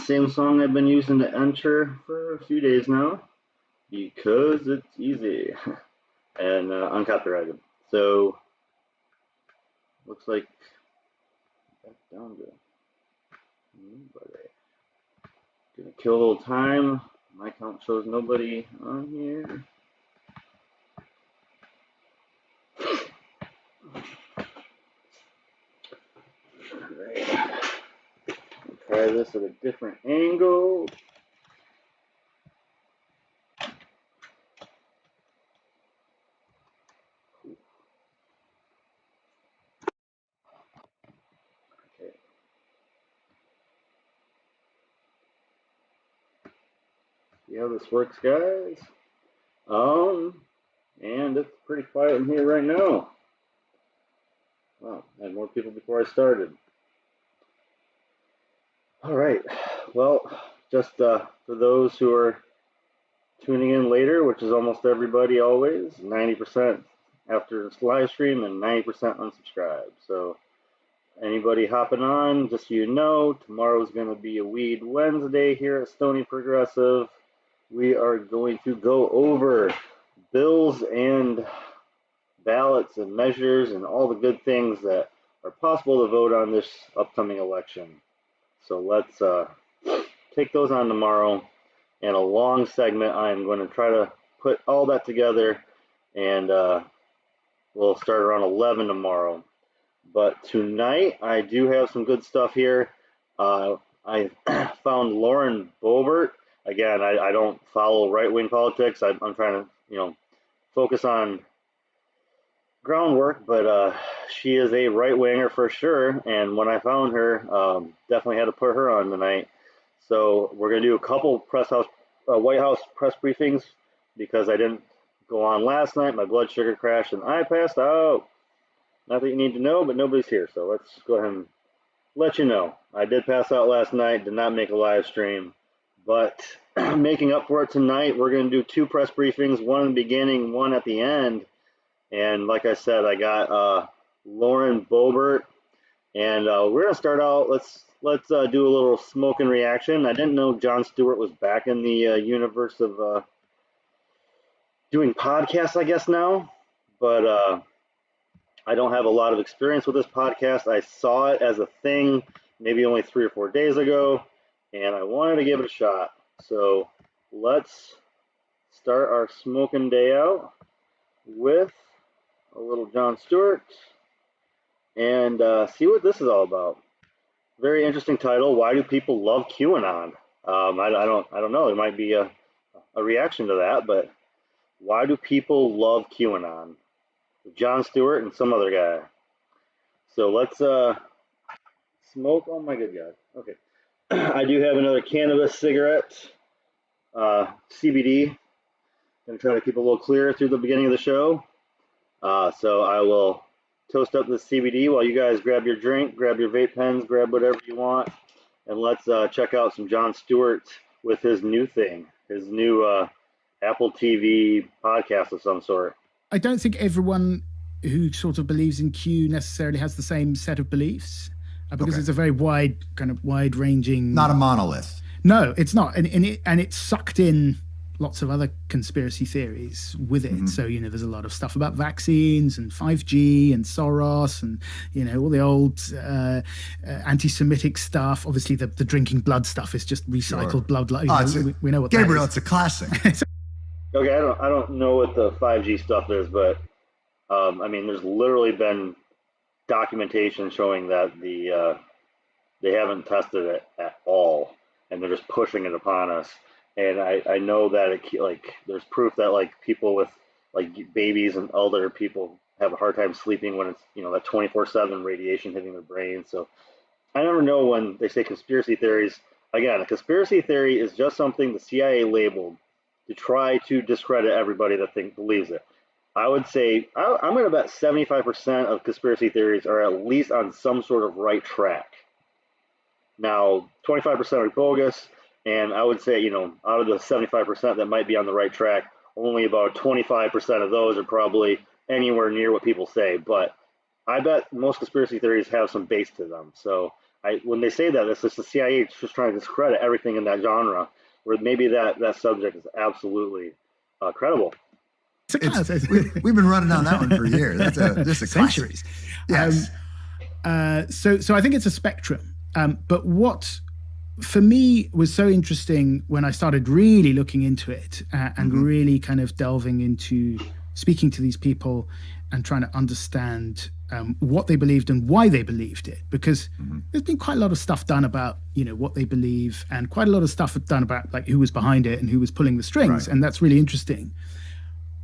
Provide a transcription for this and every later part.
same song I've been using to enter for a few days now because it's easy and uncopyrighted. So looks like back down to nobody. Gonna kill a little time. My count shows nobody on here. Alright. Try this at a different angle. Okay. See how this works, guys? And it's pretty quiet in here right now. Wow, I had more people before I started. All right, well, just for those who are tuning in later, which is almost everybody always, 90% after this live stream and 90% unsubscribe. So anybody hopping on, just so you know, tomorrow is going to be a Weed Wednesday here at Stony Progressive. We are going to go over bills and ballots and measures and all the good things that are possible to vote on this upcoming election. So let's take those on tomorrow. And a long segment, I'm going to try to put all that together, and we'll start around 11 tomorrow. But tonight, I do have some good stuff here. I found Lauren Boebert. Again, I don't follow right-wing politics. I'm trying to, focus on groundwork, but she is a right-winger for sure. And when I found her, definitely had to put her on tonight. So we're going to do a couple White House press briefings because I didn't go on last night. My blood sugar crashed and I passed out. Not that you need to know, but nobody's here. So let's go ahead and let you know. I did pass out last night, did not make a live stream. But making up for it tonight, we're going to do 2 press briefings, one in the beginning, one at the end. And like I said, I got Lauren Boebert. And we're going to start out, let's do a little smoke and reaction. I didn't know Jon Stewart was back in the universe of doing podcasts, I guess, now. But I don't have a lot of experience with this podcast. I saw it as a thing maybe only 3 or 4 days ago, and I wanted to give it a shot. So let's start our smoking day out with a little Jon Stewart and see what this is all about. Very interesting title. Why do people love QAnon? I don't know. There might be a reaction to that, but why do people love QAnon? Jon Stewart and some other guy. So let's smoke. Oh my good God. Okay. I do have another cannabis cigarette, CBD. Gonna try to keep a little clear through the beginning of the show. So I will toast up the CBD while you guys grab your drink, grab your vape pens, grab whatever you want, and let's check out some Jon Stewart with his new thing, his new Apple TV podcast of some sort. I don't think everyone who sort of believes in Q necessarily has the same set of beliefs because it's a very wide-ranging. Not a monolith. No, it's not, and it's sucked in lots of other conspiracy theories with it. Mm-hmm. So there's a lot of stuff about vaccines and 5G and Soros and all the old anti-Semitic stuff. Obviously, the drinking blood stuff is just recycled blood. We know what Gabriel. That is. It's a classic. Okay, I don't know what the 5G stuff is, but there's literally been documentation showing that they haven't tested it at all, and they're just pushing it upon us. And I know that there's proof that people with babies and elder people have a hard time sleeping when it's that 24/7 radiation hitting their brain. So I never know when they say conspiracy theories. Again, a conspiracy theory is just something the CIA labeled to try to discredit everybody that believes it. I would say I'm going to bet 75% of conspiracy theories are at least on some sort of right track. Now, 25% are bogus, and I would say, out of the 75% that might be on the right track, only about 25% of those are probably anywhere near what people say. But I bet most conspiracy theories have some base to them. So when they say that, it's just the CIA just trying to discredit everything in that genre, where maybe that subject is absolutely credible. We've been running down that one for years. That's a centuries. Yes. So I think it's a spectrum. But what for me was so interesting when I started really looking into it and really kind of delving into speaking to these people and trying to understand what they believed and why they believed it, because there's been quite a lot of stuff done about, what they believe, and quite a lot of stuff done about like who was behind it and who was pulling the strings. Right. And that's really interesting.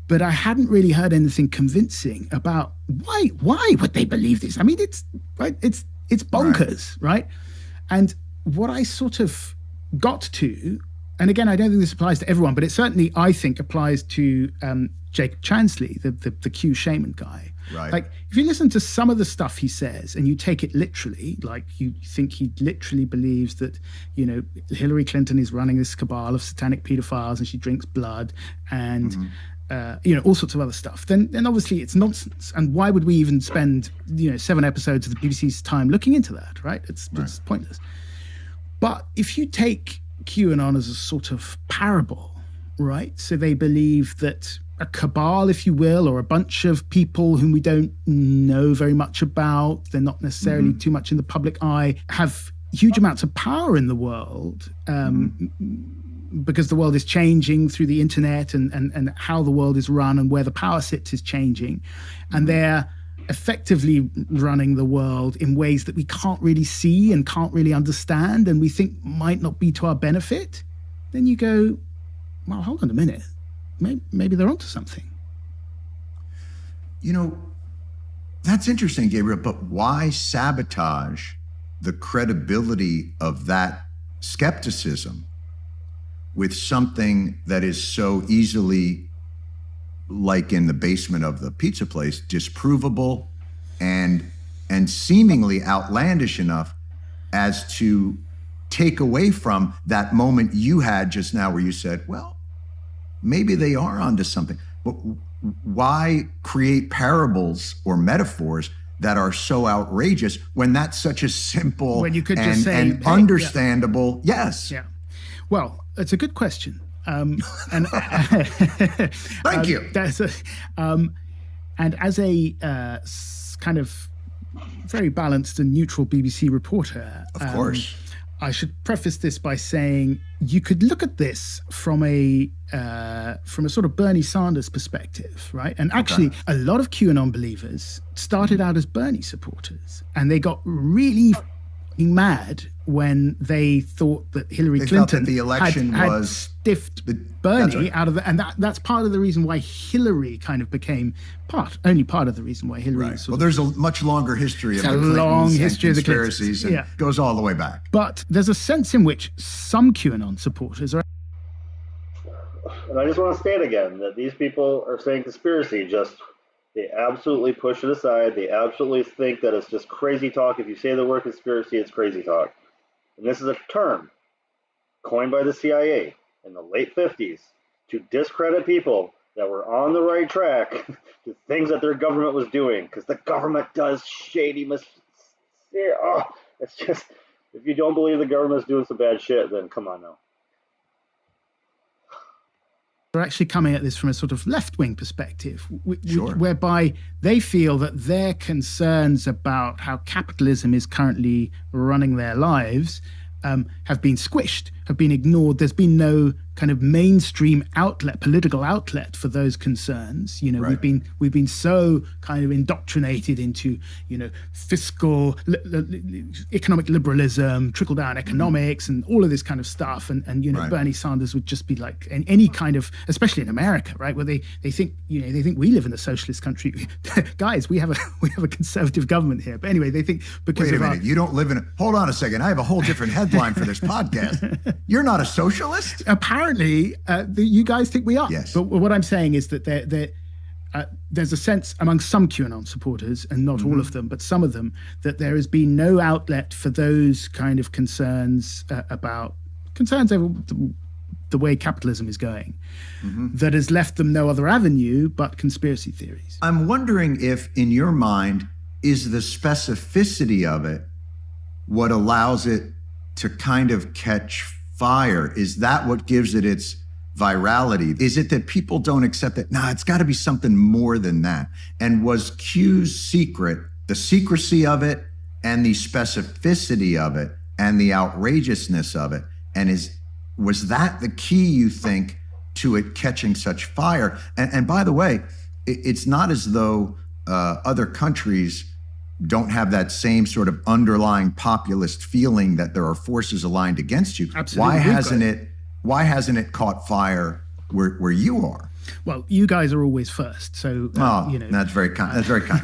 But I hadn't really heard anything convincing about why would they believe this? I mean, it's bonkers, right? And what I sort of got to, and again, I don't think this applies to everyone, but it certainly, I think, applies to Jacob Chansley, the Q shaman guy. Right. Like, if you listen to some of the stuff he says and you take it literally, like you think he literally believes that, Hillary Clinton is running this cabal of satanic pedophiles and she drinks blood and, all sorts of other stuff, then obviously it's nonsense. And why would we even spend, 7 episodes of the BBC's time looking into that, right? It's pointless. But if you take QAnon as a sort of parable, right? So they believe that a cabal, if you will, or a bunch of people whom we don't know very much about, they're not necessarily too much in the public eye, have huge amounts of power in the world because the world is changing through the internet and how the world is run and where the power sits is changing. And they're effectively running the world in ways that we can't really see and can't really understand and we think might not be to our benefit. Then you go, well, hold on a minute. Maybe they're onto something. That's interesting, Gabriel, but why sabotage the credibility of that skepticism with something that is so easily, like in the basement of the pizza place, disprovable and seemingly outlandish enough as to take away from that moment you had just now where you said, well, maybe they are onto something. But why create parables or metaphors that are so outrageous when that's such a simple when you could just say, and understandable? Yeah. Yes. Yeah. Well, it's a good question. And thank you. And as a kind of very balanced and neutral BBC reporter, of course, I should preface this by saying you could look at this from a sort of Bernie Sanders perspective, right? And actually, a lot of QAnon believers started out as Bernie supporters, and they got really mad when they thought that Hillary Clinton the election had stiffed Bernie out of the, and that's part of the reason why Hillary kind of became only part of the reason why Hillary. Right. Well, there's a much longer history of the long history of the conspiracies, and goes all the way back. But there's a sense in which some QAnon supporters are. And I just want to state again that these people are saying conspiracy. They absolutely push it aside. They absolutely think that it's just crazy talk. If you say the word conspiracy, it's crazy talk. And this is a term coined by the CIA in the late 50s to discredit people that were on the right track to things that their government was doing, because the government does shady it's just, if you don't believe the government's doing some bad shit, then come on now. They're actually coming at this from a sort of left-wing perspective, whereby they feel that their concerns about how capitalism is currently running their lives have been squished, have been ignored. There's been no kind of mainstream political outlet for those concerns. We've been so kind of indoctrinated into, fiscal, economic liberalism, trickle down economics, and all of this kind of stuff. And Bernie Sanders would just be like any kind of, especially in America, right, where they think they think we live in a socialist country. Guys, we have a conservative government here. But anyway, they think because wait a minute, you don't live in. Hold on a second, I have a whole different headline for this podcast. You're not a socialist? Apparently, you guys think we are. Yes. But what I'm saying is that there's a sense among some QAnon supporters, and not all of them, but some of them, that there has been no outlet for those kind of concerns over the way capitalism is going, that has left them no other avenue but conspiracy theories. I'm wondering if, in your mind, is the specificity of it what allows it to kind of catch fire? Is that what gives it its virality? Is it that people don't accept it? Nah, it's got to be something more than that. And was Q's secret, the secrecy of it and the specificity of it and the outrageousness of it? And was that the key, you think, to it catching such fire? And by the way, it's not as though other countries don't have that same sort of underlying populist feeling that there are forces aligned against you. Absolutely. Why hasn't it caught fire where you are? Well, you guys are always first, so you know. That's very kind. That's very kind.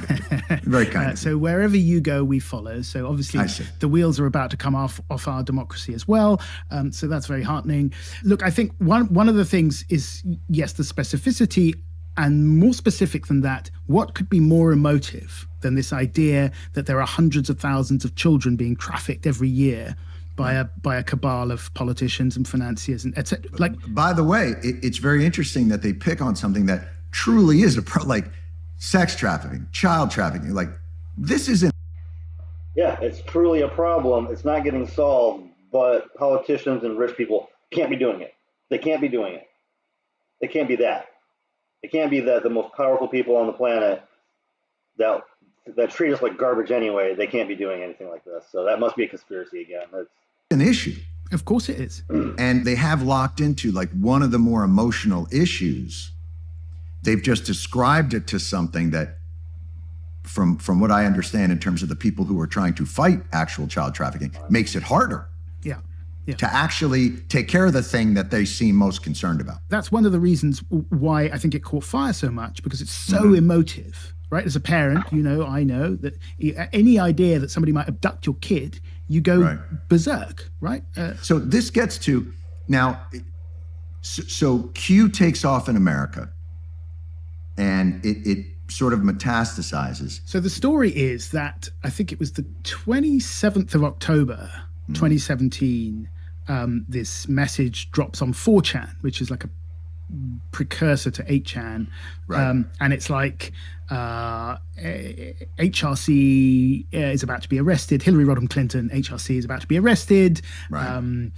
Very kind. So wherever you go, we follow. So obviously, the wheels are about to come off our democracy as well. So that's very heartening. Look, I think one of the things is, yes, the specificity, and more specific than that, what could be more emotive than this idea that there are hundreds of thousands of children being trafficked every year by a cabal of politicians and financiers and etc. Like, by the way, it's very interesting that they pick on something that truly is like sex trafficking, child trafficking. Like, this isn't. Yeah, it's truly a problem. It's not getting solved, but politicians and rich people can't be doing it. They can't be doing it. They can't be that. It can't be that the most powerful people on the planet that treat us like garbage anyway, they can't be doing anything like this. So that must be a conspiracy again. That's an issue. Of course it is. And they have locked into like one of the more emotional issues. They've just described it to something that, from what I understand in terms of the people who are trying to fight actual child trafficking, makes it harder. Yeah. To actually take care of the thing that they seem most concerned about. That's one of the reasons why I think it caught fire so much, because it's so emotive, right? As a parent, I know that any idea that somebody might abduct your kid, you go berserk, right? So this gets to, now, so Q takes off in America, and it sort of metastasizes. So the story is that I think it was the 27th of October, 2017, this message drops on 4chan, which is like a precursor to 8chan. And it's like HRC is about to be arrested. Hillary Rodham Clinton, HRC, is about to be arrested. And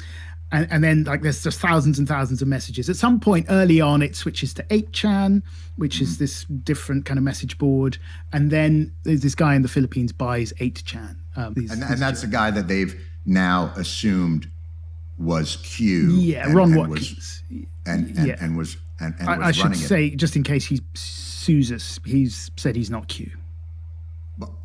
then like there's just thousands and thousands of messages. At some point early on, it switches to 8chan, which is this different kind of message board. And then there's this guy in the Philippines buys 8chan. And that's the guy that they've now assumed was Q. Yeah, Ron Watkins. And was I should say, just in case he sues us, he's said he's not Q. Well,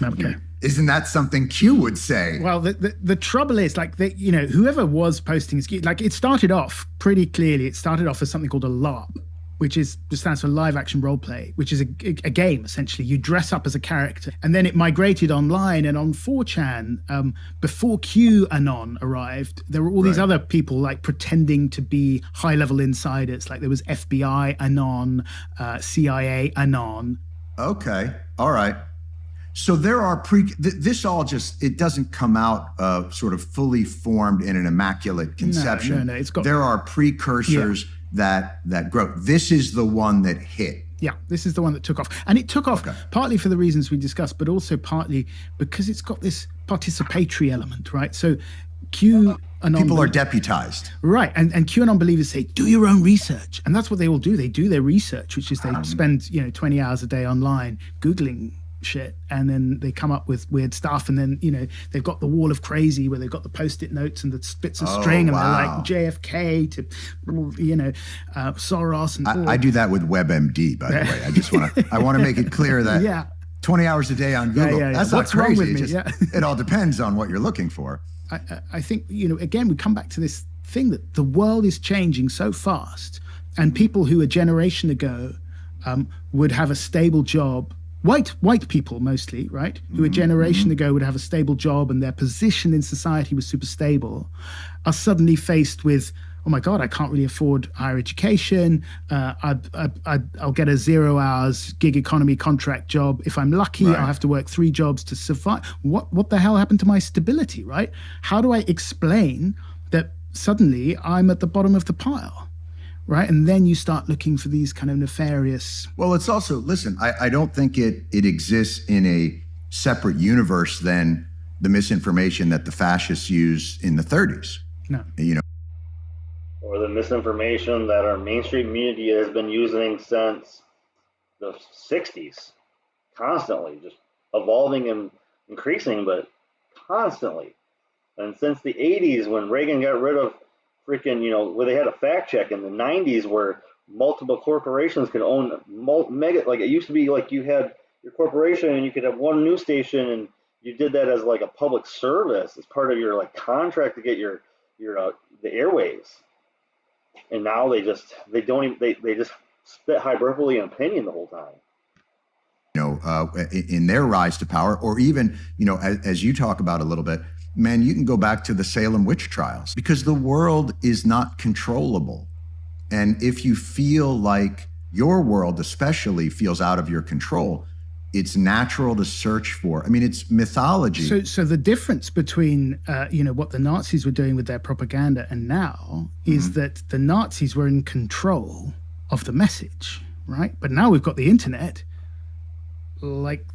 Okay. Isn't that something Q would say? Well, the trouble is, like, whoever was posting his, like, it started off pretty clearly. It started off as something called a LARP, which stands for live action role play, which is a game, essentially. You dress up as a character. And then it migrated online, and on 4chan, before QAnon arrived, there were all these other people like pretending to be high-level insiders. Like there was FBI Anon, CIA Anon. Okay, all right. So there are this all just, it doesn't come out sort of fully formed in an immaculate conception. No, it's got, there are precursors that grow. This is the one that hit. Yeah, this is the one that took off. And it took off partly for the reasons we discussed, but also partly because it's got this participatory element, right? So people are deputized. Right, and QAnon believers say, do your own research. And that's what they all do. They do their research, which is they spend 20 hours a day online Googling shit, and then they come up with weird stuff, and then they've got the wall of crazy where they've got the post-it notes and the bits of string, and they're like JFK to Soros and I do that with WebMD, by the way. I just want to make it clear that 20 hours a day on Google, that's What's not crazy. Wrong with me? It all depends on what you're looking for. I think again we come back to this thing that the world is changing so fast, and people who a generation ago would have a stable job, white people mostly, right, who a generation ago would have a stable job and their position in society was super stable, are suddenly faced with, oh my God, I can't really afford higher education. I'll get a 0 hours gig economy contract job. If I'm lucky, I'll have to work 3 jobs to survive. What the hell happened to my stability, right? How do I explain that suddenly I'm at the bottom of the pile? Right. And then you start looking for these kind of nefarious. Well, it's also, listen, I don't think it exists in a separate universe than the misinformation that the fascists used in the 30s. No. You know, or the misinformation that our mainstream media has been using since the 60s, constantly, just evolving and increasing, but constantly. And since the 80s, when Reagan got rid of freaking, where they had a fact check, in the 90s, where multiple corporations could own mega, like it used to be like you had your corporation and you could have one news station, and you did that as like a public service as part of your like contract to get your the airwaves. And now they just spit hyperbole and opinion the whole time. In their rise to power, or even, as you talk about a little bit, man, you can go back to the Salem witch trials, because the world is not controllable. And if you feel like your world especially feels out of your control, it's natural to search for. I mean, it's mythology. So the difference between, what the Nazis were doing with their propaganda and now is that the Nazis were in control of the message, right? But now we've got the internet. Like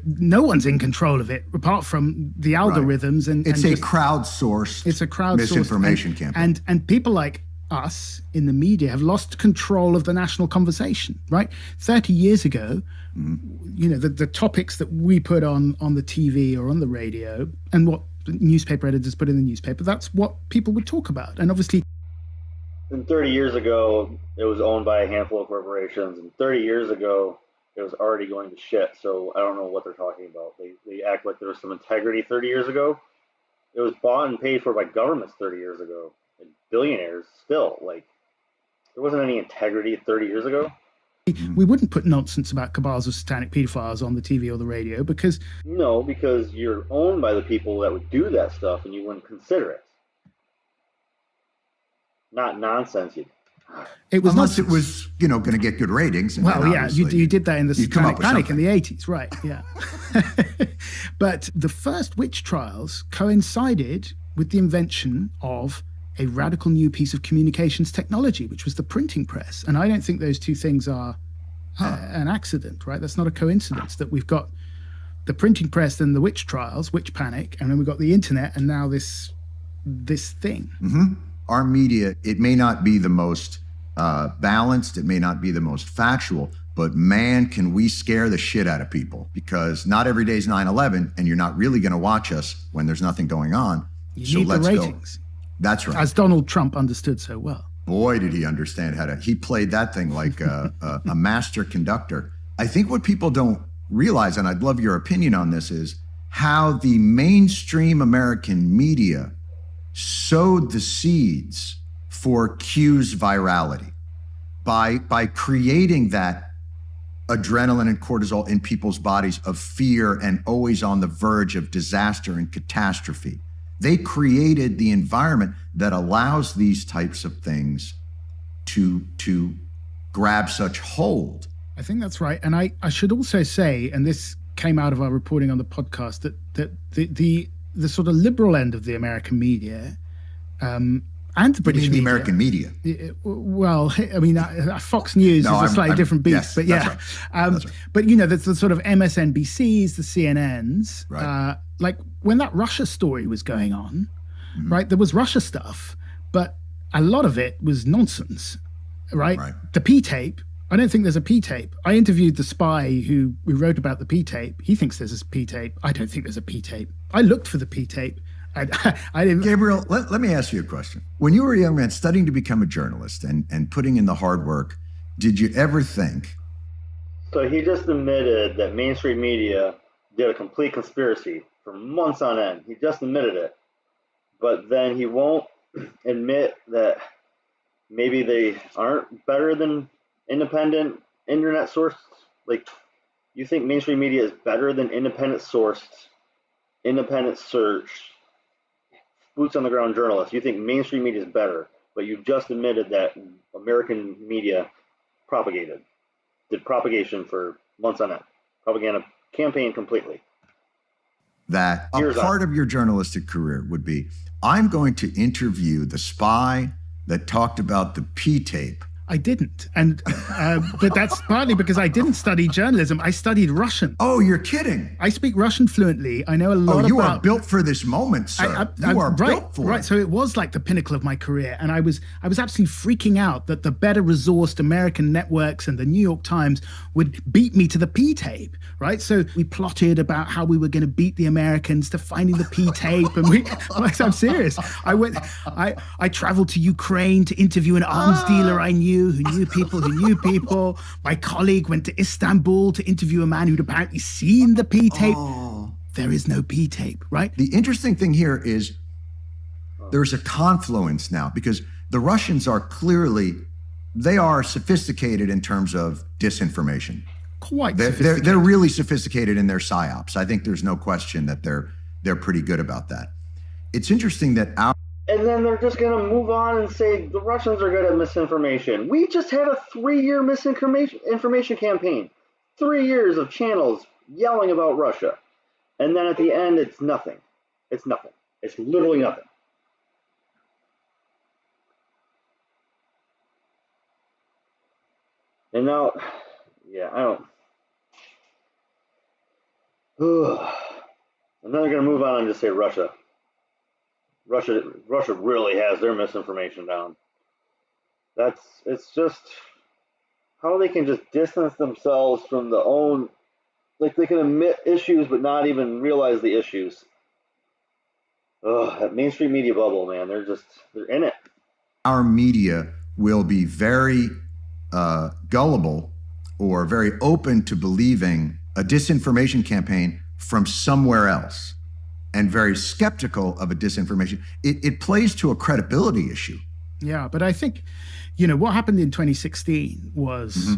no one's in control of it apart from the algorithms, and it's a crowdsourced. It's a crowdsourced misinformation campaign, and people like us in the media have lost control of the national conversation. Right, 30 years ago, the topics that we put on the TV or on the radio, and what newspaper editors put in the newspaper, that's what people would talk about. And obviously, and 30 years ago, it was owned by a handful of corporations, and 30 years ago, it was already going to shit. So I don't know what they're talking about. They act like there was some integrity 30 years ago. It was bought and paid for by governments 30 years ago, and billionaires still. Like, there wasn't any integrity 30 years ago. We wouldn't put nonsense about cabals of satanic pedophiles on the TV or the radio because... No, because you're owned by the people that would do that stuff, and you wouldn't consider it. Not nonsense. It was unless it was, going to get good ratings. Well, yeah, you did that in the Satanic Panic in the 80s, right? Yeah. But the first witch trials coincided with the invention of a radical new piece of communications technology, which was the printing press. And I don't think those two things are an accident, right? That's not a coincidence that we've got the printing press and the witch trials, witch panic, and then we've got the internet and now this thing. Mm-hmm. Our media, it may not be the most balanced, it may not be the most factual, but man, can we scare the shit out of people, because not every day's 9/11, and you're not really going to watch us when there's nothing going on. You need the ratings. That's right. As Donald Trump understood so well. Boy, did he understand he played that thing like a master conductor. I think what people don't realize, and I'd love your opinion on this, is how the mainstream American media sowed the seeds for Q's virality by creating that adrenaline and cortisol in people's bodies of fear and always on the verge of disaster and catastrophe. They created the environment that allows these types of things to grab such hold. I think that's right. And I should also say, and this came out of our reporting on the podcast, that the sort of liberal end of the American media and the British media. The American media. Well, I mean, Fox News is a slightly different beast, yes, but yeah. That's right. That's right. But, the sort of MSNBCs, the CNNs, right. Like when that Russia story was going on, right, there was Russia stuff, but a lot of it was nonsense, right? The P-tape, I don't think there's a P-tape. I interviewed the spy who wrote about the P-tape. He thinks there's a P-tape. I don't think there's a P-tape. I looked for the P-tape. I didn't. Gabriel, let me ask you a question. When you were a young man studying to become a journalist and putting in the hard work, did you ever think? So he just admitted that mainstream media did a complete conspiracy for months on end. He just admitted it. But then he won't admit that maybe they aren't better than independent internet sources. Like, you think mainstream media is better than independent sourced, independent search, boots on the ground journalists? You think mainstream media is better, but you just admitted that American media did propagation for months on end, propaganda campaign completely. That a part of your journalistic career would be, I'm going to interview the spy that talked about the P-tape I didn't, and but that's partly because I didn't study journalism. I studied Russian. Oh, you're kidding! I speak Russian fluently. I know a lot. Oh, you are built for this moment, sir. You are built for it. So it was like the pinnacle of my career, and I was absolutely freaking out that the better resourced American networks and the New York Times would beat me to the P tape. Right, so we plotted about how we were going to beat the Americans to finding the P tape, and I'm serious. I traveled to Ukraine to interview an arms dealer I knew who knew people. My colleague went to Istanbul to interview a man who'd apparently seen the P tape. Oh. There is no P tape, right? The interesting thing here is there's a confluence now because the Russians are clearly, they are sophisticated in terms of disinformation. Quite sophisticated. They're really sophisticated in their psyops. I think there's no question that they're pretty good about that. It's interesting that and then they're just going to move on and say the Russians are good at misinformation. We just had a 3-year misinformation campaign. 3 years of channels yelling about Russia. And then at the end, it's nothing. It's nothing. It's literally nothing. And now, yeah, I don't. And then they're going to move on and just say Russia. Russia really has their misinformation down. It's just how they can just distance themselves from the own, like they can admit issues but not even realize the issues. That mainstream media bubble, man, they're in it. Our media will be very gullible or very open to believing a disinformation campaign from somewhere else, and very skeptical of a disinformation. It plays to a credibility issue. Yeah, but I think, what happened in 2016 was,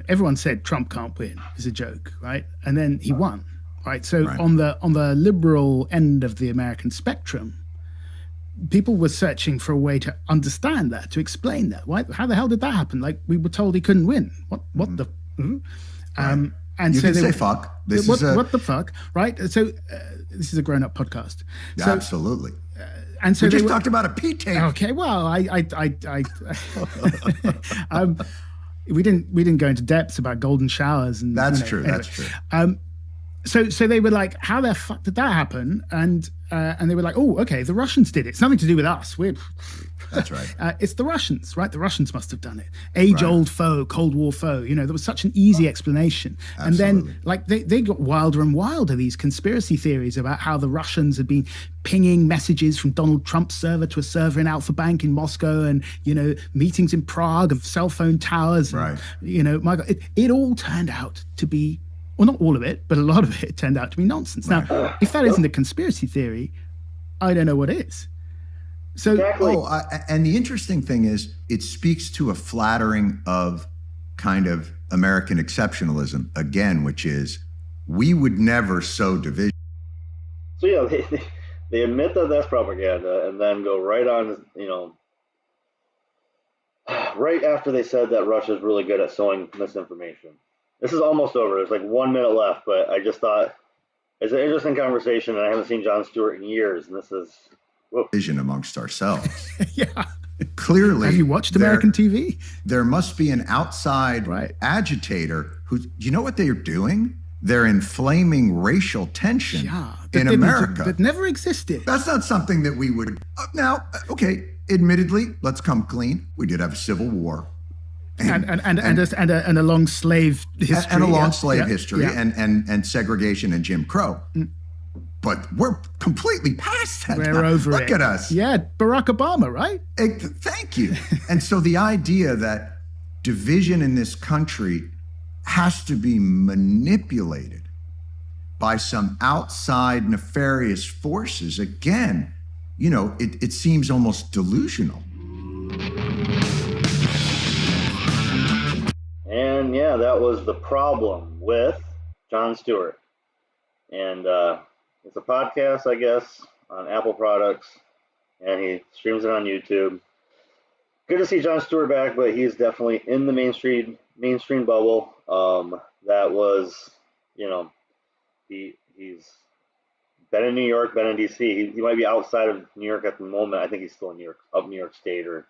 everyone said Trump can't win. It's a joke, right? And then he won, right? So on the liberal end of the American spectrum, people were searching for a way to understand that, to explain that. Why? How the hell did that happen? Like, we were told he couldn't win. What the? Right. And you so can say fuck. What the fuck, right? So this is a grown-up podcast. So, absolutely. And so we just talked about a P tape. Okay, well, we didn't go into depths about golden showers and that's true. Anyway. That's true. So they were like, how the fuck did that happen? And they were like, oh, okay, the Russians did it. It's nothing to do with us. That's right. It's the Russians, right? The Russians must have done it. Age-old foe, Cold War foe. There was such an easy explanation. Absolutely. And then, like, they got wilder and wilder, these conspiracy theories about how the Russians had been pinging messages from Donald Trump's server to a server in Alpha Bank in Moscow, and, meetings in Prague of cell phone towers. Right. And, my God, it all turned out to be, well, not all of it, but a lot of it turned out to be nonsense. Right. Now, if that isn't a conspiracy theory, I don't know what is. So, exactly. And the interesting thing is, it speaks to a flattering of kind of American exceptionalism again, which is we would never sow division. So yeah, they admit that that's propaganda, and then go right on, right after they said that Russia's really good at sowing misinformation. This is almost over. There's like 1 minute left, but I just thought it's an interesting conversation, and I haven't seen Jon Stewart in years, and this is vision amongst ourselves. Yeah. Clearly. Have you watched American TV? There must be an outside agitator who, you know what they are doing? They're inflaming racial tension in America. That never existed. That's not something that we would. Now, okay, admittedly, let's come clean. We did have a civil war. And a long slave history. And a long slave history and segregation and Jim Crow. But we're completely past that. We're over it. Look at us. Yeah, Barack Obama, right? Thank you. And so the idea that division in this country has to be manipulated by some outside nefarious forces, again, it seems almost delusional. And yeah, that was the problem with Jon Stewart. And it's a podcast, I guess, on Apple products, and he streams it on YouTube. Good to see Jon Stewart back, but he's definitely in the mainstream bubble. That was, he's been in New York, been in DC. He might be outside of New York at the moment. I think he's still in New York, up New York State or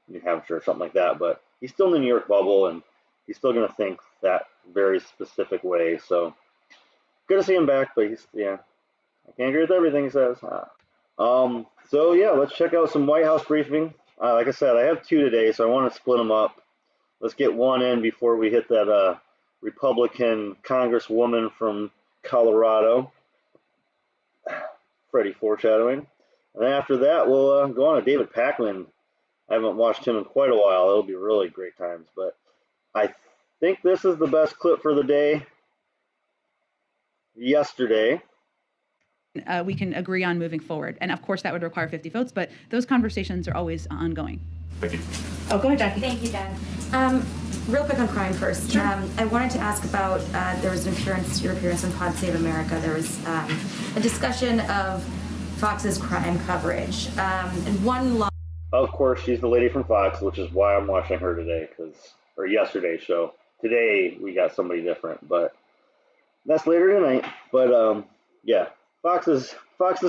New Hampshire or something like that. But he's still in the New York bubble, and he's still going to think that very specific way. So good to see him back, but I can't agree with everything he says. So yeah, let's check out some White House briefing. Like I said, I have two today, so I want to split them up. Let's get one in before we hit that Republican Congresswoman from Colorado, Freddie foreshadowing. And then after that, we'll go on to David Packman. I haven't watched him in quite a while. It'll be really great times. But I think this is the best clip for the day. Yesterday. We can agree on moving forward. And of course, that would require 50 votes, but those conversations are always ongoing. Thank you. Oh, go ahead, Jackie. Thank you, Dad. Real quick on crime first. Sure. I wanted to ask about, there was your appearance on Pod Save America. There was a discussion of Fox's crime coverage. And one line. Of course, she's the lady from Fox, which is why I'm watching her today, or yesterday's show. Today, we got somebody different, but that's later tonight. But yeah, Fox's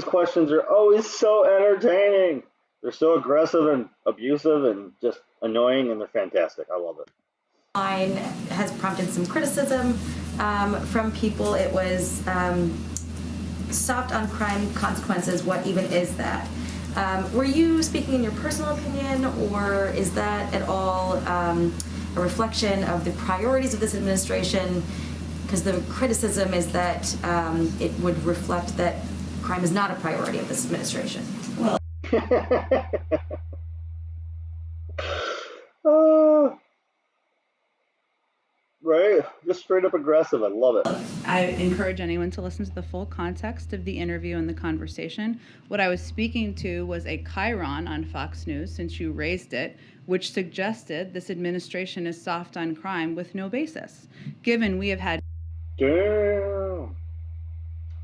questions are always so entertaining. They're so aggressive and abusive and just annoying, and they're fantastic. I love it. Line has prompted some criticism from people. It was soft on crime consequences. What even is that? Were you speaking in your personal opinion, or is that at all a reflection of the priorities of this administration? Because the criticism is that it would reflect that crime is not a priority of this administration. Well, right? Just straight up aggressive. I love it. I encourage anyone to listen to the full context of the interview and the conversation. What I was speaking to was a chyron on Fox News, since you raised it, which suggested this administration is soft on crime with no basis, given we have had Damn.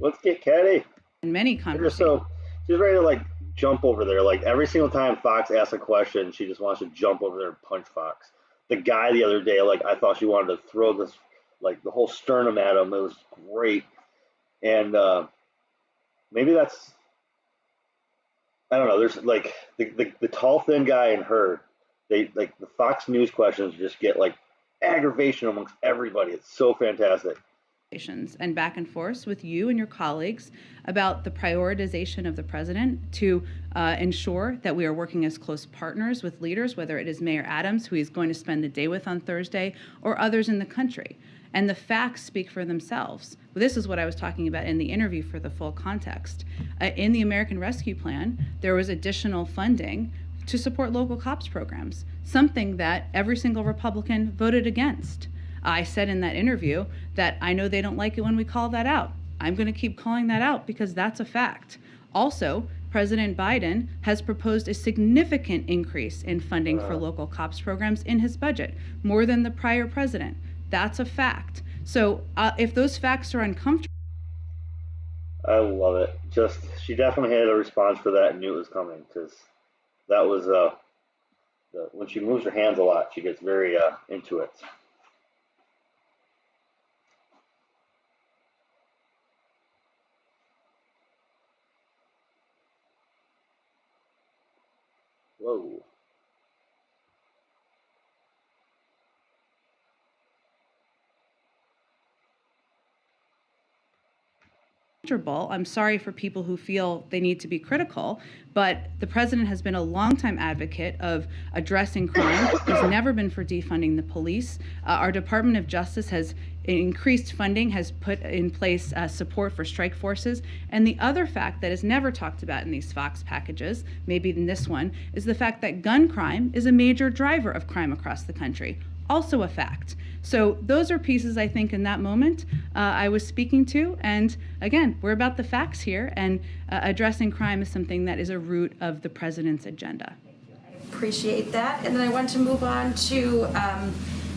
Let's get Caddy. many conversations. She's ready to jump over there. Every single time Fox asks a question, she just wants to jump over there and punch Fox. The guy the other day, I thought she wanted to throw this, the whole sternum at him. It was great. And maybe that's, I don't know. There's the tall, thin guy and her, the Fox News questions just get aggravation amongst everybody. It's so fantastic. And back and forth with you and your colleagues about the prioritization of the president to ensure that we are working as close partners with leaders, whether it is Mayor Adams, who he's going to spend the day with on Thursday, or others in the country. And the facts speak for themselves. This is what I was talking about in the interview for the full context. In the American Rescue Plan, there was additional funding to support local cops programs, something that every single Republican voted against. I said in that interview that I know they don't like it when we call that out. I'm going to keep calling that out because that's a fact. Also, President Biden has proposed a significant increase in funding for local cops programs in his budget, more than the prior president. That's a fact. So if those facts are uncomfortable. I love it. She definitely had a response for that and knew it was coming, because that was when she moves her hands a lot, she gets very into it. Whoa. I'm sorry for people who feel they need to be critical, but the president has been a longtime advocate of addressing crime. He's never been for defunding the police. Our Department of Justice has increased funding, has put in place support for strike forces. And the other fact that is never talked about in these Fox packages, maybe in this one, is the fact that gun crime is a major driver of crime across the country. Also a fact. So those are pieces I think in that moment I was speaking to. And again, we're about the facts here, and addressing crime is something that is a root of the president's agenda. I appreciate that. And then I want to move on to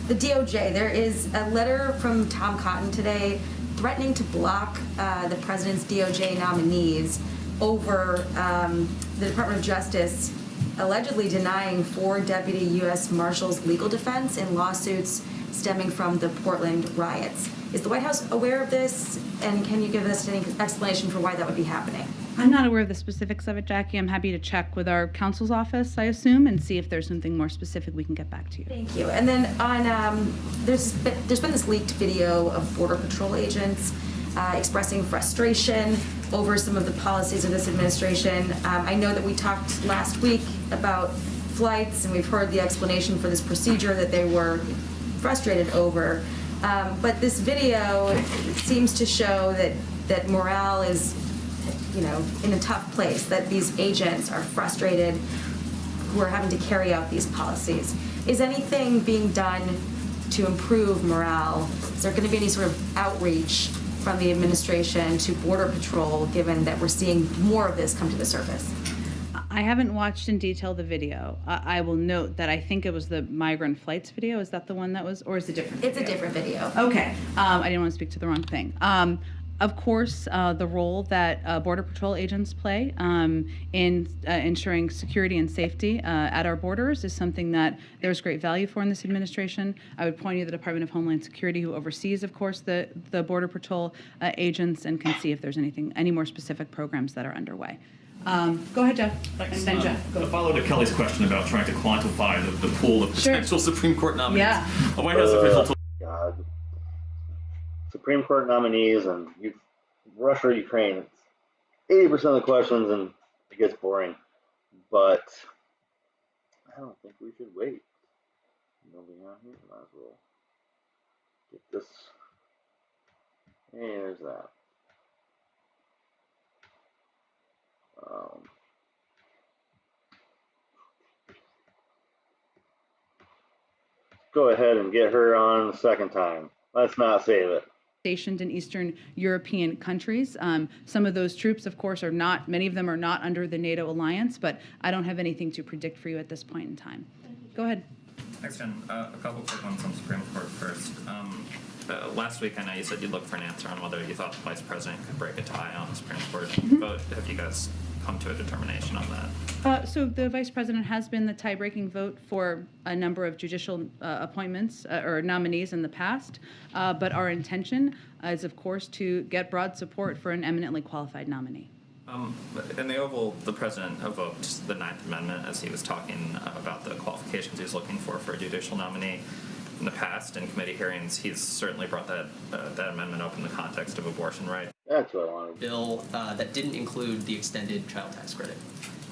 the DOJ. There is a letter from Tom Cotton today threatening to block the president's DOJ nominees over the Department of Justice allegedly denying 4 deputy U.S. Marshals legal defense in lawsuits stemming from the Portland riots. Is the White House aware of this, and can you give us any explanation for why that would be happening? I'm not aware of the specifics of it, Jackie. I'm happy to check with our counsel's office, I assume, and see if there's something more specific we can get back to you. Thank you. And then on, there's been this leaked video of Border Patrol agents expressing frustration over some of the policies of this administration. I know that we talked last week about flights, and we've heard the explanation for this procedure that they were frustrated over. But this video seems to show that morale is, in a tough place, that these agents are frustrated who are having to carry out these policies. Is anything being done to improve morale? Is there going to be any sort of outreach from the administration to Border Patrol, given that we're seeing more of this come to the surface? I haven't watched in detail the video. I will note that I think it was the migrant flights video. Is that the one that was, or is it different? It's a different video. Okay. I didn't want to speak to the wrong thing. Of course, the role that Border Patrol agents play in ensuring security and safety at our borders is something that there's great value for in this administration. I would point you to the Department of Homeland Security, who oversees, of course, the Border Patrol agents, and can see if there's any more specific programs that are underway. Go ahead, Jeff. Thanks. And then Jeff, go. A follow to Kelly's question about trying to quantify the pool of potential Supreme Court nominees. Yeah. A White House official told God. Supreme Court nominees and Russia, Ukraine. It's 80% of the questions, and it gets boring. But I don't think we should wait. Nobody on here, might as well get this. Hey, there's that. Go ahead and get her on the second time. Let's not save it. Stationed in Eastern European countries. Some of those troops, of course, many of them are not under the NATO alliance, but I don't have anything to predict for you at this point in time. Go ahead. Thanks, Jen. A couple quick ones on Supreme Court first. Last week, I know you said you'd look for an answer on whether you thought the Vice President could break a tie on the Supreme Court vote. Have you guys come to a determination on that? So the Vice President has been the tie-breaking vote for a number of judicial appointments or nominees in the past, but our intention is, of course, to get broad support for an eminently qualified nominee. In the Oval, the President evoked the Ninth Amendment as he was talking about the qualifications he was looking for a judicial nominee. In the past, in committee hearings, he's certainly brought that amendment up in the context of abortion rights. That's what I wanted. Bill that didn't include the extended child tax credit.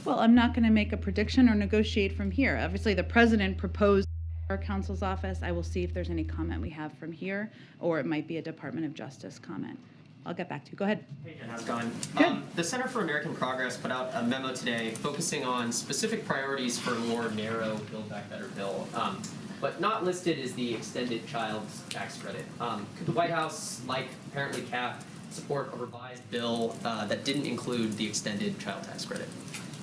Well, I'm not going to make a prediction or negotiate from here. Obviously, the President proposed our counsel's office. I will see if there's any comment we have from here, or it might be a Department of Justice comment. I'll get back to you. Go ahead. Hey, Jen, how's it going? Good. The Center for American Progress put out a memo today focusing on specific priorities for a more narrow Build Back Better bill. But not listed is the extended child tax credit. Could the White House, like apparently CAP, support a revised bill that didn't include the extended child tax credit?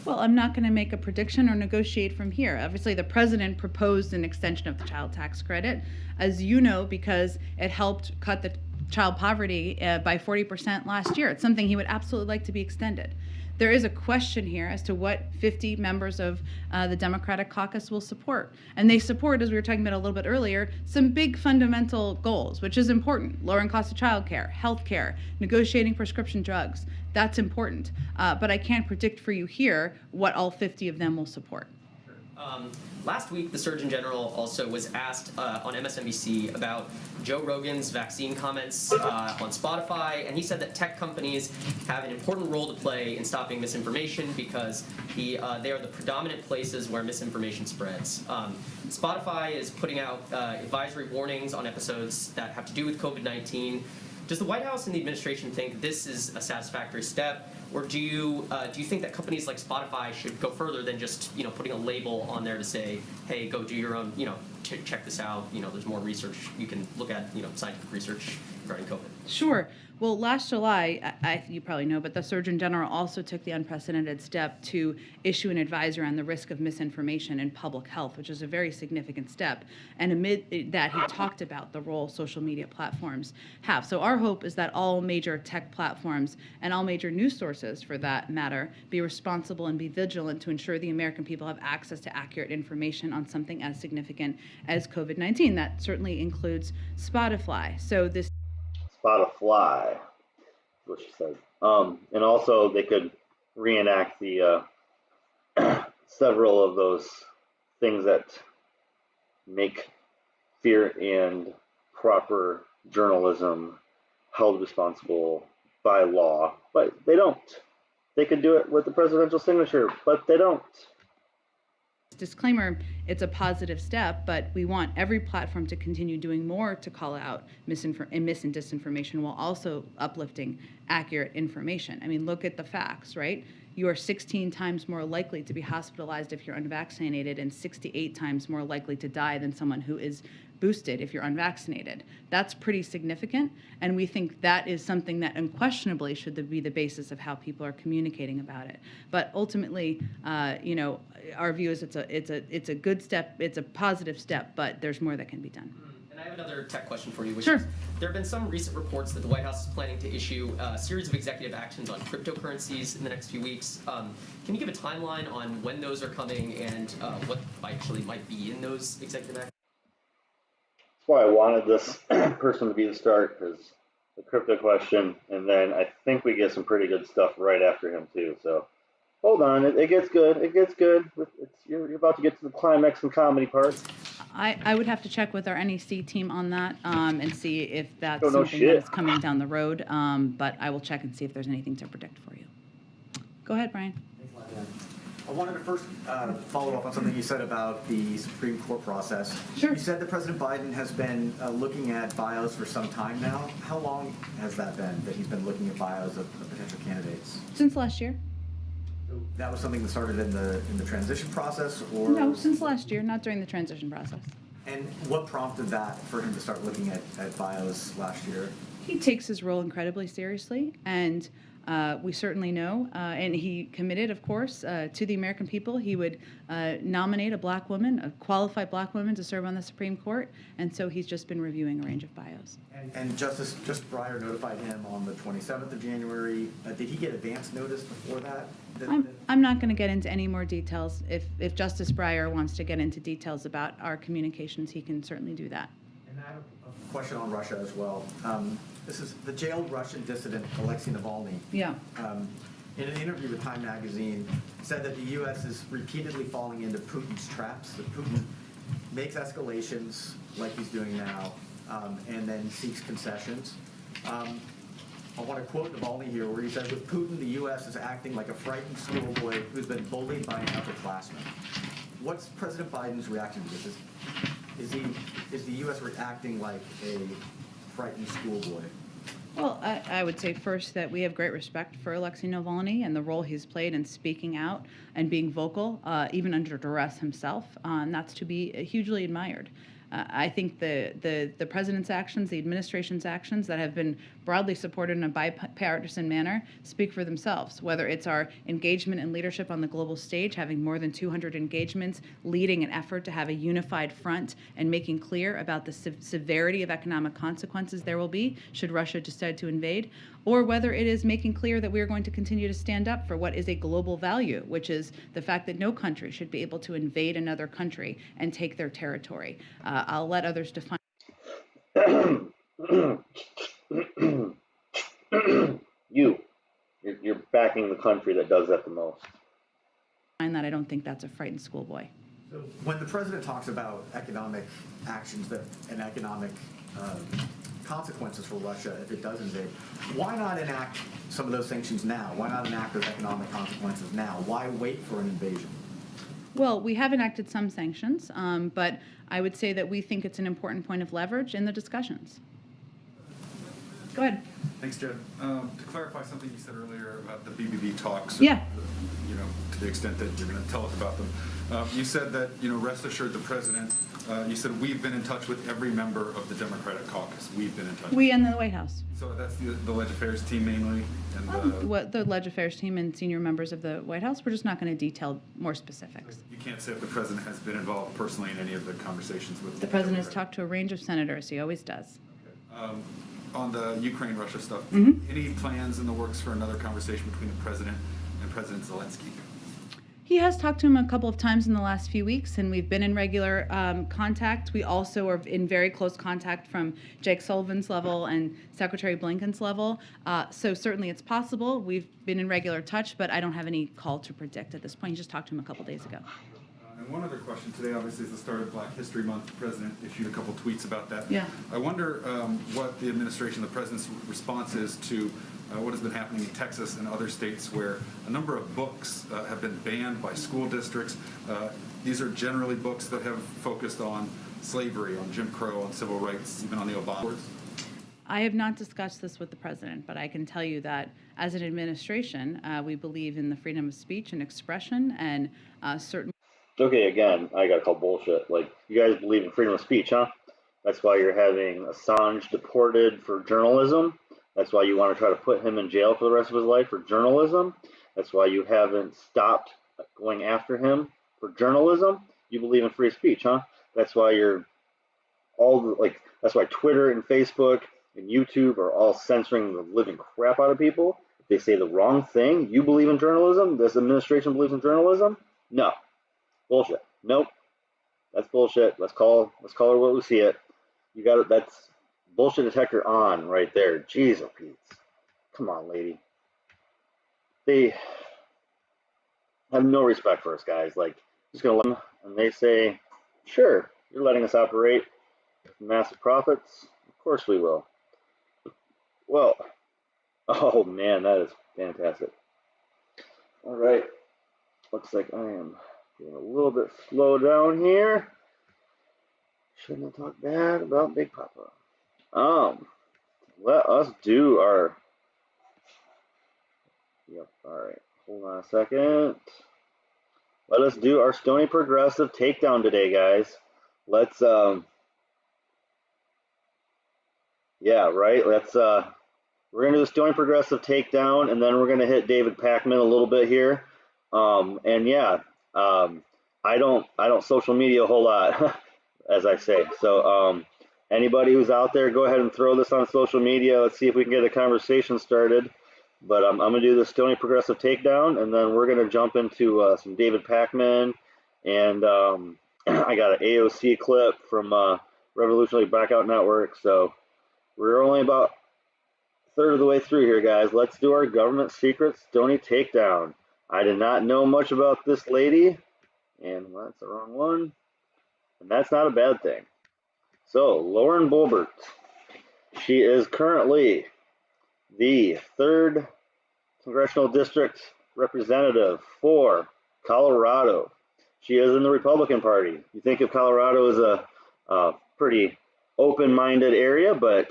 Well, I'm not going to make a prediction or negotiate from here. Obviously, the President proposed an extension of the child tax credit, as you know, because it helped cut the child poverty by 40% last year. It's something he would absolutely like to be extended. There is a question here as to what 50 members of the Democratic caucus will support. And they support, as we were talking about a little bit earlier, some big fundamental goals, which is important. Lowering cost of childcare, health care, negotiating prescription drugs. That's important. But I can't predict for you here what all 50 of them will support. Last week, the Surgeon General also was asked on MSNBC about Joe Rogan's vaccine comments on Spotify, and he said that tech companies have an important role to play in stopping misinformation because they are the predominant places where misinformation spreads. Spotify is putting out advisory warnings on episodes that have to do with COVID-19. Does the White House and the administration think this is a satisfactory step? Or do you think that companies like Spotify should go further than just putting a label on there to say, hey, go do your own, check this out. There's more research you can look at, scientific research regarding COVID. Sure. Well, last July, you probably know, but the Surgeon General also took the unprecedented step to issue an advisory on the risk of misinformation in public health, which is a very significant step. And amid that, he talked about the role social media platforms have. So our hope is that all major tech platforms and all major news sources, for that matter, be responsible and be vigilant to ensure the American people have access to accurate information on something as significant as COVID-19. That certainly includes Spotify. So this Spotify, is what she said. And also they could reenact the several of those things that make fear and proper journalism held responsible by law, but they don't. They could do it with the presidential signature, but they don't. Disclaimer, it's a positive step, but we want every platform to continue doing more to call out mis and disinformation while also uplifting accurate information. I mean, look at the facts, right? You are 16 times more likely to be hospitalized if you're unvaccinated and 68 times more likely to die than someone who is boosted if you're unvaccinated. That's pretty significant, and we think that is something that unquestionably should be the basis of how people are communicating about it. But ultimately, our view is it's a good step, it's a positive step, but there's more that can be done. And I have another tech question for you, which Sure. is, there have been some recent reports that the White House is planning to issue a series of executive actions on cryptocurrencies in the next few weeks. Can you give a timeline on when those are coming and what actually might be in those executive actions? That's why I wanted this person to be the start, because the crypto question, and then I think we get some pretty good stuff right after him too. So hold on, it gets good. It gets good. You're about to get to the climax and comedy part. I would have to check with our NEC team on that and see if that's Don't know something that shit. is coming down the road. But I will check and see if there's anything to predict for you. Go ahead, Brian. I wanted to first follow up on something you said about the Supreme Court process. Sure. You said that President Biden has been looking at bios for some time now. How long has that been that he's been looking at bios of potential candidates? Since last year. That was something that started in the transition process, or No, since last year, not during the transition process. And what prompted that for him to start looking at bios last year? He takes his role incredibly seriously, and we certainly know, and he committed, of course, to the American people. He would nominate a black woman, a qualified black woman, to serve on the Supreme Court, and so he's just been reviewing a range of bios. And Justice Breyer notified him on the 27th of January. Did he get advance notice before that? I'm not going to get into any more details. If Justice Breyer wants to get into details about our communications, he can certainly do that. And I have a question on Russia as well. This is the jailed Russian dissident Alexei Navalny. Yeah. In an interview with Time magazine, said that the U.S. is repeatedly falling into Putin's traps, that Putin makes escalations like he's doing now, and then seeks concessions. I want to quote Navalny here, where he says, with Putin, the U.S. is acting like a frightened schoolboy who's been bullied by an upperclassman. What's President Biden's reaction to this? Is the U.S. reacting like a frightened schoolboy? Well, I would say first that we have great respect for Alexei Navalny and the role he's played in speaking out and being vocal, even under duress himself, and that's to be hugely admired. I think the president's actions, the administration's actions that have been broadly supported in a bipartisan manner speak for themselves, whether it's our engagement and leadership on the global stage, having more than 200 engagements, leading an effort to have a unified front and making clear about the severity of economic consequences there will be should Russia decide to invade, or whether it is making clear that we are going to continue to stand up for what is a global value, which is the fact that no country should be able to invade another country and take their territory. I'll let others define. You're backing the country that does that the most. That I don't think that's a frightened schoolboy. So when the president talks about economic actions and economic consequences for Russia if it does invade, why not enact some of those sanctions now? Why not enact those economic consequences now? Why wait for an invasion? Well, we have enacted some sanctions, but I would say that we think it's an important point of leverage in the discussions. Go ahead. Thanks, Jed. To clarify something you said earlier about the BBB talks, Yeah. To the extent that you're going to tell us about them, you said that, rest assured the president, you said we've been in touch with every member of the Democratic caucus. We've been in touch. We and the White House. So that's the Leg Affairs team mainly? And What the Leg Affairs team and senior members of the White House. We're just not going to detail more specifics. you can't say if the president has been involved personally in any of the conversations with The president has talked to a range of senators. He always does. Okay. On the Ukraine-Russia stuff, any plans in the works for another conversation between the president and President Zelensky? He has talked to him a couple of times in the last few weeks, and we've been in regular contact. We also are in very close contact from Jake Sullivan's level and Secretary Blinken's level. So certainly it's possible. We've been in regular touch, but I don't have any call to predict at this point. He just talked to him a couple days ago. And one other question. Today, obviously, is the start of Black History Month. The president issued a couple tweets about that. Yeah. I wonder what the administration, the president's response is to what has been happening in Texas and other states where a number of books have been banned by school districts. These are generally books that have focused on slavery, on Jim Crow, on civil rights, even on the Obama. I have not discussed this with the president, but I can tell you that as an administration, we believe in the freedom of speech and expression, and certain. Okay, again, I gotta call bullshit. Like, you guys believe in freedom of speech, huh? That's why you're having Assange deported for journalism. That's why you want to try to put him in jail for the rest of his life for journalism. That's why you haven't stopped going after him for journalism. You believe in free speech, huh? That's why that's why Twitter and Facebook and YouTube are all censoring the living crap out of people. If they say the wrong thing, you believe in journalism? This administration believes in journalism? No. Bullshit. Nope. That's bullshit. Let's call it what we see it. You got it. That's bullshit detector on right there. Jeez, oh Pete. Come on, lady. They have no respect for us, guys. Like, just gonna let them, and they say, sure, you're letting us operate massive profits. Of course we will. Well, oh man, that is fantastic. All right. Looks like I am getting a little bit slow down here. Shouldn't have talked bad about Big Papa. Let us do our. Yep. All right. Hold on a second. Let us do our Stony Progressive takedown today, guys. Let's. Yeah. Right. Let's. We're gonna do the Stony Progressive takedown, and then we're gonna hit David Packman a little bit here. And yeah. I don't social media a whole lot, as I say. So anybody who's out there, go ahead and throw this on social media. Let's see if we can get a conversation started. But I'm gonna do the Stony Progressive takedown, and then we're gonna jump into some David Packman, and I got an AOC clip from Revolutionary Blackout Network. So we're only about a third of the way through here, guys. Let's do our government secret Stony takedown. I did not know much about this lady, and well, that's the wrong one, and that's not a bad thing. So, Lauren Boebert, she is currently the 3rd Congressional District Representative for Colorado. She is in the Republican Party. You think of Colorado as a pretty open-minded area, but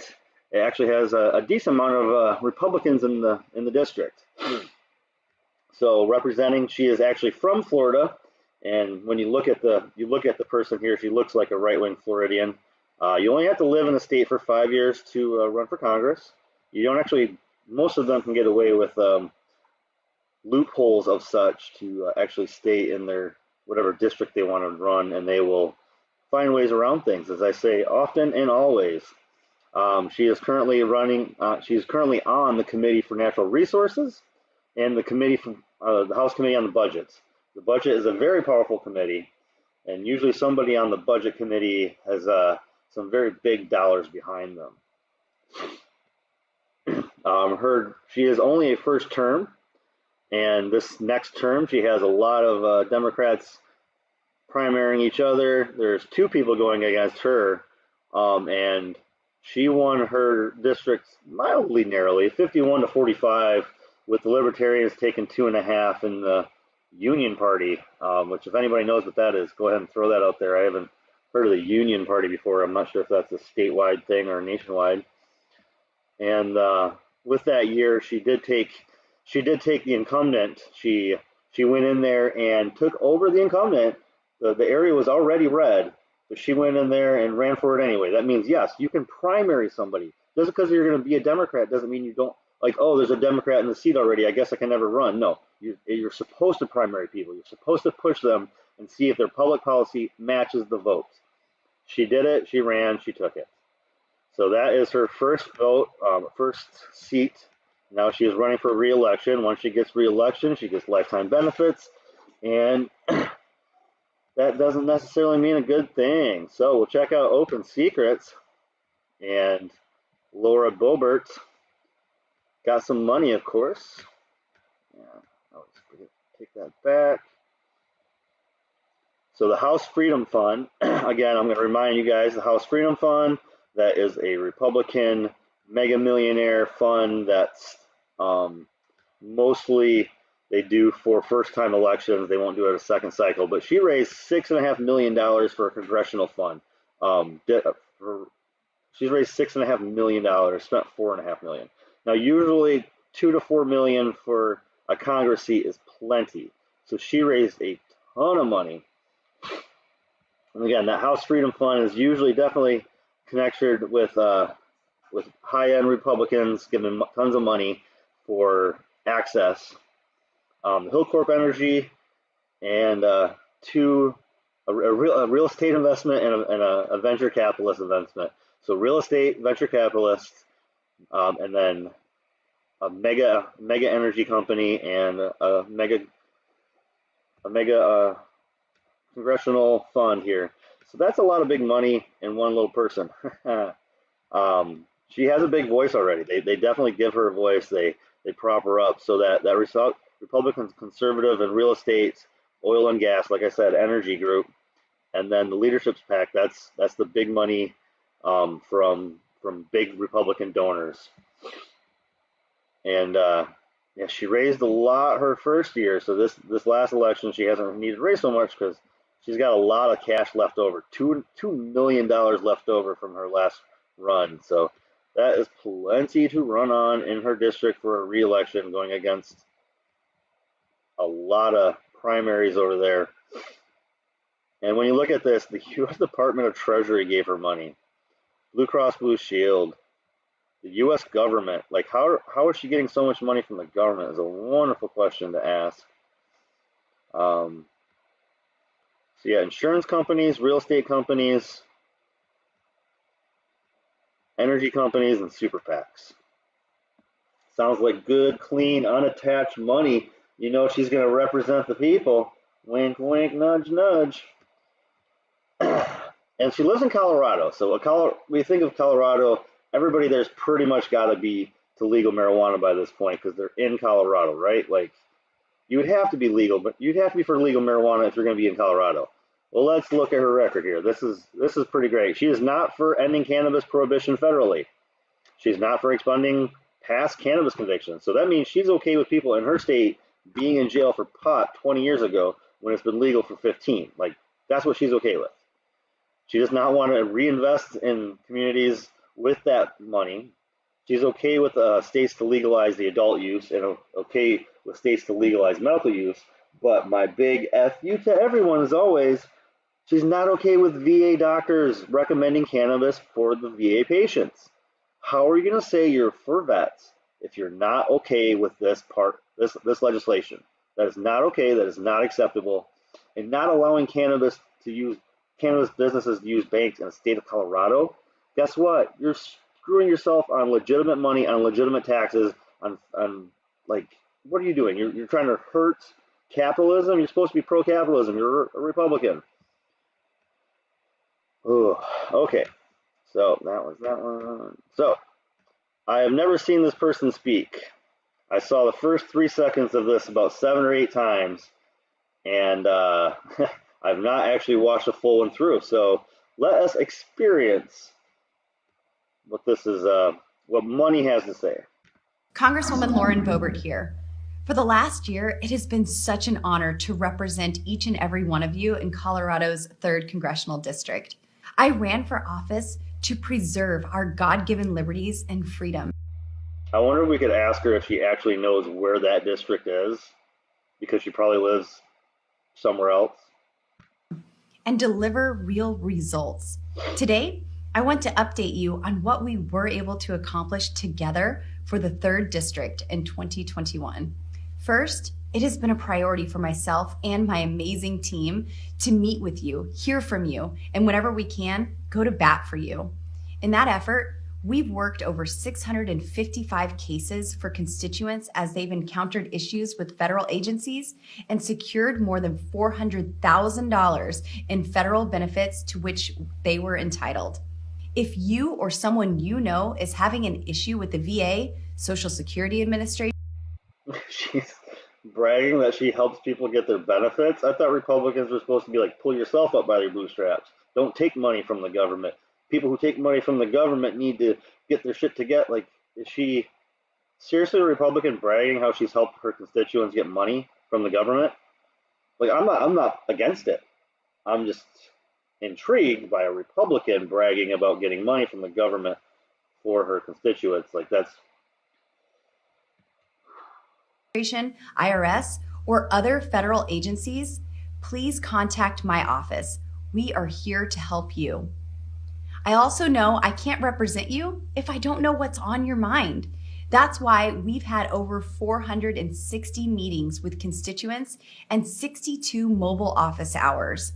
it actually has a decent amount of Republicans in the district. So representing, she is actually from Florida, and when you look at the person here, she looks like a right-wing Floridian. You only have to live in the state for 5 years to run for Congress. You don't actually. Most of them can get away with loopholes of such to actually stay in their whatever district they want to run, and they will find ways around things. As I say, often and always. She is currently running. She's currently on the Committee for Natural Resources and the committee from the House Committee on the Budgets. The budget is a very powerful committee, and usually somebody on the budget committee has some very big dollars behind them. She is only a first term, and this next term she has a lot of Democrats primarying each other. There's 2 people going against her, and she won her district mildly narrowly, 51 to 45. With the Libertarians taking 2.5 in the Union Party, which if anybody knows what that is, go ahead and throw that out there. I haven't heard of the Union Party before. I'm not sure if that's a statewide thing or nationwide. And with that year, she did take the incumbent. She went in there and took over the incumbent. The area was already red, but she went in there and ran for it anyway. That means, yes, you can primary somebody. Just because you're going to be a Democrat doesn't mean you don't. Like, oh, there's a Democrat in the seat already, I guess I can never run. No, you're supposed to primary people. You're supposed to push them and see if their public policy matches the votes. She did it. She ran. She took it. So that is her first vote, first seat. Now she is running for re-election. Once she gets re-election, she gets lifetime benefits, And that doesn't necessarily mean a good thing. So we'll check out Open Secrets. And Lauren Boebert got some money, of course. Yeah, I'll take that back. So the House Freedom Fund, again, I'm going to remind you guys, the House Freedom Fund, that is a Republican mega millionaire fund that's mostly they do for first-time elections. They won't do it a second cycle, but she raised $6.5 million for a congressional fund. She's raised $6.5 million, spent $4.5 million. Now, usually $2 to $4 million for a Congress seat is plenty. So she raised a ton of money. And again, that House Freedom Fund is usually definitely connected with high-end Republicans giving tons of money for access. Hillcorp Energy and a real estate investment and a venture capitalist investment. So real estate, venture capitalist, and then a mega energy company and a mega congressional fund here. So that's a lot of big money in one little person. She has a big voice already. They definitely give her a voice. They prop her up so that Republican, conservative, and real estate, oil and gas, like I said, energy group, and then the leadership's PAC. That's the big money from big Republican donors. And yeah, she raised a lot her first year. So this last election, she hasn't needed to raise so much because she's got a lot of cash left over. $2 million left over from her last run. So that is plenty to run on in her district for a re-election, going against a lot of primaries over there. And when you look at this, the U.S. Department of Treasury gave her money. Blue Cross Blue Shield, the U.S. government, like how is she getting so much money from the government is a wonderful question to ask. So yeah, insurance companies, real estate companies, energy companies, and super PACs. Sounds like good, clean, unattached money. You know she's going to represent the people. Wink, wink, nudge, nudge. And she lives in Colorado. So we think of Colorado, everybody there's pretty much got to be to legal marijuana by this point because they're in Colorado, right? Like, you would have to be legal, but you'd have to be for legal marijuana if you're going to be in Colorado. Well, let's look at her record here. This is pretty great. She is not for ending cannabis prohibition federally. She's not for expunging past cannabis convictions. So that means she's okay with people in her state being in jail for pot 20 years ago when it's been legal for 15. Like, that's what she's okay with. She does not want to reinvest in communities with that money. She's okay with states to legalize the adult use and okay with states to legalize medical use. But my big F you to everyone is always, she's not okay with VA doctors recommending cannabis for the VA patients. How are you going to say you're for vets if you're not okay with this legislation? That is not okay. That is not acceptable. And not allowing cannabis businesses to use banks in the state of Colorado. Guess what? You're screwing yourself on legitimate money, on legitimate taxes, on like, what are you doing? You're trying to hurt capitalism. You're supposed to be pro-capitalism. You're a Republican. Oh, okay. So that was that one. So I have never seen this person speak. I saw the first 3 seconds of this about 7 or 8 times, and I've not actually watched a full one through. So let us experience what this is, what money has to say. Congresswoman Lauren Boebert here. For the last year, it has been such an honor to represent each and every one of you in Colorado's 3rd Congressional District. I ran for office to preserve our God-given liberties and freedom. I wonder if we could ask her if she actually knows where that district is, because she probably lives somewhere else. And deliver real results. Today, I want to update you on what we were able to accomplish together for the 3rd District in 2021. First, it has been a priority for myself and my amazing team to meet with you, hear from you, and whenever we can, go to bat for you. In that effort, We've worked over 655 cases for constituents as they've encountered issues with federal agencies and secured more than $400,000 in federal benefits to which they were entitled. If you or someone you know is having an issue with the VA, Social Security Administration, She's bragging that she helps people get their benefits. I thought Republicans were supposed to be like, pull yourself up by your bootstraps. Don't take money from the government. People who take money from the government need to get their shit together. Like, is she seriously a Republican bragging how she's helped her constituents get money from the government? Like, I'm not against it. I'm just intrigued by a Republican bragging about getting money from the government for her constituents. Like, that's IRS, or other federal agencies, please contact my office. We are here to help you. I also know I can't represent you if I don't know what's on your mind. That's why we've had over 460 meetings with constituents and 62 mobile office hours.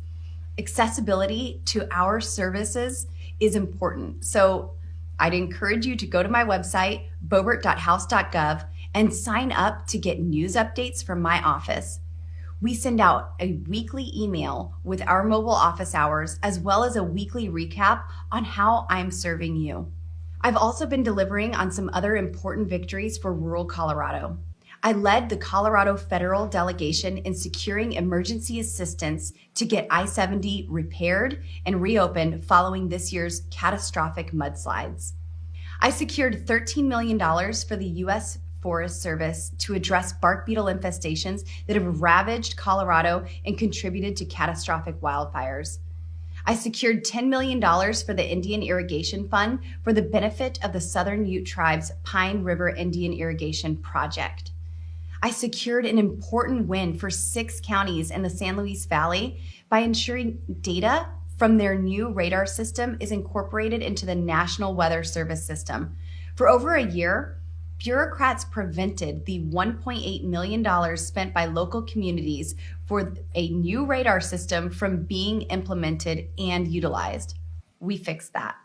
Accessibility to our services is important. So I'd encourage you to go to my website, boebert.house.gov, and sign up to get news updates from my office. We send out a weekly email with our mobile office hours, as well as a weekly recap on how I'm serving you. I've also been delivering on some other important victories for rural Colorado. I led the Colorado federal delegation in securing emergency assistance to get I-70 repaired and reopened following this year's catastrophic mudslides. I secured $13 million for the U.S. Forest Service to address bark beetle infestations that have ravaged Colorado and contributed to catastrophic wildfires. I secured $10 million for the Indian Irrigation Fund for the benefit of the Southern Ute Tribe's Pine River Indian Irrigation Project. I secured an important win for 6 counties in the San Luis Valley by ensuring data from their new radar system is incorporated into the National Weather Service system. For over a year, bureaucrats prevented the $1.8 million spent by local communities for a new radar system from being implemented and utilized. We fixed that.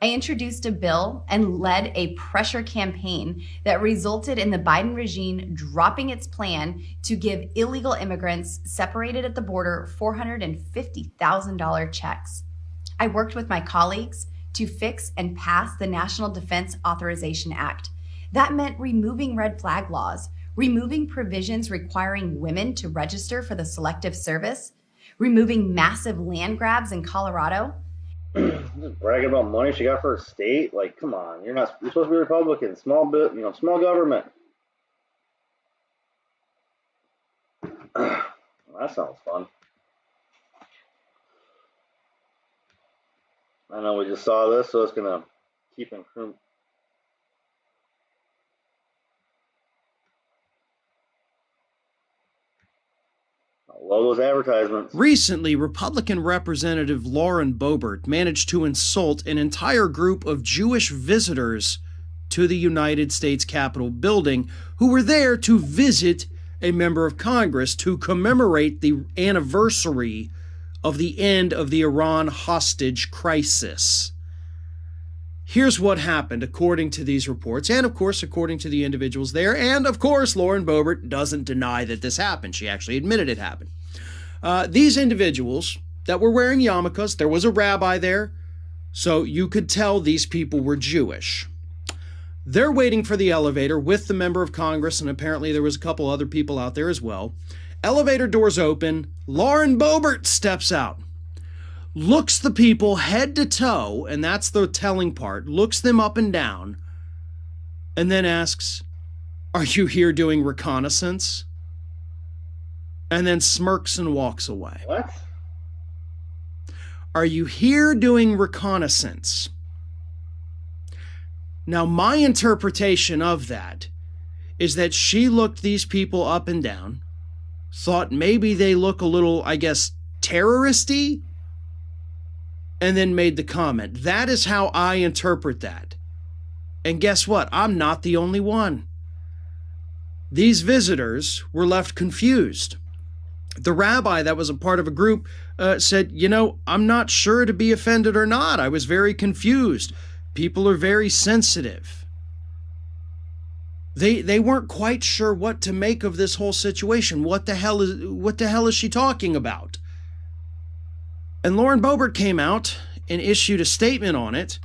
I introduced a bill and led a pressure campaign that resulted in the Biden regime dropping its plan to give illegal immigrants separated at the border $450,000 checks. I worked with my colleagues to fix and pass the National Defense Authorization Act. That meant removing red flag laws, removing provisions requiring women to register for the Selective Service, removing massive land grabs in Colorado. Just bragging about money she got for her state. Like, come on, you're supposed to be Republican. Small government. That sounds fun. I know we just saw this, so it's gonna keep improving. Love those advertisements. Recently, Republican Representative Lauren Boebert managed to insult an entire group of Jewish visitors to the United States Capitol building who were there to visit a member of Congress to commemorate the anniversary of the end of the Iran hostage crisis. Here's what happened according to these reports, and of course according to the individuals there, and of course Lauren Boebert doesn't deny that this happened. She actually admitted it happened. These individuals that were wearing yarmulkes, there was a rabbi there, so you could tell these people were Jewish. They're waiting for the elevator with the member of Congress, and apparently there was a couple other people out there as well. Elevator doors open, Lauren Boebert steps out, looks the people head to toe, and that's the telling part, looks them up and down, and then asks, "Are you here doing reconnaissance?" And then smirks and walks away. What? Are you here doing reconnaissance? Now, my interpretation of that is that she looked these people up and down, thought maybe they look a little, I guess, terroristy, and then made the comment. That is how I interpret that. And guess what? I'm not the only one. These visitors were left confused. The rabbi that was a part of a group said, I'm not sure to be offended or not. I was very confused. People are very sensitive. They weren't quite sure what to make of this whole situation. What the hell is she talking about? And Lauren Boebert came out and issued a statement on it.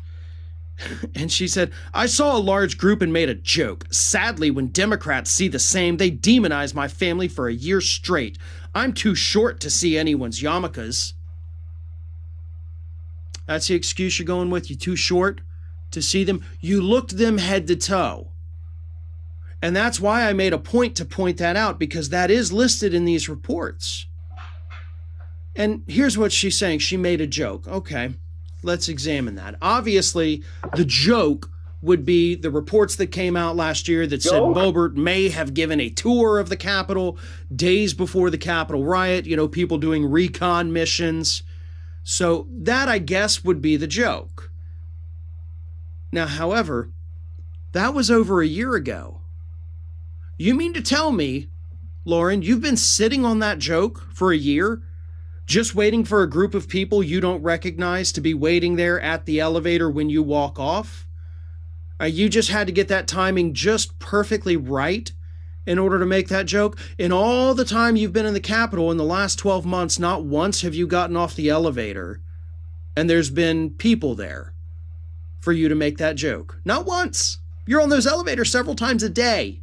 And she said, I saw a large group and made a joke. Sadly, when Democrats see the same, they demonize my family for a year straight. I'm too short to see anyone's yarmulkes. That's the excuse you're going with? You too short to see them? You looked them head to toe. And that's why I made a point to point that out, because that is listed in these reports. And here's what she's saying. She made a joke. Okay, let's examine that. Obviously, the joke would be the reports that came out last year that said Boebert may have given a tour of the Capitol days before the Capitol riot, people doing recon missions. So that, I guess, would be the joke. Now, however, that was over a year ago. You mean to tell me, Lauren, you've been sitting on that joke for a year, just waiting for a group of people you don't recognize to be waiting there at the elevator when you walk off? You just had to get that timing just perfectly right in order to make that joke? In all the time you've been in the Capitol in the last 12 months, not once have you gotten off the elevator and there's been people there for you to make that joke. Not once. You're on those elevators several times a day.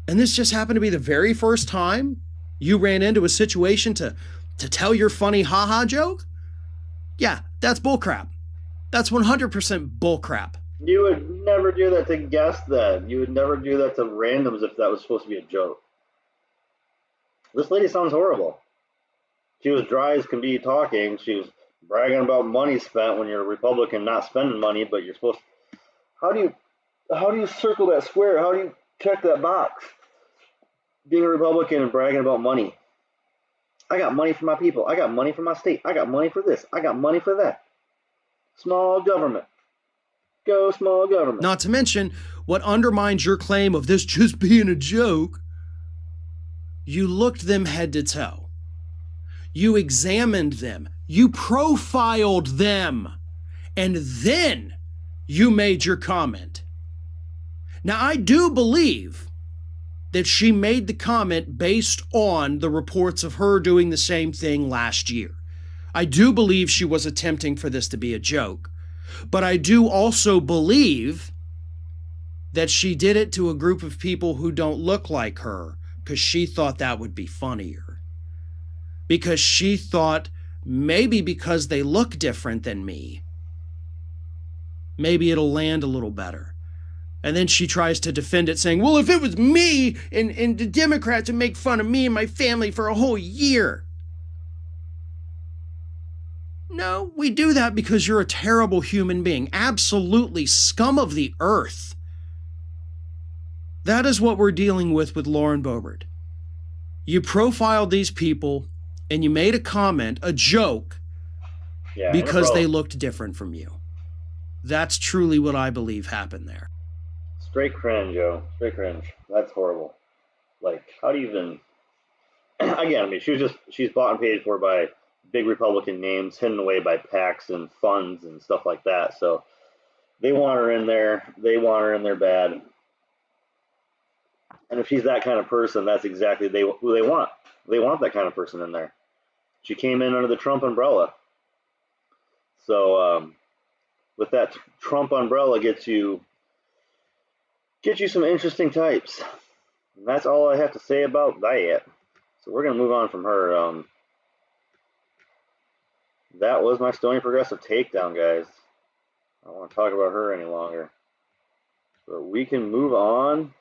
And this just happened to be the very first time you ran into a situation to tell your funny haha joke? Yeah, that's bullcrap. That's 100% bullcrap. You would never do that to guests then. You would never do that to randoms if that was supposed to be a joke. This lady sounds horrible. She was dry as can be talking. She was bragging about money spent when you're a Republican not spending money, but you're supposed to. How do you circle that square? How do you check that box? Being a Republican and bragging about money. I got money for my people. I got money for my state. I got money for this. I got money for that. Small government. Go small government. Not to mention what undermines your claim of this just being a joke. You looked them head to toe. You examined them. You profiled them. And then you made your comment. Now, I do believe that she made the comment based on the reports of her doing the same thing last year. I do believe she was attempting for this to be a joke, but I do also believe that she did it to a group of people who don't look like her because she thought that would be funnier. Because she thought maybe because they look different than me, maybe it'll land a little better. And then she tries to defend it, saying, well, if it was me and the Democrats would make fun of me and my family for a whole year. No, we do that because you're a terrible human being. Absolutely scum of the earth. That is what we're dealing with Lauren Boebert. You profiled these people and you made a comment, a joke, because they looked different from you. That's truly what I believe happened there. Straight cringe, yo. Straight cringe. That's horrible. Like, how do you even... Again, I mean, she's bought and paid for by big Republican names, hidden away by PACs and funds and stuff like that. So they want her in there. They want her in there bad. And if she's that kind of person, that's exactly who they want. They want that kind of person in there. She came in under the Trump umbrella. So with that Trump umbrella gets you some interesting types. And that's all I have to say about that. So we're going to move on from her. That was my Stony Progressive takedown, guys. I don't want to talk about her any longer. So we can move on.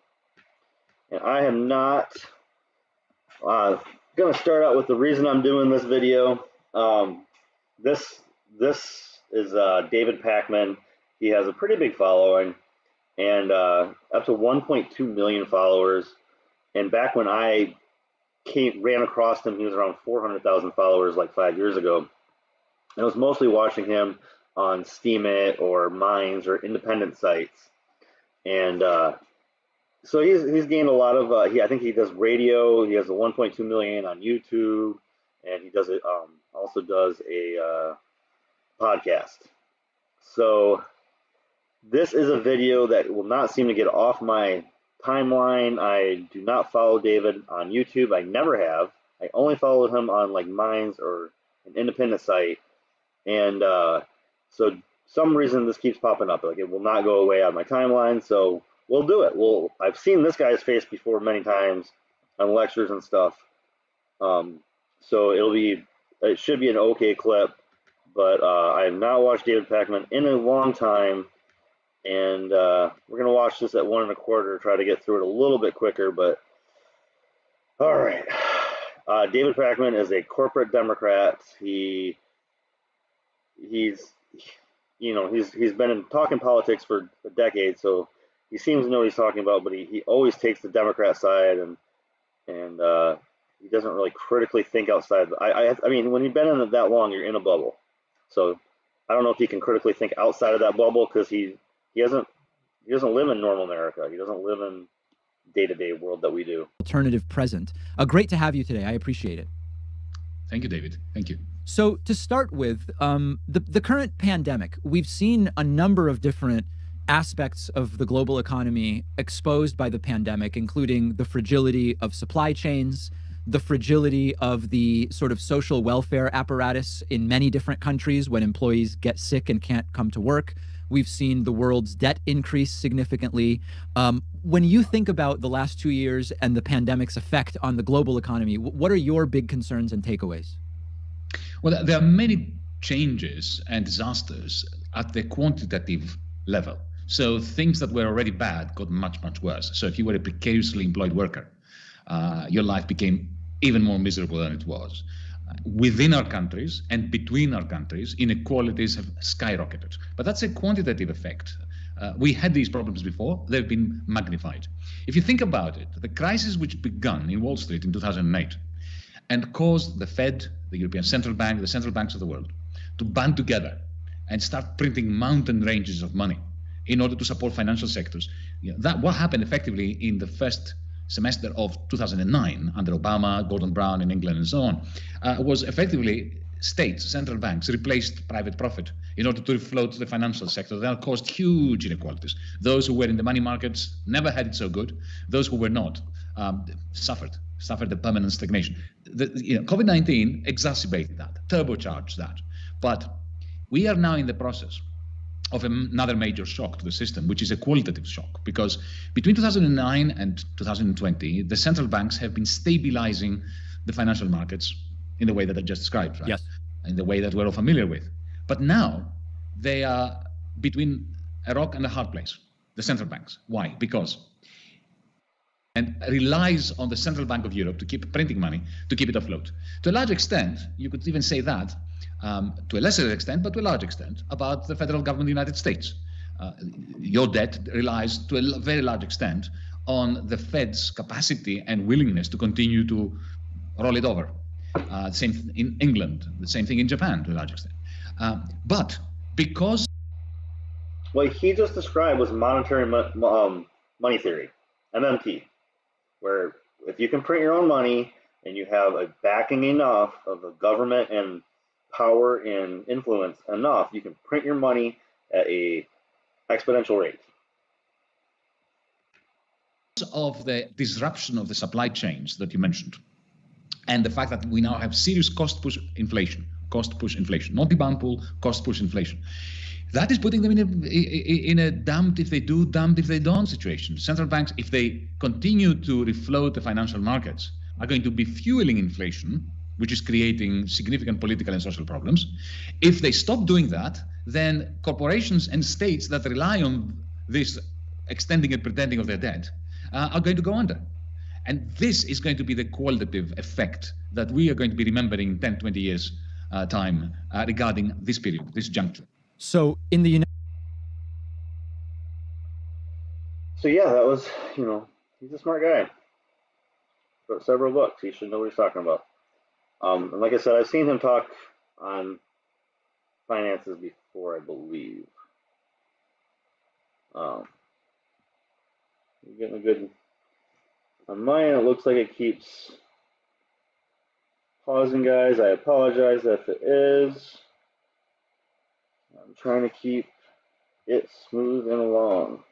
And I am not going to start out with the reason I'm doing this video. This is David Packman. He has a pretty big following. And up to 1.2 million followers. And back when I ran across him, he was around 400,000 followers like 5 years ago. I was mostly watching him on Steemit or Minds or independent sites. And so he's gained a lot of, I think he does radio. He has a 1.2 million on YouTube. And he does it, also does a podcast. So this is a video that will not seem to get off my timeline. I do not follow David on YouTube. I never have. I only followed him on like Minds or an independent site. And so some reason this keeps popping up. Like it will not go away on my timeline. So we'll do it. I've seen this guy's face before many times on lectures and stuff. So it should be an okay clip, but I have not watched David Packman in a long time. And we're going to watch this at 1 1/4, try to get through it a little bit quicker, but all right. David Packman is a corporate Democrat. He's been talking politics for a decade, so he seems to know what he's talking about, but he always takes the Democrat side, and he doesn't really critically think outside. I mean, when you've been in it that long, you're in a bubble. So I don't know if he can critically think outside of that bubble, because he doesn't live in normal America. He doesn't live in day-to-day world that we do. Alternative present. Great to have you today. I appreciate it. Thank you, David. Thank you. So to start with, the current pandemic, we've seen a number of different aspects of the global economy exposed by the pandemic, including the fragility of supply chains, the fragility of the sort of social welfare apparatus in many different countries when employees get sick and can't come to work. We've seen the world's debt increase significantly. When you think about the last 2 years and the pandemic's effect on the global economy, what are your big concerns and takeaways? Well, there are many changes and disasters at the quantitative level. So things that were already bad got much, much worse. So if you were a precariously employed worker, your life became even more miserable than it was. Within our countries and between our countries, inequalities have skyrocketed. But that's a quantitative effect. We had these problems before. They've been magnified. If you think about it, the crisis which began in Wall Street in 2008 and caused the Fed, the European Central Bank, the central banks of the world, to band together and start printing mountain ranges of money in order to support financial sectors. What happened effectively in the first semester of 2009 under Obama, Gordon Brown in England and so on, was effectively states, central banks replaced private profit in order to refloat the financial sector. That caused huge inequalities. Those who were in the money markets never had it so good. Those who were not suffered a permanent stagnation. COVID-19 exacerbated that, turbocharged that. But we are now in the process of another major shock to the system, which is a qualitative shock, because between 2009 and 2020, the central banks have been stabilizing the financial markets in the way that I just described, right? Yes. In the way that we're all familiar with. But now they are between a rock and a hard place, the central banks. Why? Because and relies on the Central Bank of Europe to keep printing money, to keep it afloat. To a large extent, you could even say that, to a lesser extent, but to a large extent, about the federal government of the United States. Your debt relies to a very large extent on the Fed's capacity and willingness to continue to roll it over. The same thing in England, the same thing in Japan to a large extent. But because what he just described was monetary money theory, MMT, where if you can print your own money and you have a backing enough of the government and power and influence enough, you can print your money at a exponential rate. Of the disruption of the supply chains that you mentioned, and the fact that we now have serious cost push inflation, not demand pull, cost push inflation. That is putting them in a damned if they do, damned if they don't situation. Central banks, if they continue to refloat the financial markets, are going to be fueling inflation, which is creating significant political and social problems. If they stop doing that, then corporations and states that rely on this extending and pretending of their debt are going to go under. And this is going to be the qualitative effect that we are going to be remembering in 10, 20 years time regarding this period, this juncture. So in the So yeah, that was, he's a smart guy. Wrote several books. He should know what he's talking about. And like I said, I've seen him talk on finances before, I believe. We're getting a good. On my end, it looks like it keeps pausing, guys. I apologize if it is. I'm trying to keep it smoothing along.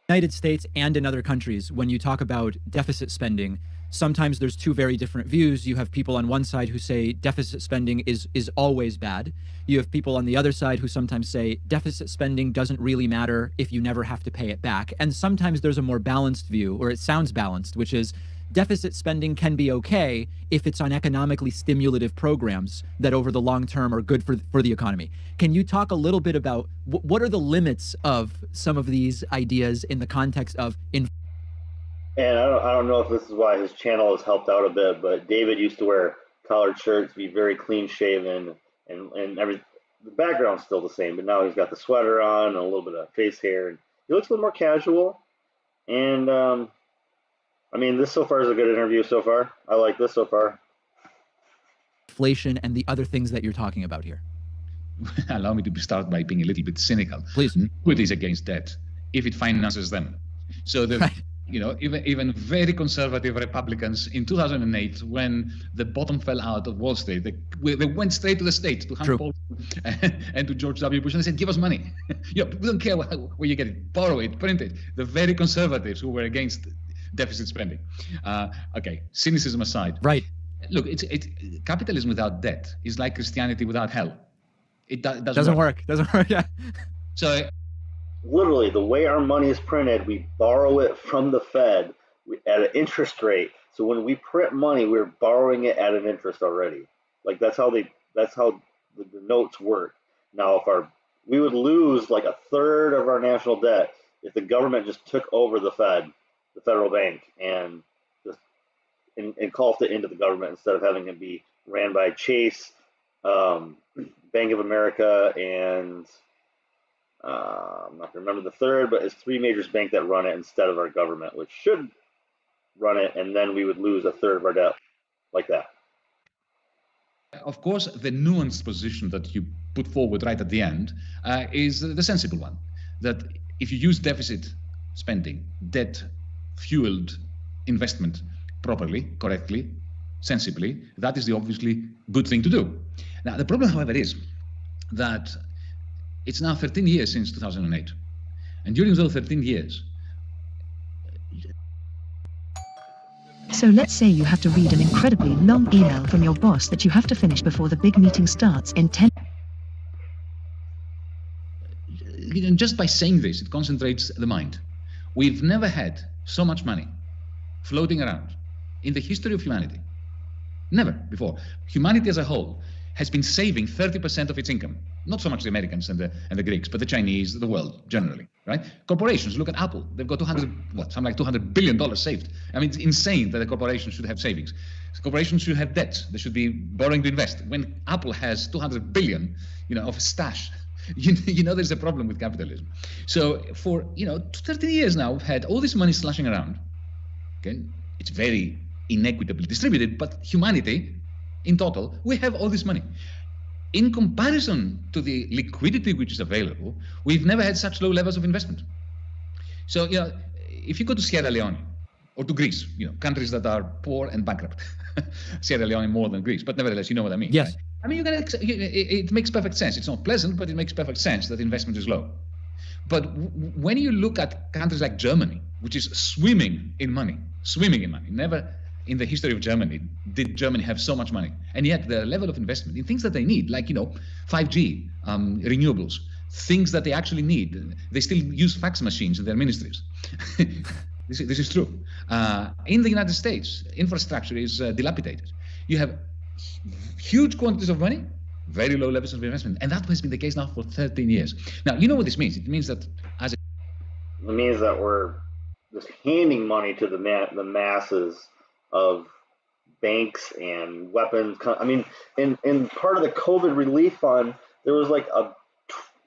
United States and in other countries, when you talk about deficit spending, sometimes there's two very different views. You have people on one side who say deficit spending is always bad. You have people on the other side who sometimes say deficit spending doesn't really matter if you never have to pay it back. And sometimes there's a more balanced view, or it sounds balanced, which is deficit spending can be okay if it's on economically stimulative programs that over the long term are good for the economy. Can you talk a little bit about what are the limits of some of these ideas in the context of And I don't know if this is why his channel has helped out a bit, but David used to wear collared shirts, be very clean shaven, and every the background's still the same, but now he's got the sweater on and a little bit of face hair, and he looks a little more casual. And I mean, this so far is a good interview so far. I like this so far. inflation and the other things that you're talking about here? Allow me to start by being a little bit cynical. Please. Nobody is against debt if it finances them. So the even very conservative Republicans in 2008, when the bottom fell out of Wall Street, they went straight to the States, to Hans Paul and to George W. Bush, and they said, give us money. We don't care where you get it, borrow it, print it. The very conservatives who were against deficit spending. Okay, cynicism aside. Right. Look, it's capitalism without debt is like Christianity without hell. It doesn't work. Doesn't work, yeah. So literally, the way our money is printed, we borrow it from the Fed at an interest rate. So when we print money, we're borrowing it at an interest already. Like that's how the notes work. Now, we would lose like a third of our national debt if the government just took over the federal bank, and just and coughed it into the government instead of having it be ran by Chase, Bank of America, and I'm not going to remember the third, but it's three major banks that run it instead of our government, which should run it, and then we would lose a third of our debt like that. Of course, the nuanced position that you put forward right at the end is the sensible one, that if you use deficit spending, debt-fueled investment properly, correctly, sensibly, that is the obviously good thing to do. Now, the problem, however, is that it's now 13 years since 2008. And during those 13 years... So let's say you have to read an incredibly long email from your boss that you have to finish before the big meeting starts in 10... Just by saying this, it concentrates the mind. We've never had so much money floating around in the history of humanity. Never before. Humanity as a whole has been saving 30% of its income. Not so much the Americans and the Greeks, but the Chinese, the world generally, right? Corporations, look at Apple. They've got something like $200 billion saved. I mean, it's insane that a corporation should have savings. Corporations should have debt. They should be borrowing to invest. When Apple has $200 billion, of stash, there's a problem with capitalism. So for 13 years now, we've had all this money slushing around. Okay, it's very inequitably distributed, but humanity, in total, we have all this money. In comparison to the liquidity which is available, we've never had such low levels of investment. So, if you go to Sierra Leone or to Greece, countries that are poor and bankrupt, Sierra Leone more than Greece, but nevertheless, you know what I mean. Yes. Right? I mean, it makes perfect sense. It's not pleasant, but it makes perfect sense that investment is low. But when you look at countries like Germany, which is swimming in money, never in the history of Germany did Germany have so much money. And yet the level of investment in things that they need, like, 5G, renewables, things that they actually need. They still use fax machines in their ministries. This is true. In the United States, infrastructure is dilapidated. You have huge quantities of money, very low levels of investment. And that has been the case now for 13 years. Now, you know what this means? It means that It means that we're just handing money to the masses of banks and weapons. I mean, in part of the COVID relief fund, there was like $1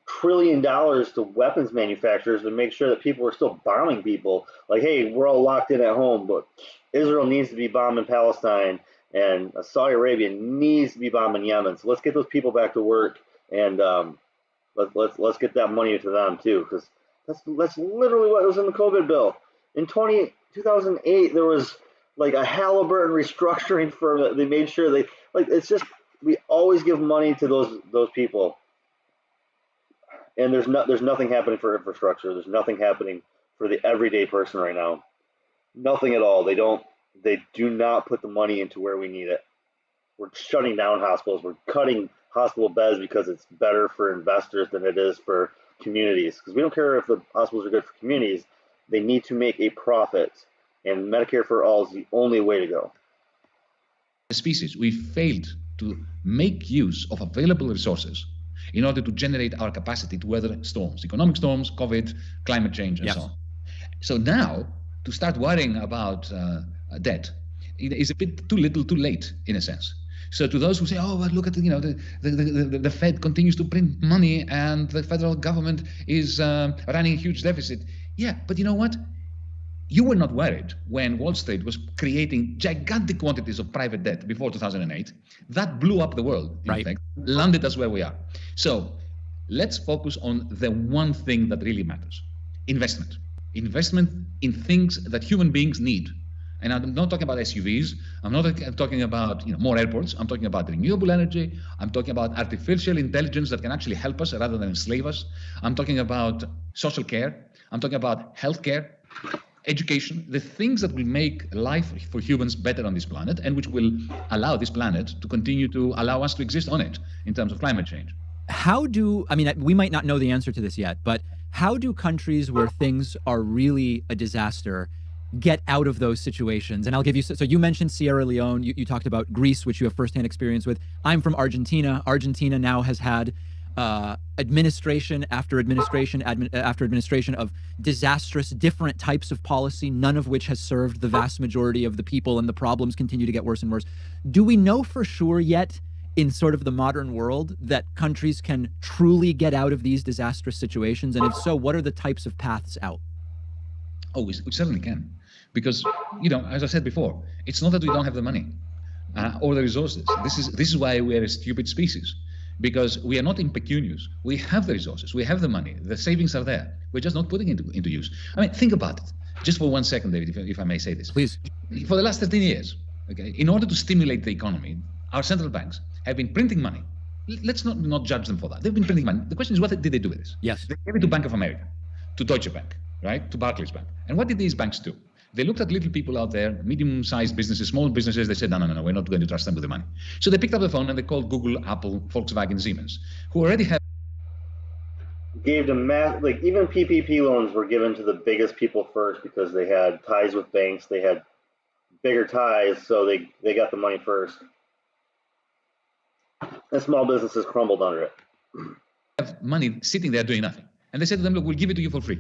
trillion to weapons manufacturers to make sure that people were still bombing people. Like, hey, we're all locked in at home, but Israel needs to be bombing Palestine, and Saudi Arabia needs to be bombing Yemen. So let's get those people back to work, and let's get that money to them too, because that's literally what was in the COVID bill. In 2008, there was like a Halliburton restructuring firm that they made sure it's just, we always give money to those people. And there's nothing happening for infrastructure. There's nothing happening for the everyday person right now. Nothing at all. They do not put the money into where we need it. We're shutting down hospitals. We're cutting hospital beds because it's better for investors than it is for communities. Because we don't care if the hospitals are good for communities. They need to make a profit. And Medicare for all is the only way to go. Species, we failed to make use of available resources in order to generate our capacity to weather storms, economic storms, COVID, climate change, and so on. So now, to start worrying about debt is a bit too little, too late, in a sense. So to those who say, oh, well, look at the Fed continues to print money and the federal government is running a huge deficit. Yeah, but you know what? You were not worried when Wall Street was creating gigantic quantities of private debt before 2008. That blew up the world, in fact, landed us where we are. So let's focus on the one thing that really matters: investment. Investment in things that human beings need. And I'm not talking about SUVs. I'm not talking about more airports. I'm talking about renewable energy. I'm talking about artificial intelligence that can actually help us rather than enslave us. I'm talking about social care. I'm talking about healthcare, education, the things that will make life for humans better on this planet and which will allow this planet to continue to allow us to exist on it in terms of climate change. We might not know the answer to this yet, but how do countries where things are really a disaster get out of those situations? And I'll give you, so you mentioned Sierra Leone, you talked about Greece, which you have firsthand experience with. I'm from Argentina. Argentina now has had administration after administration after administration of disastrous different types of policy, none of which has served the vast majority of the people, and the problems continue to get worse and worse. Do we know for sure yet in sort of the modern world that countries can truly get out of these disastrous situations? And if so, what are the types of paths out? Oh, we certainly can. Because, as I said before, it's not that we don't have the money or the resources. This is why we are a stupid species. Because we are not impecunious. We have the resources. We have the money. The savings are there. We're just not putting it into use. I mean, think about it. Just for 1 second, David, if I may say this. Please. For the last 13 years, okay, in order to stimulate the economy, our central banks have been printing money. Let's not judge them for that. They've been printing money. The question is, what did they do with this? Yes. They gave it to Bank of America, to Deutsche Bank, right? To Barclays Bank. And what did these banks do? They looked at little people out there, medium-sized businesses, small businesses. They said, no, we're not going to trust them with the money. So they picked up the phone and they called Google, Apple, Volkswagen, Siemens, who already have. Gave them even PPP loans were given to the biggest people first because they had ties with banks. They had bigger ties, so they got the money first. And small businesses crumbled under it. Have money sitting there doing nothing. And they said to them, look, we'll give it to you for free.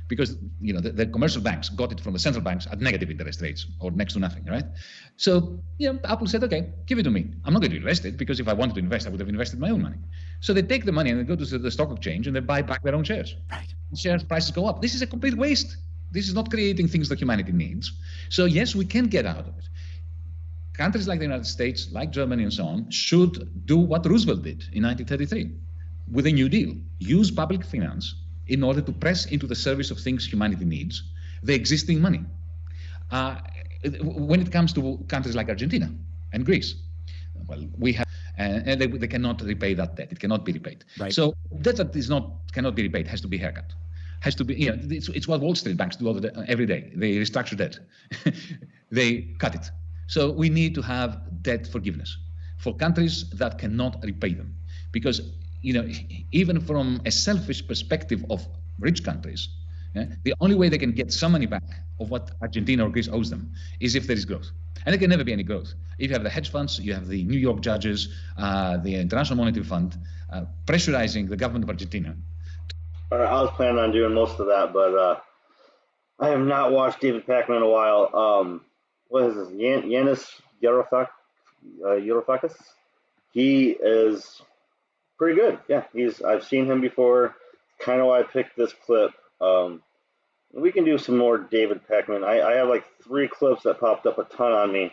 Because the commercial banks got it from the central banks at negative interest rates or next to nothing, right? So Apple said, okay, give it to me. I'm not going to invest it because if I wanted to invest, I would have invested my own money. So they take the money and they go to the stock exchange and they buy back their own shares. Right. Share prices go up. This is a complete waste. This is not creating things that humanity needs. So yes, we can get out of it. Countries like the United States, like Germany and so on, should do what Roosevelt did in 1933 with a New Deal. Use public finance in order to press into the service of things humanity needs, the existing money. When it comes to countries like Argentina and Greece, well, we have, and they cannot repay that debt. It cannot be repaid. Right. So debt that cannot be repaid has to be haircut. Has to be, it's what Wall Street banks do every day. They restructure debt. They cut it. So we need to have debt forgiveness for countries that cannot repay them. Because even from a selfish perspective of rich countries, the only way they can get some money back of what Argentina or Greece owes them is if there is growth. And there can never be any growth. If you have the hedge funds, you have the New York judges, the International Monetary Fund, pressurizing the government of Argentina. I was planning on doing most of that, but I have not watched David Packman in a while. What is this? Yanis Varoufakis? He is pretty good. Yeah, I've seen him before. Kind of why I picked this clip. We can do some more David Packman. I have like 3 clips that popped up a ton on me,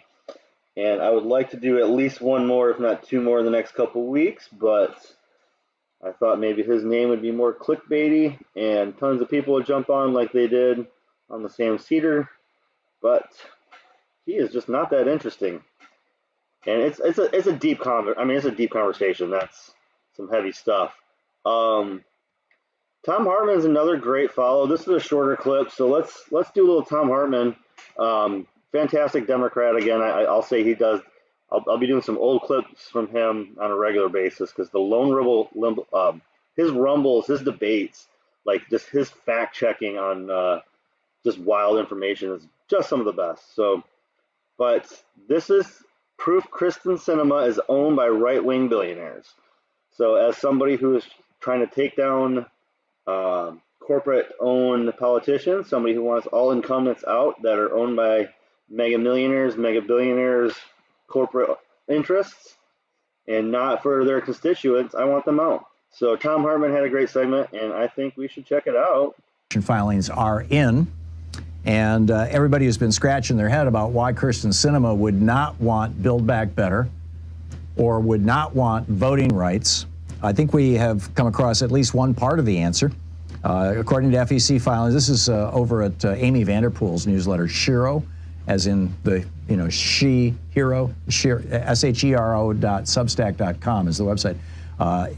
and I would like to do at least 1 more, if not 2 more, in the next couple weeks. But I thought maybe his name would be more clickbaity, and tons of people would jump on like they did on the Sam Cedar. But he is just not that interesting, and it's a deep it's a deep conversation. That's some heavy stuff. Tom Hartman's another great follow. This is a shorter clip, so let's do a little Tom Hartman. Fantastic Democrat again. I'll say he does. I'll be doing some old clips from him on a regular basis because the lone rebel, his rumbles, his debates, like just his fact checking on just wild information is just some of the best. So, but this is proof Kristen Sinema is owned by right-wing billionaires. So as somebody who is trying to take down corporate-owned politicians, somebody who wants all incumbents out that are owned by mega millionaires, mega billionaires, corporate interests, and not for their constituents, I want them out. So Tom Hartman had a great segment, and I think we should check it out. Filings are in, and everybody has been scratching their head about why Kristen Sinema would not want Build Back Better or would not want voting rights. I think we have come across at least one part of the answer. According to FEC filings, this is over at Amy Vanderpool's newsletter, Shero, as in the, she hero, shero.substack.com is the website.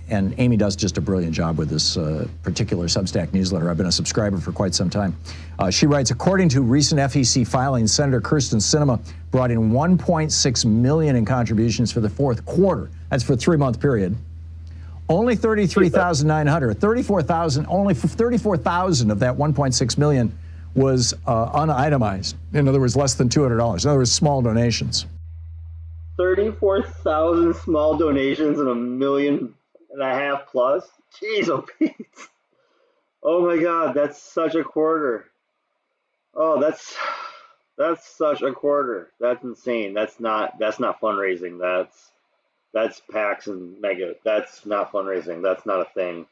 And Amy does just a brilliant job with this particular Substack newsletter. I've been a subscriber for quite some time. She writes, according to recent FEC filings, Senator Kristen Sinema brought in $1.6 million in contributions for the fourth quarter. That's for a 3-month period. Only $33,900, only 34,000 of that $1.6 million was unitemized. In other words, less than $200. In other words, small donations. 34,000 small donations and $1.5 million plus. Jeez, oh Pete. Oh my God, that's such a quarter. Oh, that's such a quarter. That's insane. That's not fundraising. That's PACs and mega. That's not fundraising. That's not a thing.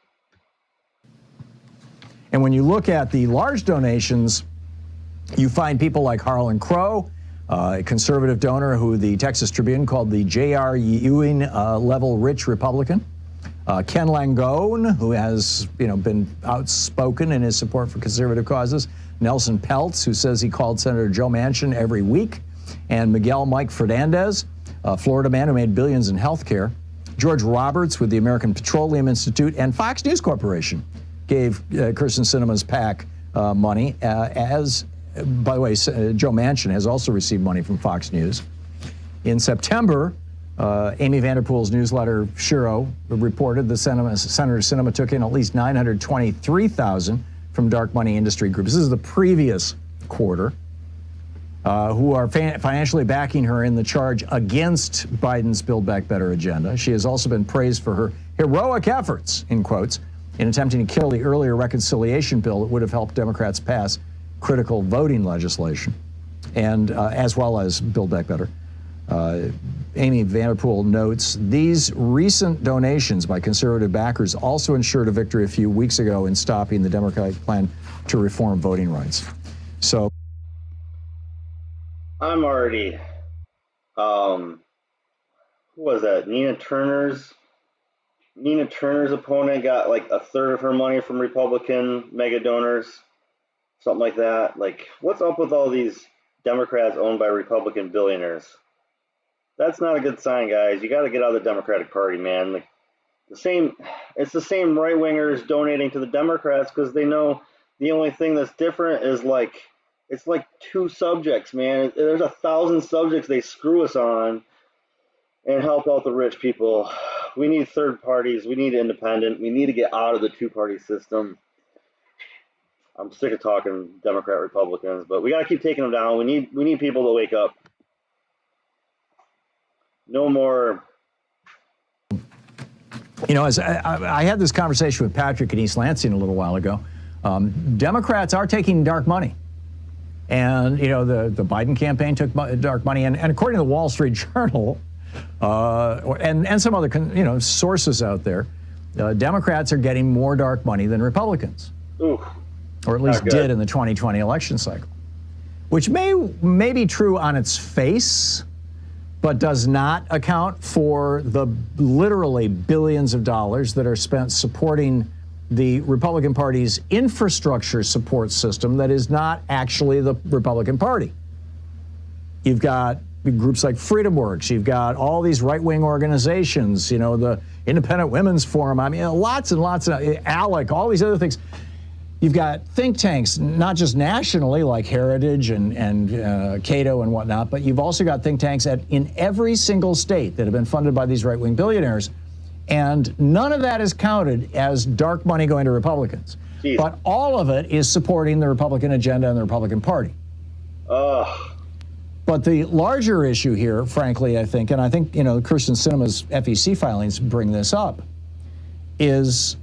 And when you look at the large donations, you find people like Harlan Crow, a conservative donor who the Texas Tribune called the J.R. Ewing level rich Republican. Ken Langone, who has been outspoken in his support for conservative causes. Nelson Peltz, who says he called Senator Joe Manchin every week. And Miguel Mike Fernandez, a Florida man who made billions in health care. George Roberts with the American Petroleum Institute and Fox News Corporation gave Kristen Sinema's PAC money. By the way, Joe Manchin has also received money from Fox News. In September, Amy Vanderpool's newsletter, Shero, reported that Senator Sinema took in at least $923,000 from dark money industry groups. This is the previous quarter. Who are financially backing her in the charge against Biden's Build Back Better agenda. She has also been praised for her heroic efforts, in quotes, in attempting to kill the earlier reconciliation bill that would have helped Democrats pass critical voting legislation, and as well as Build Back Better. Amy Vanderpool notes, these recent donations by conservative backers also ensured a victory a few weeks ago in stopping the Democratic plan to reform voting rights. So I'm already, who was that? Nina Turner's opponent got like a third of her money from Republican mega donors, something like that. Like, what's up with all these Democrats owned by Republican billionaires? That's not a good sign, guys. You got to get out of the Democratic Party, man. Like, it's the same right-wingers donating to the Democrats because they know the only thing that's different is it's like 2 subjects, man. There's 1,000 subjects they screw us on and help out the rich people. We need third parties. We need independent. We need to get out of the 2-party system. I'm sick of talking Democrat Republicans, but we got to keep taking them down. We need people to wake up. No more. As I had this conversation with Patrick in East Lansing a little while ago. Democrats are taking dark money. And, the Biden campaign took dark money. And according to the Wall Street Journal and some other, sources out there, Democrats are getting more dark money than Republicans. Ooh, or at least did in the 2020 election cycle, which may be true on its face, but does not account for the literally billions of dollars that are spent supporting the Republican Party's infrastructure support system that is not actually the Republican Party. You've got groups like FreedomWorks. You've got all these right-wing organizations, the Independent Women's Forum. I mean, lots and lots of ALEC, all these other things. You've got think tanks, not just nationally like Heritage and Cato and whatnot, but you've also got think tanks in every single state that have been funded by these right-wing billionaires. And none of that is counted as dark money going to Republicans. Jeez. But all of it is supporting the Republican agenda and the Republican Party. But the larger issue here, frankly, I think, and I think, Kyrsten Sinema's FEC filings bring this up, is,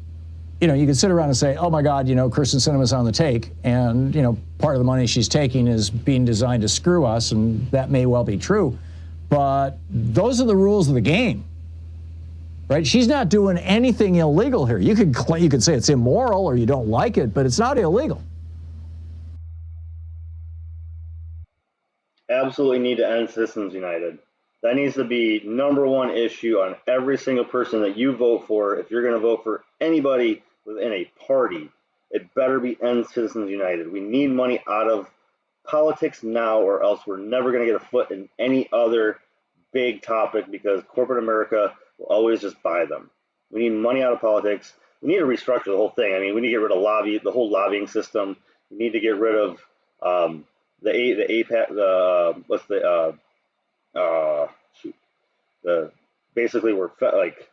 you can sit around and say, oh my God, Kyrsten Sinema's on the take, and, part of the money she's taking is being designed to screw us, and that may well be true. But those are the rules of the game. Right? She's not doing anything illegal here. You could say it's immoral or you don't like it, but it's not illegal. Absolutely need to end Citizens United. That needs to be #1 issue on every single person that you vote for. If you're going to vote for anybody within a party, it better be end Citizens United. We need money out of politics now, or else we're never going to get a foot in any other big topic, because corporate America will always just buy them. We need money out of politics. We need to restructure the whole thing. I mean, we need to get rid of the whole lobbying system. We need to get rid of basically we're like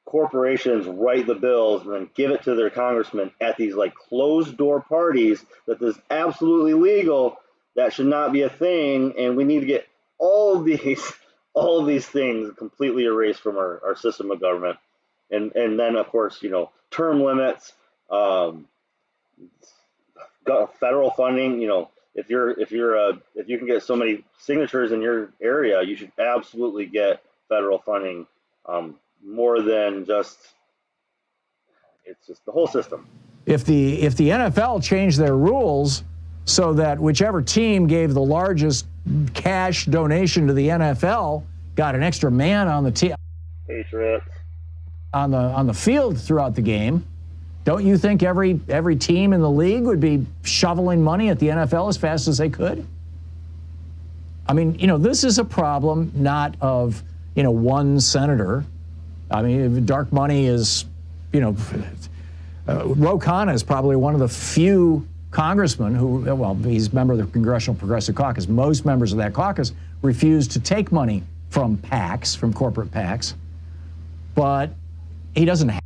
corporations write the bills and then give it to their congressmen at these like closed door parties that is absolutely legal. That should not be a thing, and we need to get all of these things completely erased from our system of government. And then of course, term limits, federal funding, if you can get so many signatures in your area, you should absolutely get federal funding, more than it's just the whole system. If the NFL changed their rules so that whichever team gave the largest cash donation to the NFL got an extra man on the team, Patriots, on the field throughout the game, don't you think every team in the league would be shoveling money at the NFL as fast as they could? I mean, this is a problem not of, one senator. I mean, dark money is, Ro Khanna is probably one of the few congressmen who, he's a member of the Congressional Progressive Caucus. Most members of that caucus refuse to take money from PACs, from corporate PACs, but he doesn't have.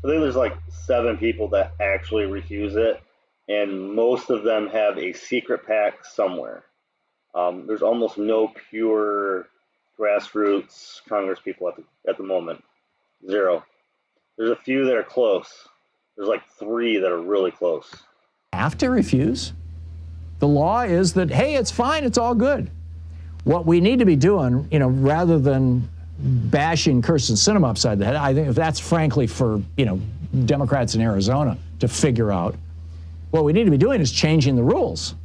I think there's like 7 people that actually refuse it, and most of them have a secret PAC somewhere. There's almost no pure grassroots Congress people at the moment. 0. There's a few that are close. There's like 3 that are really close. Have to refuse. The law is that, hey, it's fine, it's all good. What we need to be doing, rather than bashing Kyrsten Sinema upside the head, I think that's frankly for, Democrats in Arizona to figure out. What we need to be doing is changing the rules.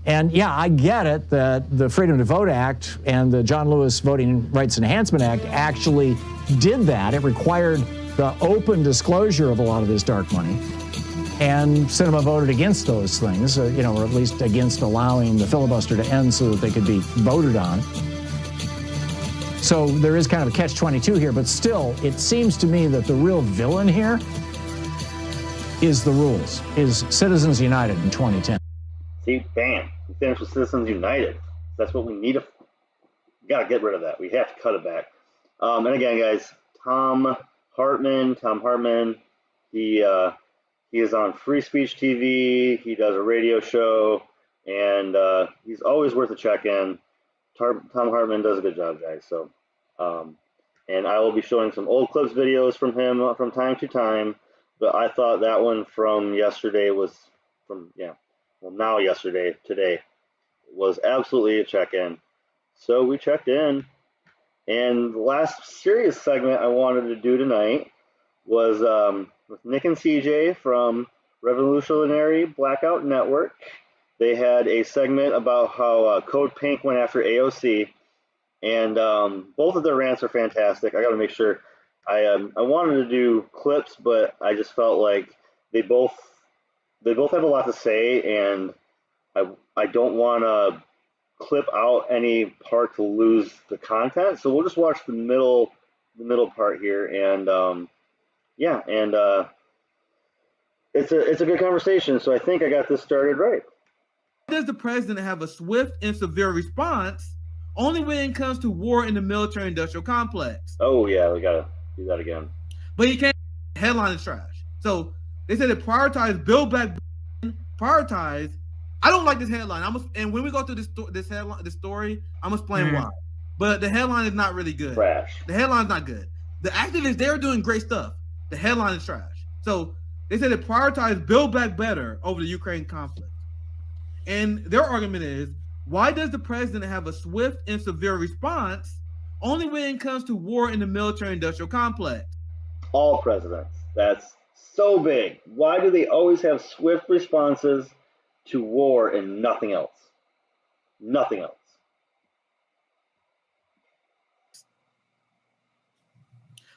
And yeah, I get it that the Freedom to Vote Act and the John Lewis Voting Rights Enhancement Act actually did that. It required the open disclosure of a lot of this dark money. And Sinema voted against those things, or at least against allowing the filibuster to end so that they could be voted on. So there is kind of a catch-22 here, but still, it seems to me that the real villain here is the rules, is Citizens United in 2010. See, bam, we finished with Citizens United. That's what we need to, gotta get rid of that. We have to cut it back. And again, guys, Tom Hartman, he is on Free Speech TV. He does a radio show, and he's always worth a check-in. Tom Hartman does a good job, guys. So, and I will be showing some old clips videos from him from time to time. But I thought that one from yesterday was today was absolutely a check-in. So we checked in, and the last serious segment I wanted to do tonight was with Nick and CJ from Revolutionary Blackout Network. They had a segment about how Code Pink went after AOC, and both of their rants are fantastic. I got to make sure. I wanted to do clips, but I just felt like they both have a lot to say, and I don't want to clip out any part to lose the content. So we'll just watch the the middle part here, and yeah, and it's a good conversation. So I think I got this started right. Does the president have a swift and severe response only when it comes to war in the military-industrial complex? Oh yeah, we gotta do that again. But he can't. Headline is trash. So they said to prioritize Build Back, prioritize. I don't like this headline. And when we go through this story, I'm gonna explain why. But the headline is not really good. Trash. The headline's not good. The activists, they're doing great stuff. The headline is trash. So they said to prioritize Build Back Better over the Ukraine conflict. And their argument is, why does the president have a swift and severe response only when it comes to war in the military-industrial complex? All presidents. That's so big. Why do they always have swift responses to war and nothing else? Nothing else.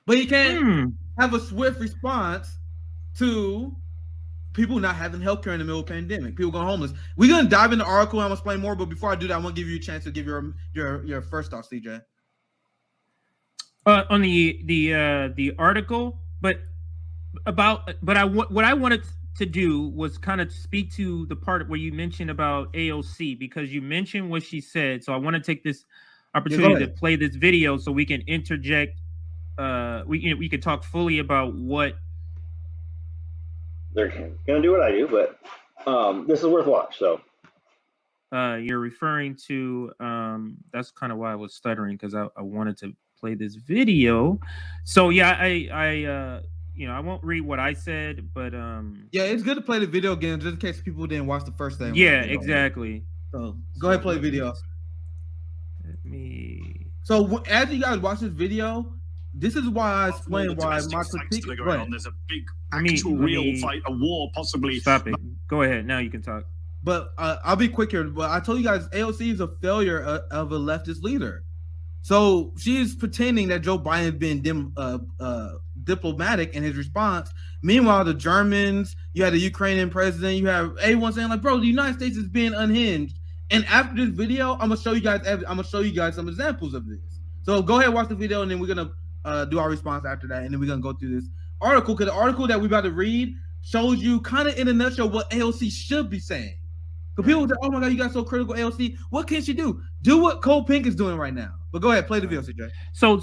But he can't have a swift response to people not having healthcare in the middle of the pandemic, people going homeless. We're gonna dive into the article. I'm gonna explain more, but before I do that, I want to give you a chance to give your first thoughts, CJ. On the article, what I wanted to do was kind of speak to the part where you mentioned about AOC, because you mentioned what she said. So I want to take this opportunity to play this video so we can interject. We can talk fully about what they're gonna do. What I do, but this is worth a watch. So you're referring to that's kind of why I was stuttering, because I wanted to play this video. So yeah, I won't read what I said, but yeah, it's good to play the video again just in case people didn't watch the first thing. Yeah, exactly. So go ahead, play the video. So as you guys watch this video, this is why I explain why my critique. There's a big actual real fight, a war possibly. Stop it. Go ahead. Now you can talk. But I'll be quick here. But I told you guys, AOC is a failure of a leftist leader. So she's pretending that Joe Biden has been diplomatic in his response. Meanwhile, the Germans, you had the Ukrainian president, you have everyone saying like, "Bro, the United States is being unhinged." And after this video, I'm gonna show you guys some examples of this. So go ahead, watch the video, and then we're gonna do our response after that, and then we're gonna go through this article, because the article that we're about to read shows you kind of in a nutshell what AOC should be saying. Because people say, "Oh my God, you got so critical, AOC. What can she do? Do what Cole Pink is doing right now." But go ahead, play the video, CJ. So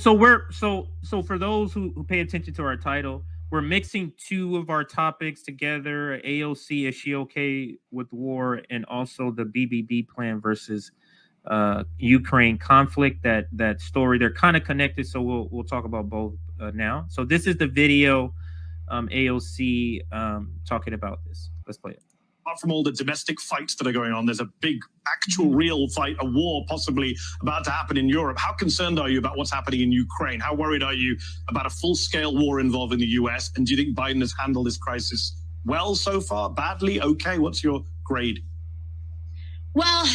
for those who pay attention to our title, we're mixing two of our topics together. AOC, is she okay with war, and also the BBB plan versus Ukraine conflict. That story, they're kind of connected, so we'll talk about both now. So this is the video, AOC talking about this. Let's play it. Apart from all the domestic fights that are going on, there's a big, actual, real fight, a war possibly about to happen in Europe. How concerned are you about what's happening in Ukraine? How worried are you about a full-scale war involving the US? And do you think Biden has handled this crisis well so far? Badly? Okay. What's your grade? Well,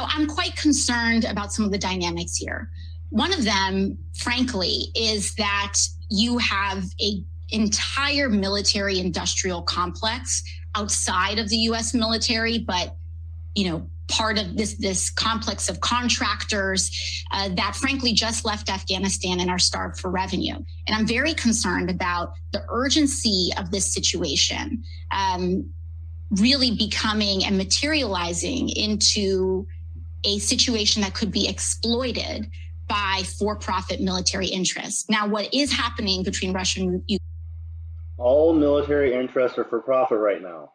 I'm quite concerned about some of the dynamics here. One of them, frankly, is that you have an entire military industrial complex outside of the U.S. military, but, part of this complex of contractors that frankly just left Afghanistan and are starved for revenue. And I'm very concerned about the urgency of this situation really becoming and materializing into a situation that could be exploited by for-profit military interests. Now, what is happening between Russia and Ukraine? All military interests are for profit right now.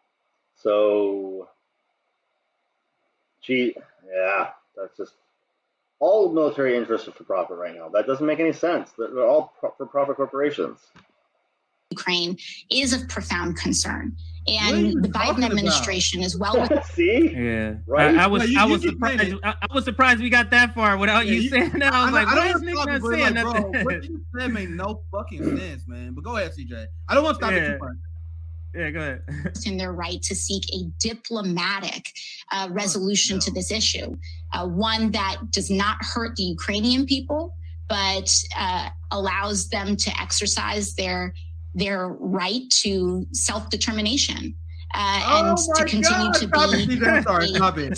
So, that's just all military interests are for profit right now. That doesn't make any sense. They're all for profit corporations. Ukraine is of profound concern, and the Biden administration is well. See, yeah, right. I was surprised. I was surprised we got that far without you saying that. I was like, "Why is Nick not saying nothing?" Bro, what you said made no fucking sense, man. But go ahead, CJ. I don't want to stop it too much. Yeah, go ahead. In their right to seek a diplomatic resolution to this issue, one that does not hurt the Ukrainian people, but allows them to exercise their right to self-determination and to continue to be Stop it.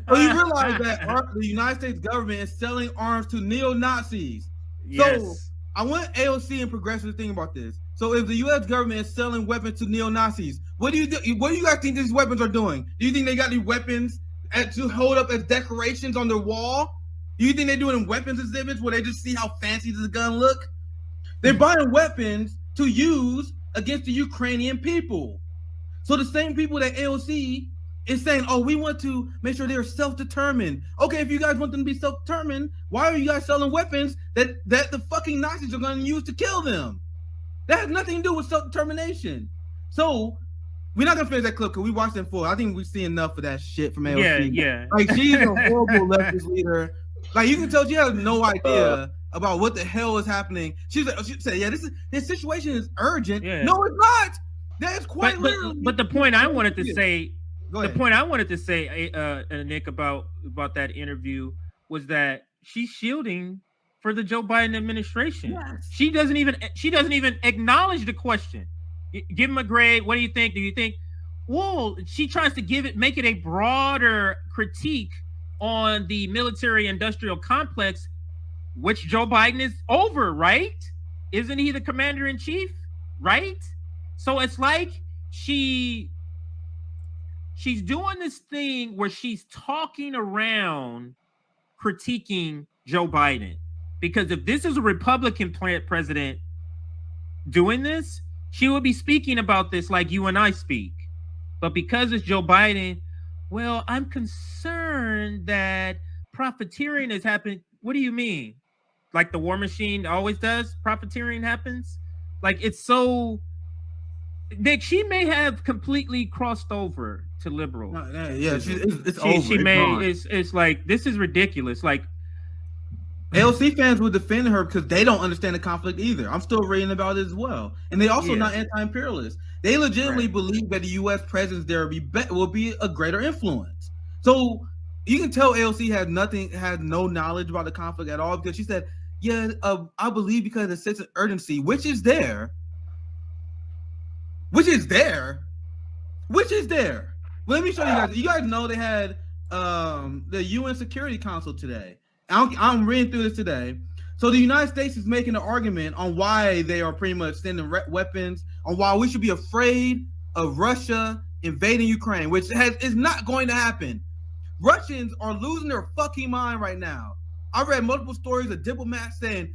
So you realize that the United States government is selling arms to neo-Nazis. So I want AOC and progressives to think about this. So if the U.S. government is selling weapons to neo-Nazis, what do you guys think these weapons are doing? Do you think they got these weapons to hold up as decorations on their wall? Do you think they're doing weapons exhibits where they just see how fancy this gun look? They're buying weapons to use against the Ukrainian people. So the same people that AOC is saying, oh, we want to make sure they're self-determined. Okay, if you guys want them to be self-determined, why are you guys selling weapons that the fucking Nazis are going to use to kill them? That has nothing to do with self-determination. So we're not gonna finish that clip because we watched it in full. I think we've seen enough of that shit from AOC. Yeah. Like she's a horrible leftist leader. Like you can tell she has no idea about what the hell is happening. She said, yeah, this situation is urgent. Yeah. No, it's not. That's quite literally. But the point I wanted to say, ahead. Nick, about that interview was that she's shielding for the Joe Biden administration. Yes. She doesn't even acknowledge the question. Give him a grade. What do you think? Do you think? Well, she tries to make it a broader critique on the military-industrial complex, which Joe Biden is over, right? Isn't he the commander-in-chief, right? So it's like she's doing this thing where she's talking around critiquing Joe Biden. Because if this is a Republican president doing this, she would be speaking about this like you and I speak. But because it's Joe Biden, well, I'm concerned that profiteering has happened. What do you mean? Like the war machine always does? Profiteering happens? Like it's so... Nick, she may have completely crossed over to liberal. Yeah, it's over. It's like, this is ridiculous. Like, AOC fans would defend her because they don't understand the conflict either. I'm still reading about it as well. And they also not anti-imperialists. They legitimately believe that the U.S. presence there will be a greater influence. So you can tell AOC had no knowledge about the conflict at all because she said, yeah, I believe because of the sense of urgency, which is there. Well, let me show you guys. You guys know they had the UN Security Council today. I'm reading through this today. So the United States is making an argument on why they are pretty much sending weapons, on why we should be afraid of Russia invading Ukraine, which is not going to happen. Russians are losing their fucking mind right now. I read multiple stories of diplomats saying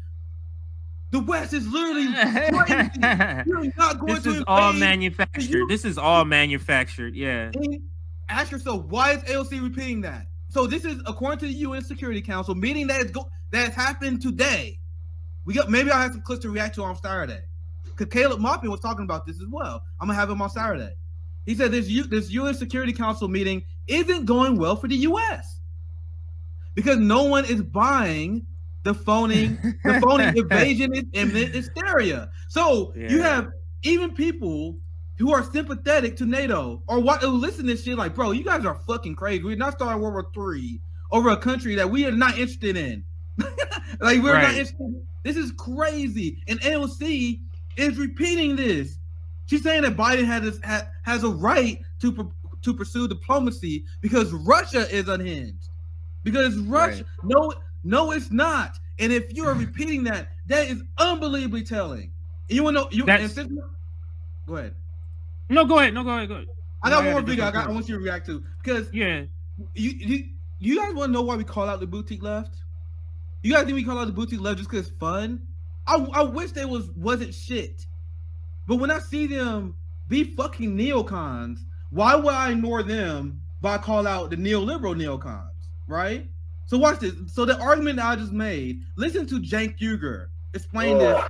the West is literally crazy. You're not going this to is invade. all manufactured. This is all manufactured. Yeah. And ask yourself, why is AOC repeating that? So this is according to the UN Security Council meeting that has happened today. Maybe I'll have some clips to react to on Saturday. Because Caleb Maupin was talking about this as well. I'm gonna have him on Saturday. He said this UN Security Council meeting isn't going well for the US because no one is buying the phony invasion and hysteria. So you have even people who are sympathetic to NATO or listen to this shit like, bro, you guys are fucking crazy. We're not starting World War III over a country that we are not interested in. Like we're not interested. This is crazy. And AOC is repeating this. She's saying that Biden has a right to pursue diplomacy because Russia is unhinged. Because Russia, no, it's not. And if you are repeating that is unbelievably telling. And you want to know? Go ahead. No, go ahead. I got one more video I want you to react to because you guys want to know why we call out the boutique left? You guys think we call out the boutique left just because it's fun? I wish they wasn't shit. But when I see them be fucking neocons, why would I ignore them by call out the neoliberal neocons, right? So watch this. So the argument that I just made, listen to Cenk Uygur explain this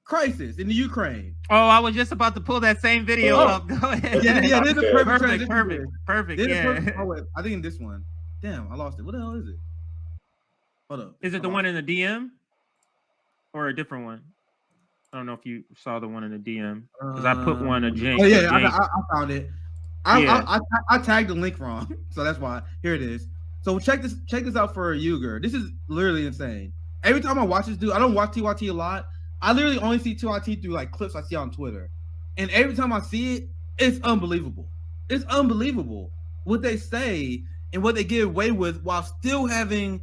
crisis in the Ukraine. Oh, I was just about to pull that same video up. Go ahead. Yeah, this is a perfect perfect. I think in this one. Damn, I lost it. What the hell is it? Hold up. Is it the one in the DM? Or a different one? I don't know if you saw the one in the DM. Because I put one of Cenk. Oh, yeah, I found it. I tagged the link wrong. So that's why. Here it is. So check this out for Uygur. This is literally insane. Every time I watch this dude, I don't watch TYT a lot. I literally only see TYT through like clips I see on Twitter. And every time I see it, it's unbelievable. It's unbelievable what they say and what they get away with while still having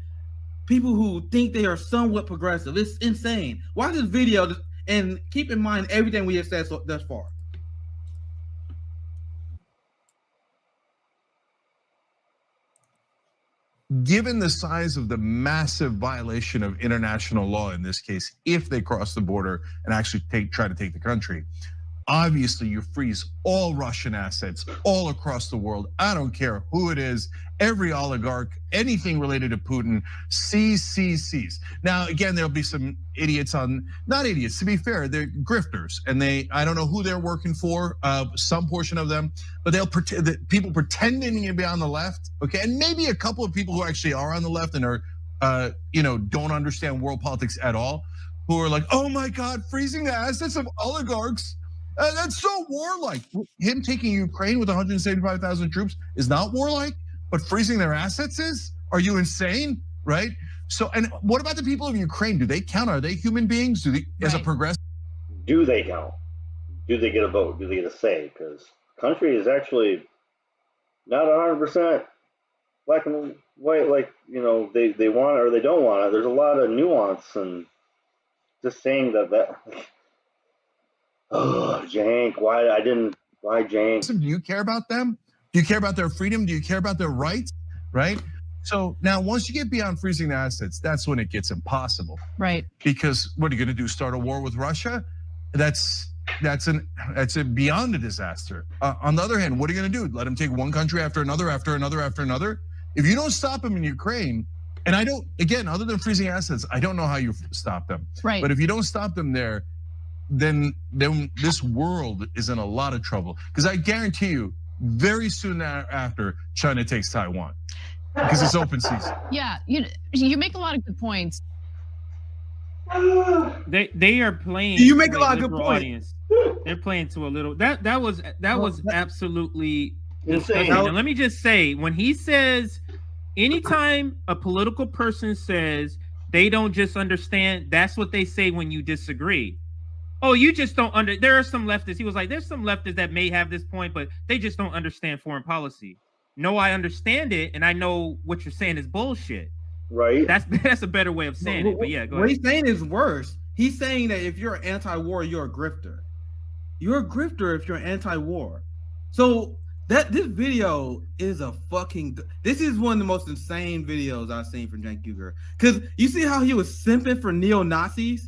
people who think they are somewhat progressive. It's insane. Watch this video and keep in mind everything we have said thus far. Given the size of the massive violation of international law in this case, if they cross the border and actually try to take the country, obviously you freeze all Russian assets all across the world. I don't care who it is, every oligarch, anything related to Putin, seize. Now, again, there'll be some idiots not idiots, to be fair, they're grifters. And I don't know who they're working for, some portion of them, but they'll pretend that people pretending to be on the left, okay? And maybe a couple of people who actually are on the left and are, don't understand world politics at all, who are like, oh my God, freezing the assets of oligarchs. That's so warlike. Him taking Ukraine with 175,000 troops is not warlike, but freezing their assets is? Are you insane, right? So, and what about the people of Ukraine? Do they count? Are they human beings? As a progressive? Do they count? Do they get a vote? Do they get a say? Because country is actually not 100% black and white, like, they want it or they don't want it. There's a lot of nuance, and just saying that oh, jank, why jank? Do you care about them? Do you care about their freedom? Do you care about their rights, right? So now once you get beyond freezing the assets, that's when it gets impossible. Right. Because what are you gonna do, start a war with Russia? That's beyond a disaster. On the other hand, what are you gonna do? Let them take one country after another, after another, after another? If you don't stop them in Ukraine, and I don't, again, other than freezing assets, I don't know how you stop them. Right. But if you don't stop them there, then this world is in a lot of trouble. Because I guarantee you, very soon after, China takes Taiwan. Because it's open season. Yeah, you make a lot of good points. They are playing. You make a lot of good points. Audience. They're playing to a little. That was absolutely disgusting. And let me just say, when he says, anytime a political person says they don't just understand, that's what they say when you disagree. Oh, you just don't there are some leftists. He was like, there's some leftists that may have this point, but they just don't understand foreign policy. No, I understand it, and I know what you're saying is bullshit. Right. That's a better way of saying it. But yeah, go ahead. What he's saying is worse. He's saying that if you're anti-war, you're a grifter. You're a grifter if you're anti-war. So this video is this is one of the most insane videos I've seen from Cenk Uygur. Because you see how he was simping for neo-Nazis?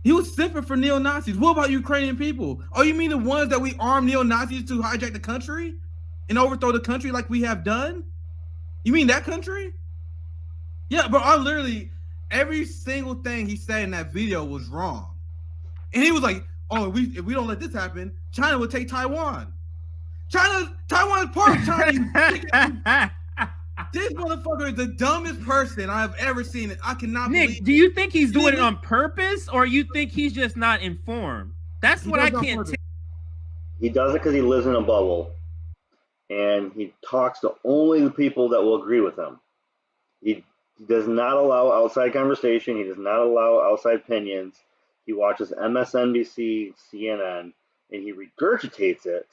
He was simping for neo-Nazis. What about Ukrainian people? Oh, you mean the ones that we arm neo-Nazis to hijack the country and overthrow the country like we have done? You mean that country? Yeah, but I literally, every single thing he said in that video was wrong. And he was like, oh, if we don't let this happen, China will take Taiwan. Taiwan is part of China. This motherfucker is the dumbest person I've ever seen. I cannot believe. Nick, do you think he's doing it on purpose, or you think he's just not informed? That's what I can't take. He does it because he lives in a bubble, and he talks to only the people that will agree with him. He does not allow outside conversation. He does not allow outside opinions. He watches MSNBC, CNN, and he regurgitates it,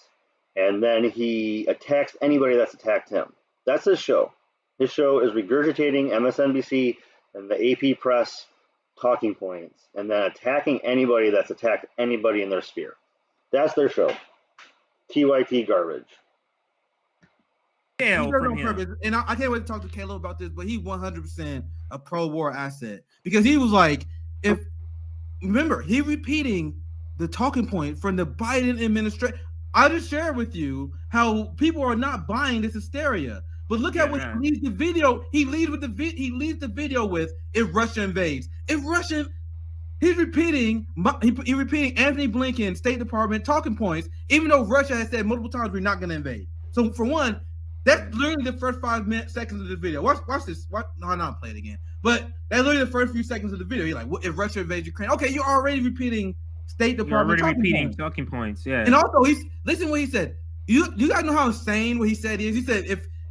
and then he attacks anybody that's attacked him. That's his show. His show is regurgitating MSNBC and the AP press talking points, and then attacking anybody that's attacked anybody in their sphere. That's their show. TYT garbage. And I can't wait to talk to Caleb about this, but he 100% a pro-war asset, because he was like, remember, he repeating the talking point from the Biden administration. I just shared with you how people are not buying this hysteria. But look at what he leads the video. He leads the video with, if Russia invades. If Russia, he's repeating Anthony Blinken's State Department talking points, even though Russia has said multiple times we're not going to invade. So for one, that's literally the first 5 seconds of the video. Watch this. No, not play it again. But that's literally the first few seconds of the video. You're like, what if Russia invades Ukraine? Okay, you're already repeating State Department talking points. Yeah. And also, listen what he said. You guys know how insane what he said is. He said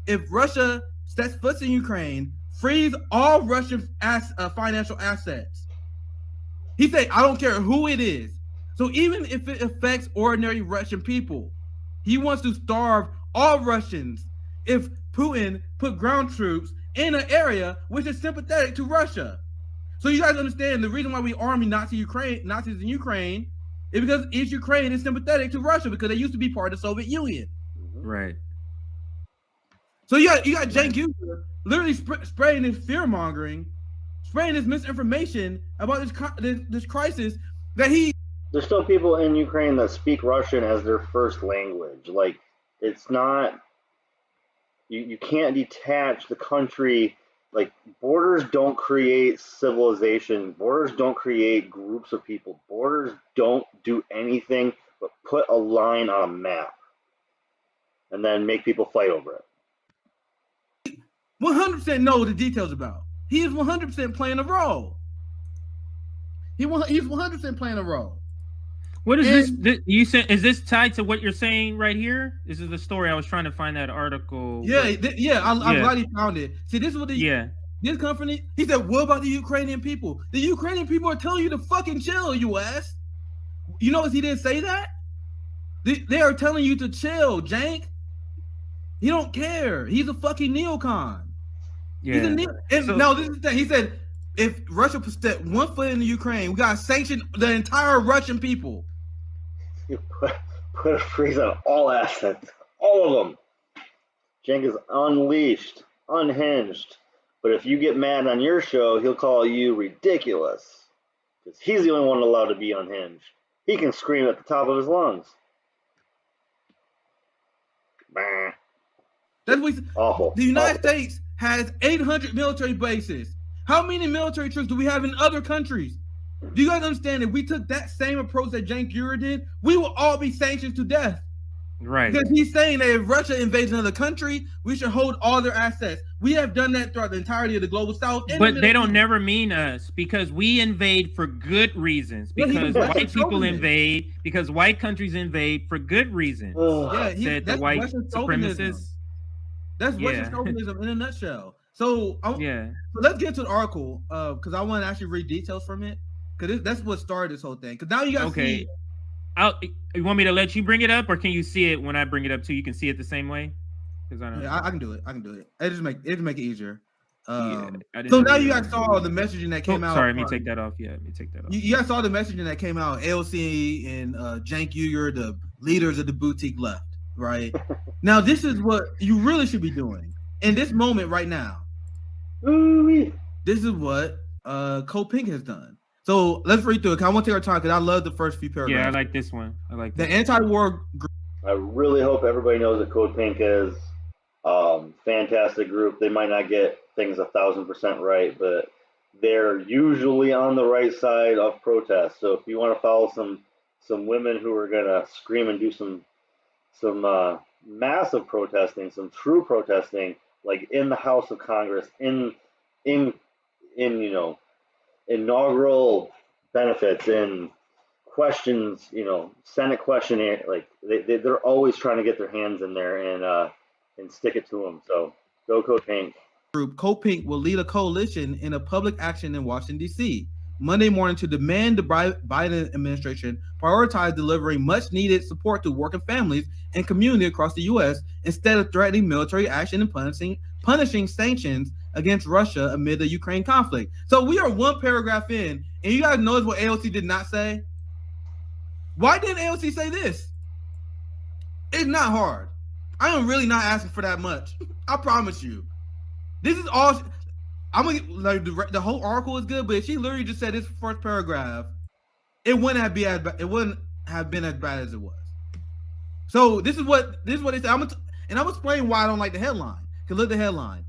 if Russia sets foot in Ukraine, freeze all Russian financial assets. He said, I don't care who it is. So even if it affects ordinary Russian people, he wants to starve all Russians. If Putin put ground troops in an area which is sympathetic to Russia. So you guys understand the reason why we army Nazis in Ukraine is because Ukraine is sympathetic to Russia because they used to be part of the Soviet Union. Right. So you got Cenk Uygur literally spreading this fear mongering, spreading this misinformation about this crisis that he. There's still people in Ukraine that speak Russian as their first language. Like, it's not. You can't detach the country. Like, borders don't create civilization. Borders don't create groups of people. Borders don't do anything but put a line on a map and then make people fight over it. 100% know the details about. He is 100% playing a role. He's 100% playing a role. What is this? You said, is this tied to what you're saying right here? This is the story. I was trying to find that article. Yeah, I'm glad he found it. See, this is what this company. He said, "What about the Ukrainian people? The Ukrainian people are telling you to fucking chill, you ass." You notice he didn't say that. They are telling you to chill, Jank. He don't care. He's a fucking neocon. Yeah. No, this is the thing. He said, if Russia step one foot in the Ukraine, we gotta sanction the entire Russian people. You put a freeze on all assets, all of them. Cenk is unleashed, unhinged. But if you get mad on your show, he'll call you ridiculous because he's the only one allowed to be unhinged. He can scream at the top of his lungs. Bah. That's what awful. The United States has 800 military bases. How many military troops do we have in other countries? Do you guys understand? If we took that same approach that Cenk Uygur did, we will all be sanctioned to death. Right. Because he's saying that if Russia invades another country, we should hold all their assets. We have done that throughout the entirety of the global south. But they don't never mean us because we invade for good reasons. Because white people invade, because white countries invade for good reasons. Said the white supremacists. That's Russian chauvinism in a nutshell. So let's get to the article because I want to actually read details from it because that's what started this whole thing. Because now you guys see. You want me to let you bring it up, or can you see it when I bring it up too? You can see it the same way. Because I can do it. It just make it easier. So now you guys saw the messaging that came out. Sorry, let me take that off. Yeah, let me take that off. You guys saw the messaging that came out. AOC and Cenk Uygur, the leaders of the boutique left. Right now, this is what you really should be doing in this moment right now. This is what Code Pink has done. So let's read through it. I want to take our time because I love the first few paragraphs. Yeah, I like this one. I like the anti-war group. I really hope everybody knows that Code Pink is fantastic group. They might not get things 1,000% right, but they're usually on the right side of protest. So if you want to follow some women who are gonna scream and do some massive protesting, some true protesting, like in the House of Congress, in inaugural benefits, in questions, Senate questionnaire, like they're always trying to get their hands in there and stick it to them. So go Code Pink. Group Code Pink will lead a coalition in a public action in Washington, D.C. Monday morning to demand the Biden administration prioritize delivering much-needed support to working families and community across the U.S. instead of threatening military action and punishing sanctions against Russia amid the Ukraine conflict. So we are one paragraph in, and you guys notice what AOC did not say? Why didn't AOC say this? It's not hard. I am really not asking for that much. I promise you. This is all... I'm gonna like the whole article is good, but if she literally just said this first paragraph, it wouldn't have been as bad as it was. So this is what they said. I'm gonna explain why I don't like the headline. Cause look at the headline.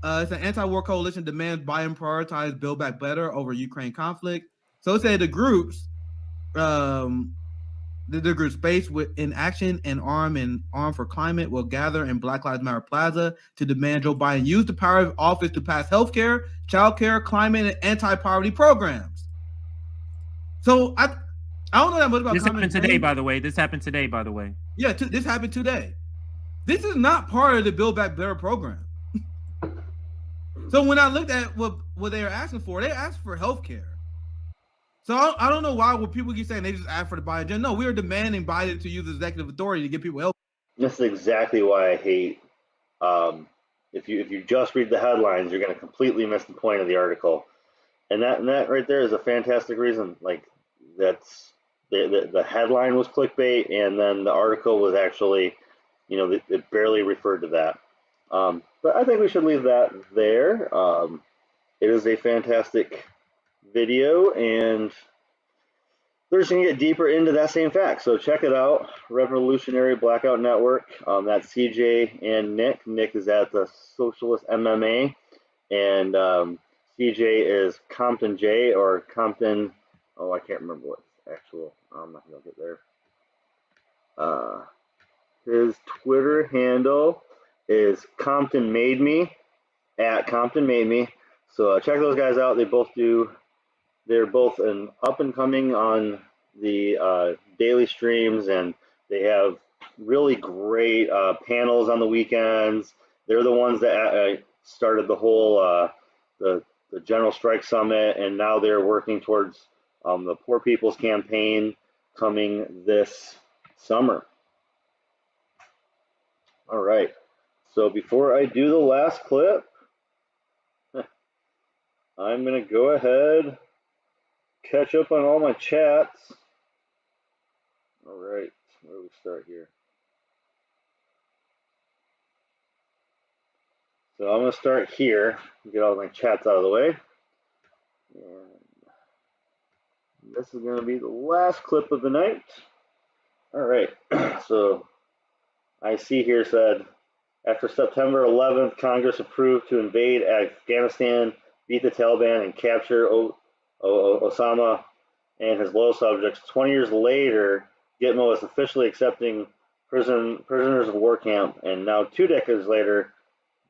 It's an anti-war coalition demands Biden prioritize Build Back Better over Ukraine conflict. So it said the groups, the group Space in Action and Arm for Climate will gather in Black Lives Matter Plaza to demand Joe Biden use the power of office to pass healthcare, childcare, climate, and anti-poverty programs. So I don't know that much about this. Happened today, by the way. This happened today, by the way. Yeah, this happened today. This is not part of the Build Back Better program. So when I looked at what they were asking for, they asked for healthcare. So I don't know why when people keep saying they just asked for the Biden agenda. No, we are demanding Biden to use executive authority to give people help. This is exactly why I hate if you just read the headlines, you're going to completely miss the point of the article. And that right there is a fantastic reason. Like, that's the headline was clickbait, and then the article was actually, it barely referred to that. But I think we should leave that there. It is a fantastic video, and they're just going to get deeper into that same fact. So check it out, Revolutionary Blackout Network. That's CJ and Nick. Nick is at the Socialist MMA, and CJ is Compton J, or Compton, I can't remember what actual, I'm not going to get there. His Twitter handle is Compton Made Me, at Compton Made Me. So check those guys out. They're both an up and coming on the daily streams, and they have really great panels on the weekends. They're the ones that started the whole the General Strike Summit, and now they're working towards the Poor People's Campaign coming this summer. All right. So before I do the last clip, I'm going to go ahead, catch up on all my chats. All right, where do we start here? So I'm going to start here, get all my chats out of the way. And this is going to be the last clip of the night. All right, so I see here said, after September 11th, Congress approved to invade Afghanistan, beat the Taliban, and capture Osama and his loyal subjects. 20 years later, Gitmo is officially accepting prisoners of war camp, and now 2 decades later,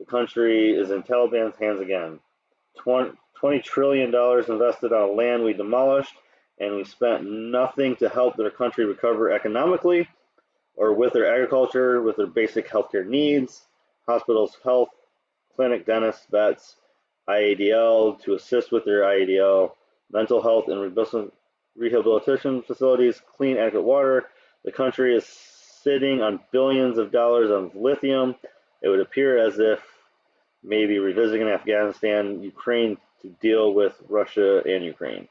the country is in Taliban's hands again. $20 trillion invested on land we demolished, and we spent nothing to help their country recover economically, or with their agriculture, with their basic healthcare needs, hospitals, health, clinic, dentists, vets, IADL, to assist with their IADL, mental health and rehabilitation facilities, clean, adequate water. The country is sitting on billions of dollars of lithium. It would appear as if maybe revisiting Afghanistan, Ukraine to deal with Russia and Ukraine.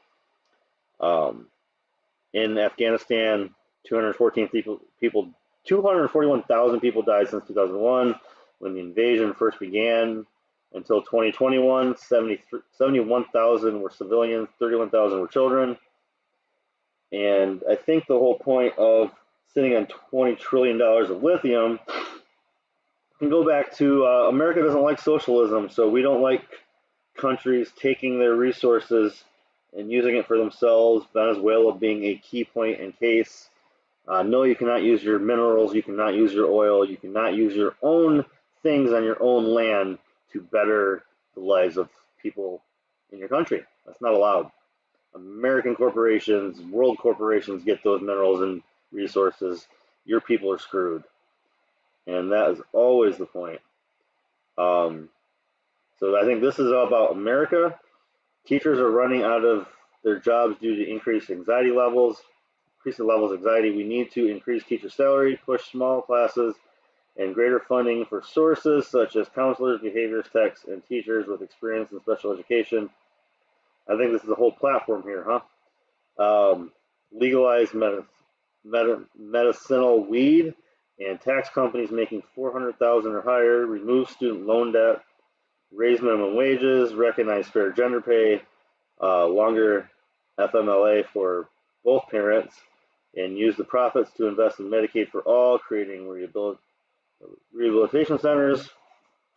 In Afghanistan, 241,000 people died since 2001 when the invasion first began. Until 2021, 71,000 were civilians, 31,000 were children. And I think the whole point of sitting on $20 trillion of lithium can go back to America doesn't like socialism, so we don't like countries taking their resources and using it for themselves, Venezuela being a key point in case. No, you cannot use your minerals, you cannot use your oil, you cannot use your own things on your own land to better the lives of people in your country. That's not allowed. American corporations, world corporations get those minerals and resources. Your people are screwed. And that is always the point. So I think this is all about America. Teachers are running out of their jobs due to increased anxiety levels. Increasing levels of anxiety. We need to increase teacher salary, push small classes, and greater funding for sources such as counselors, behaviorist techs, and teachers with experience in special education. I think this is the whole platform here, huh? Legalize medicinal weed and tax companies making $400,000 or higher, remove student loan debt, raise minimum wages, recognize fair gender pay, longer FMLA for both parents, and use the profits to invest in Medicaid for all, creating rehabilitation centers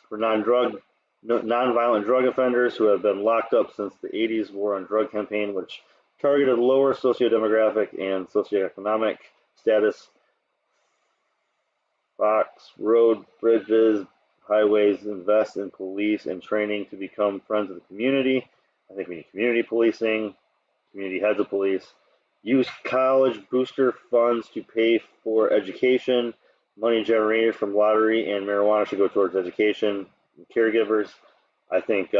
for nonviolent drug offenders who have been locked up since the 80s war on drug campaign, which targeted lower sociodemographic and socioeconomic status. Fox, road, bridges, highways, invest in police and training to become friends of the community. I think we need community policing, community heads of police. Use college booster funds to pay for education. Money generated from lottery and marijuana should go towards education and caregivers. I think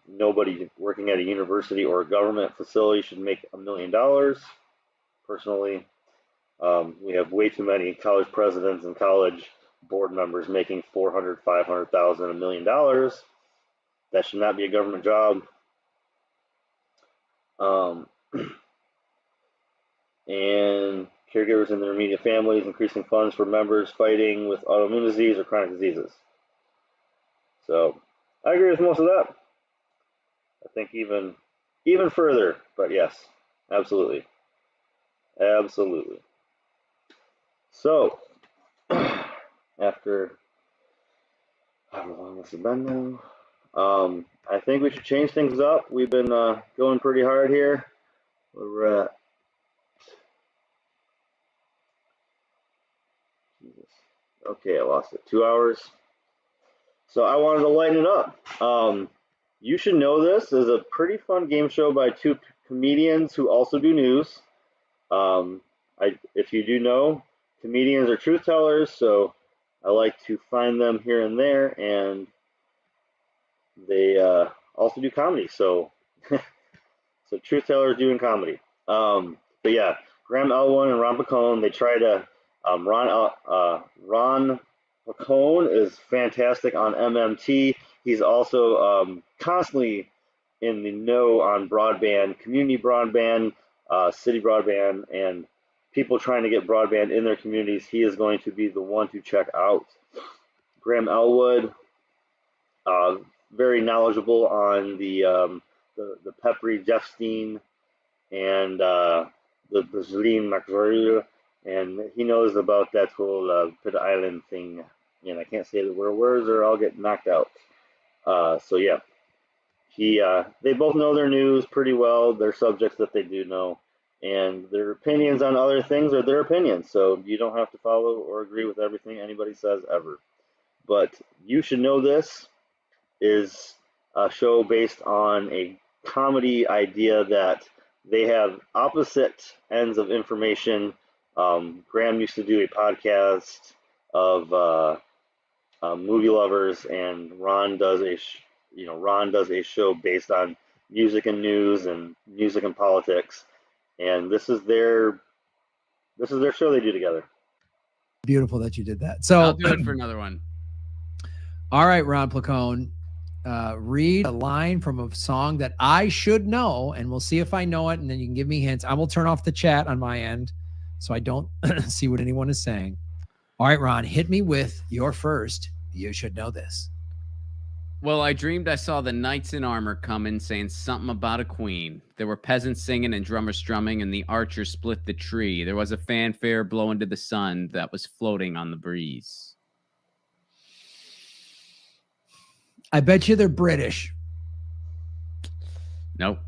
nobody working at a university or a government facility should make $1 million. Personally, we have way too many college presidents and college board members making $400,000, $500,000, $1 million. That should not be a government job. And caregivers and their immediate families, increasing funds for members fighting with autoimmune disease or chronic diseases. So I agree with most of that. I think even further, but yes, absolutely. Absolutely. So after how long has it been now? I think we should change things up. We've been going pretty hard here. We're at Jesus. Okay, I lost it. 2 hours. So I wanted to lighten it up. You Should Know This is a pretty fun game show by two comedians who also do news. If you do know, comedians are truth tellers, so I like to find them here and there, and they also do comedy. So, so truth tellers doing comedy. But yeah, Graham Elwood and Ron Pacone, they try to. Ron Pacone is fantastic on MMT. He's also constantly in the know on broadband, community broadband, city broadband, and people trying to get broadband in their communities. He is going to be the one to check out. Graham Elwood, very knowledgeable on the Peppery Jeffstein and the Zlin McZoria, and he knows about that whole Pit Island thing. And I can't say the words or I'll get knocked out. So yeah, they both know their news pretty well, their subjects that they do know, and their opinions on other things are their opinions. So you don't have to follow or agree with everything anybody says ever. But You Should Know This is a show based on a comedy idea that they have opposite ends of information. Graham used to do a podcast of movie lovers, and Ron does a show based on music and news and music and politics, and this is their show they do together. Beautiful that you did that. So I'll do it for another one. All right, Ron Pacone, read a line from a song that I should know, and we'll see if I know it, and then you can give me hints. I will turn off the chat on my end so I don't see what anyone is saying. All right, Ron, hit me with your first You Should Know This. Well, I dreamed I saw the knights in armor coming, saying something about a queen. There were peasants singing and drummers strumming, and the archers split the tree. There was a fanfare blowing to the sun that was floating on the breeze. I bet you they're British. Nope.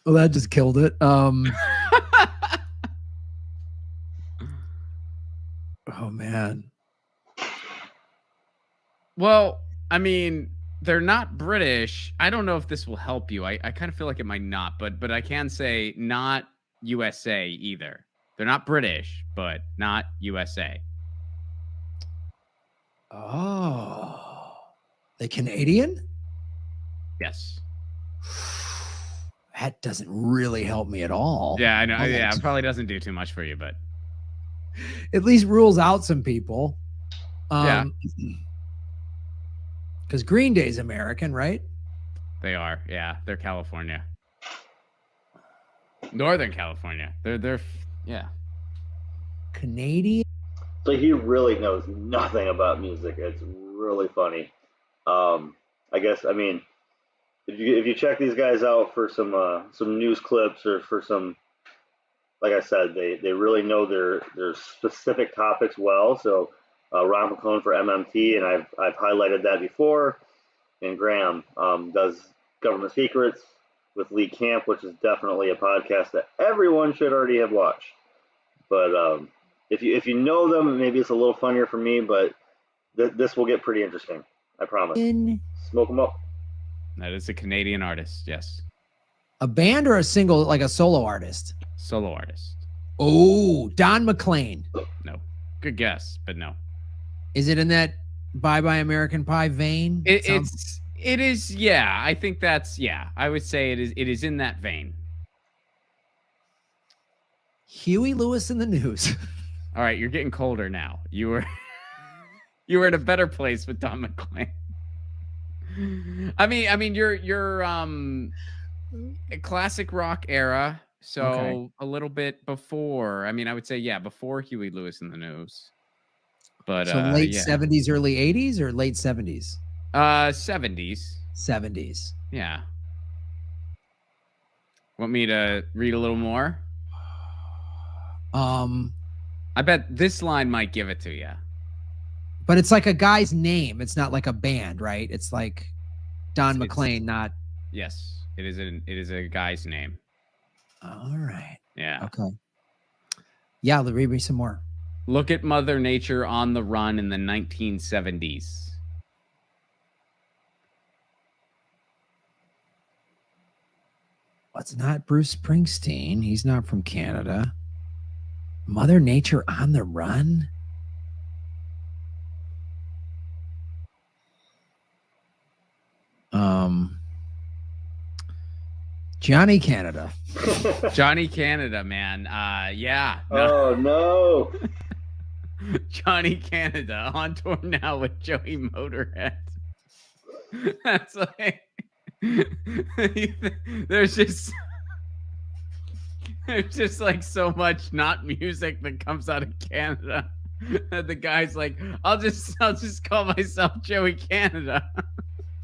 Well, that just killed it. Oh, man. Well, I mean, they're not British. I don't know if this will help you. I kind of feel like it might not, but I can say not USA either. They're not British, but not USA. Oh. They Canadian? Yes. That doesn't really help me at all. Yeah, I know. Yeah, it probably doesn't do too much for you, but at least rules out some people. Yeah. Because Green Day's American, right? They are. Yeah, they're California. Northern California. They're yeah. Canadian. So he really knows nothing about music. It's really funny. I guess, I mean, if you check these guys out for some news clips or for some, like I said, they really know their specific topics well. So Ron Pacone for MMT, and I've highlighted that before. And Graham does Government Secrets with Lee Camp, which is definitely a podcast that everyone should already have watched. But if you know them, maybe it's a little funnier for me. But this will get pretty interesting. I promise. Smoke them up. That is a Canadian artist, yes. A band or a single, like a solo artist? Solo artist. Oh, Don McLean. No. Good guess, but no. Is it in that Bye Bye American Pie vein? It is, yeah. I think that's, yeah. I would say it is in that vein. Huey Lewis in the News. All right, you're getting colder now. You were in a better place with Don McLean. I mean, you're a classic rock era, so Okay. a little bit before. I mean, I would say before Huey Lewis in the News. But So late 70s, early 80s, or late 70s? 70s. 70s. Yeah. Want me to read a little more? I bet this line might give it to you. But it's like a guy's name. It's not like a band, right? It's like Don McLean, not. Yes, it is a guy's name. All right. Yeah. Okay. Yeah, read me some more. Look at Mother Nature on the run in the 1970s. Well, it's not Bruce Springsteen. He's not from Canada. Mother Nature on the run? Johnny Canada. Johnny Canada, man. Yeah. No. Oh, no. Johnny Canada on tour now with Joey Motorhead. That's like... there's just like so much not music that comes out of Canada that the guy's like, I'll just call myself Joey Canada.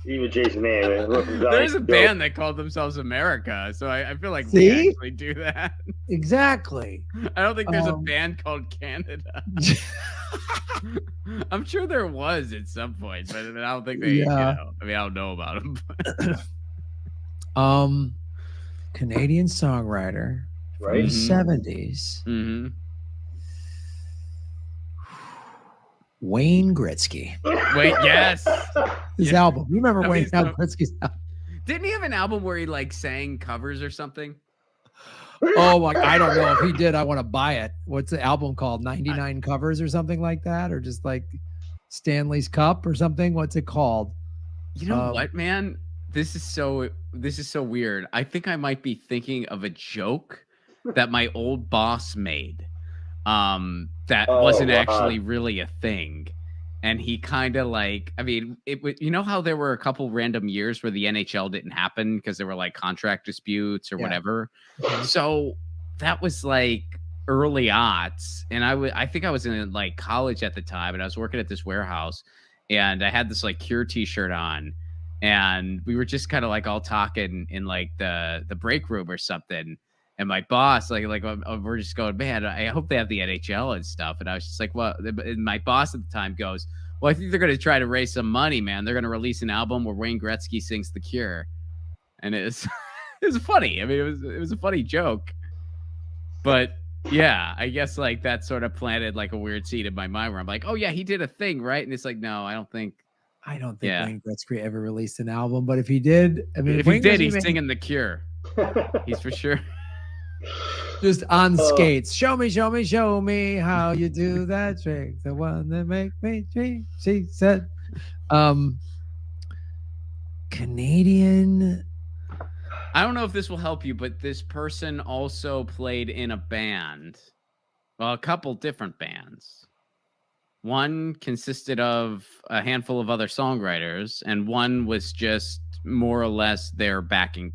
Even Jason A. There's a band that called themselves America, so I feel like See? we actually do that. Exactly. I don't think there's a band called Canada. I'm sure there was at some point, but I don't think they. Yeah. I mean, I don't know about them. Canadian songwriter Right. from the 70s. Mm-hmm. Wayne Gretzky. Wait, yes. His Yeah. album. You remember No, Wayne he's not- Gretzky's album? Didn't he have an album where he like sang covers or something? Oh my! I don't know if he did. I want to buy it. What's the album called? 99 covers or something like that, or just like Stanley's Cup or something. What's it called? You know what, man? This is so weird. I think I might be thinking of a joke that my old boss made. That wasn't actually really a thing. And he kind of like, I mean, you know how there were a couple random years where the NHL didn't happen because there were like contract disputes or whatever. So that was like early aughts. And I think I was in like college at the time, and I was working at this warehouse, and I had this like Cure t-shirt on, and we were just kind of like all talking in like the break room or something. And my boss, we're just going, man, I hope they have the NHL and stuff. And I was just like, well, and my boss at the time goes, well, I think they're going to try to raise some money, man. They're going to release an album where Wayne Gretzky sings The Cure. And it was funny. I mean, it was a funny joke. But yeah, I guess like that sort of planted like a weird seed in my mind where I'm like, oh yeah, he did a thing, right? And it's like, no, I don't think Wayne Gretzky ever released an album. But if he did, I mean, if he did, he's singing The Cure. He's for sure. Just on skates. Show me how you do that trick. The one that make me dream. She said, Canadian. I don't know if this will help you, but this person also played in a band. Well, a couple different bands. One consisted of a handful of other songwriters, and one was just more or less their backing.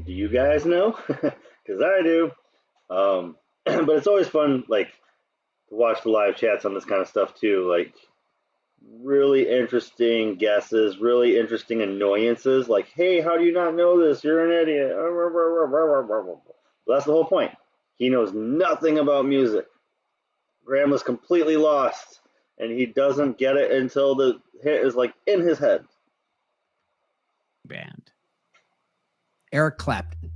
Do you guys know? Because I do. But it's always fun, like, to watch the live chats on this kind of stuff too. Like, really interesting guesses, really interesting annoyances. Like, hey, how do you not know this? You're an idiot. That's the whole point. He knows nothing about music. Graham was completely lost, and he doesn't get it until the hit is like in his head. Band. Eric Clapton.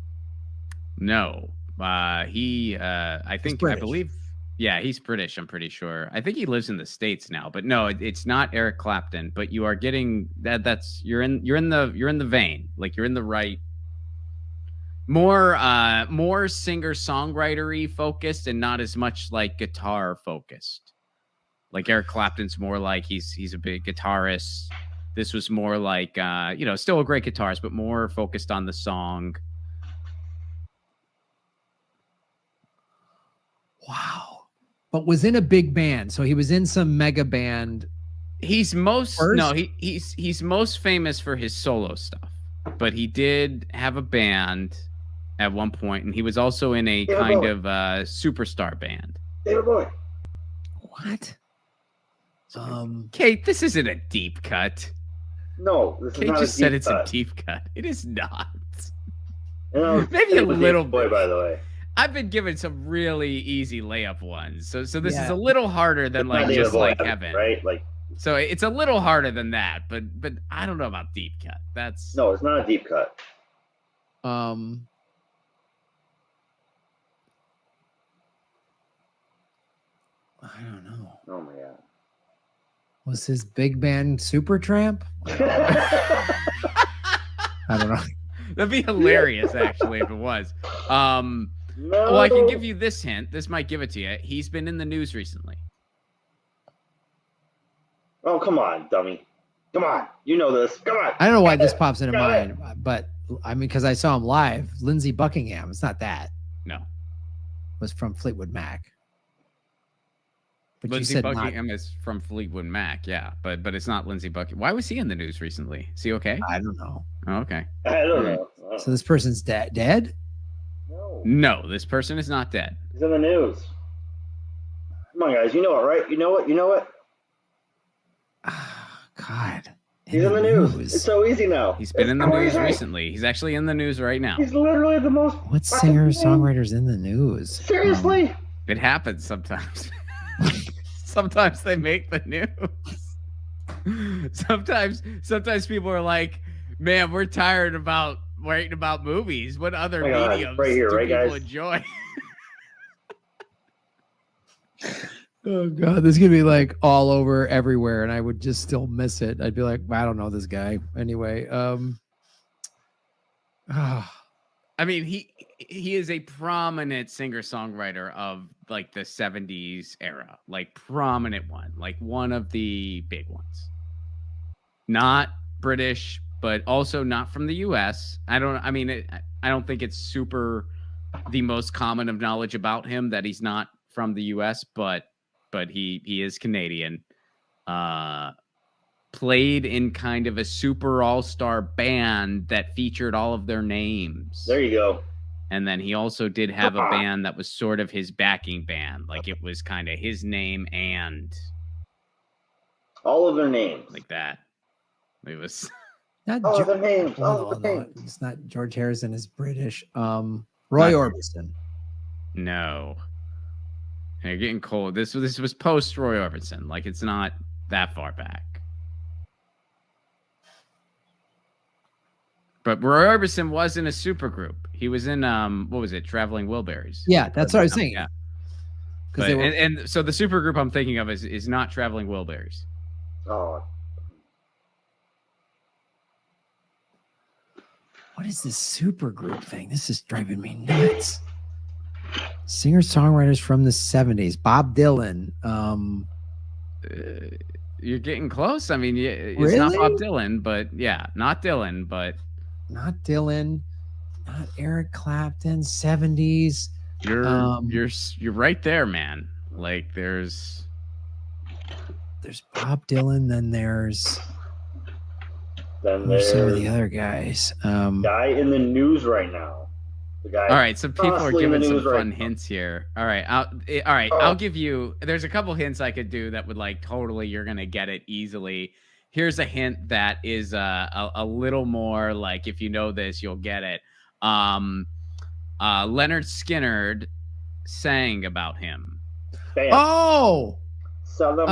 No, I believe, yeah, he's British. I'm pretty sure. I think he lives in the States now, but no, it's not Eric Clapton. But you are getting that. You're in the vein. Like you're in the right. More singer-songwriter-y focused, and not as much like guitar focused. Like Eric Clapton's more like he's a big guitarist. This was more like, still a great guitarist, but more focused on the song. Wow. But was in a big band. So he was in some mega band. He's most first? no, he's most famous for his solo stuff. But he did have a band at one point, and he was also in a kind of superstar band. David Bowie. What? Kate, this isn't a deep cut. No, this Kate is not just a said deep it's cut. a deep cut. It is not. Maybe a little boy, by the way. I've been given some really easy layup ones, so this is Yeah. a little harder than It's not like David just Bowie, like heaven, right? Like, so it's a little harder than that, but I don't know about deep cut. That's no, it's not a deep cut. I don't know. Oh my god. Was his big band Supertramp? I don't know. That'd be hilarious, actually, if it was. No. Well, I can give you this hint. This might give it to you. He's been in the news recently. Oh, come on, dummy. Come on. You know this. Come on. I don't know why this pops into mind, but I mean, because I saw him live. Lindsey Buckingham. It's not that. No. Was from Fleetwood Mac. But Lindsey you said Buckingham is from Fleetwood Mac, yeah, but it's not Lindsey Buckingham. Why was he in the news recently? Is he okay? I don't know. Oh, okay. I don't know. So this person's dead? No, this person is not dead. He's in the news. Come on, guys. You know it, right? You know it? You know it? God. He's in the news. It's so easy now. He's been in the news recently. He's actually in the news right now. He's literally the most. What singer-songwriters in the news? Seriously? It happens sometimes. Sometimes they make the news. Sometimes people are like, "Man, we're tired about writing about movies. What other mediums right here, do right, people guys? enjoy?" Oh God, this could be like all over everywhere, and I would just still miss it. I'd be like, I don't know this guy. Anyway, I mean, he is a prominent singer-songwriter of like the 70s era, like prominent one, like one of the big ones. Not British, but also not from the US. I don't think it's super the most common of knowledge about him that he's not from the US, but he is Canadian. Played in kind of a super all-star band that featured all of their names. There you go. And then he also did have a band that was sort of his backing band. Like it was kind of his name and all of their names. Like that. It was not all of their names. All of their no, names. it's not George Harrison is British. Roy Not- Orbison. No. You're getting cold. This was post Roy Orbison. Like it's not that far back. But Roy Orbison was in a supergroup. He was in what was it? Traveling Wilburys. Yeah, that's what I was saying. Yeah. 'Cause But, they were- and so the supergroup I'm thinking of is not Traveling Wilburys. Oh. What is this super group thing? This is driving me nuts. Singer-songwriters from the 70s. Bob Dylan. You're getting close. I mean, it's not Really? Bob Dylan, but yeah, not Dylan, but Not Dylan. Not Eric Clapton. 70s. you're right there, man. Like there's Bob Dylan. Then there's Then who's some of there's the other guys. guy in the news right now. The guy. all right. Some people are constantly in the giving some news right fun now. hints here. All right, I'll give you. There's a couple hints I could do that would like totally. You're gonna get it easily. Here's a hint that is a little more like if you know this, you'll get it. Leonard Skinnard sang about him. Bam. Oh. Southern.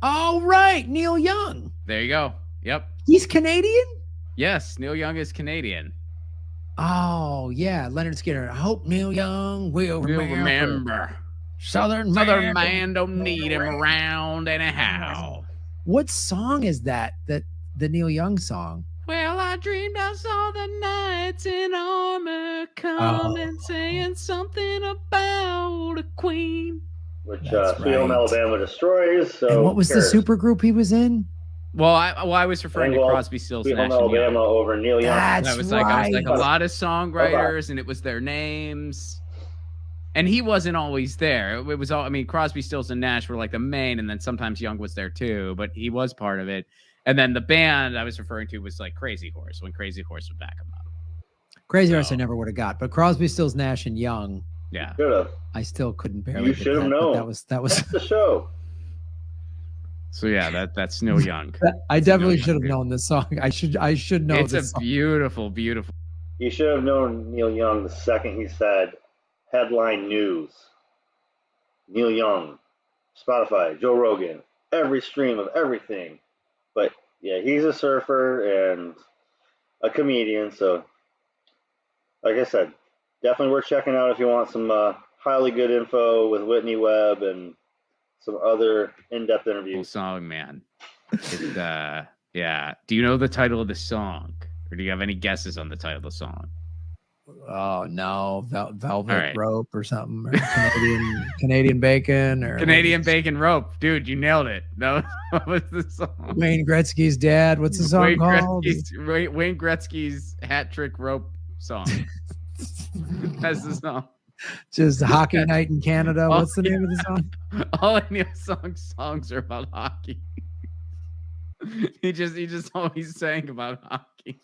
Oh, right. Neil Young. There you go. Yep. He's Canadian? Yes, Neil Young is Canadian. Oh, yeah. Leonard Skinner. I hope Neil Young will We'll remember. remember. Southern Mother man don't need him around anyhow. What song is that? The Neil Young song? Well, I dreamed I saw the knights in armor coming, saying something about a queen. Which That's Sweet Home right. Alabama destroys. So And what was the who cares? super group he was in? Well, I was referring to Well, Crosby, Stills, Sweet Nash Home and Young. Alabama over Neil Young. That's I was like a right. lot of songwriters, and it was their names. And he wasn't always there. It was all, I mean, Crosby, Stills, and Nash were like the main, and then sometimes Young was there too, but he was part of it. And then the band I was referring to was like Crazy Horse, when Crazy Horse would back him up. Crazy Horse I never would have got, but Crosby, Stills, Nash, and Young. Yeah. I still couldn't barely. You should have known. That was That's the show. So yeah, that's Neil Young. I definitely should have known this song. I should know It's this a song. beautiful, beautiful. You should have known Neil Young the second he said headline news. Neil Young, Spotify, Joe Rogan, every stream of everything. But yeah, he's a surfer and a comedian. So, like I said, definitely worth checking out if you want some highly good info with Whitney Webb and some other in-depth interviews. Cool song, man. Yeah. Do you know the title of the song, or do you have any guesses on the title of the song? Oh no, Velvet right. Rope or something, or Canadian Bacon, or Canadian Bacon Rope, dude. You nailed it. No, what was the song? Wayne Gretzky's dad. What's the song called? Wayne Gretzky's hat trick rope song. That's the song. Just Hockey Night in Canada. What's the name of the song? All I know songs are about hockey. he just always sang about hockey.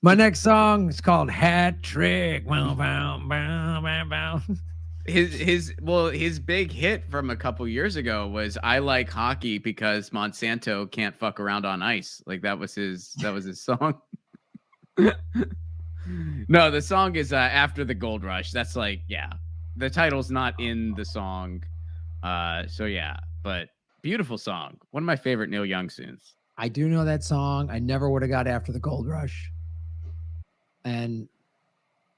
My next song is called Hat Trick. Bow, bow, bow, bow, bow. His big hit from a couple years ago was I Like Hockey Because Monsanto Can't Fuck Around on Ice. Like that was his song. No, the song is After the Gold Rush. That's like, yeah. The title's not in the song. So yeah, but beautiful song. One of my favorite Neil Young tunes. I do know that song. I never would have got After the Gold Rush. And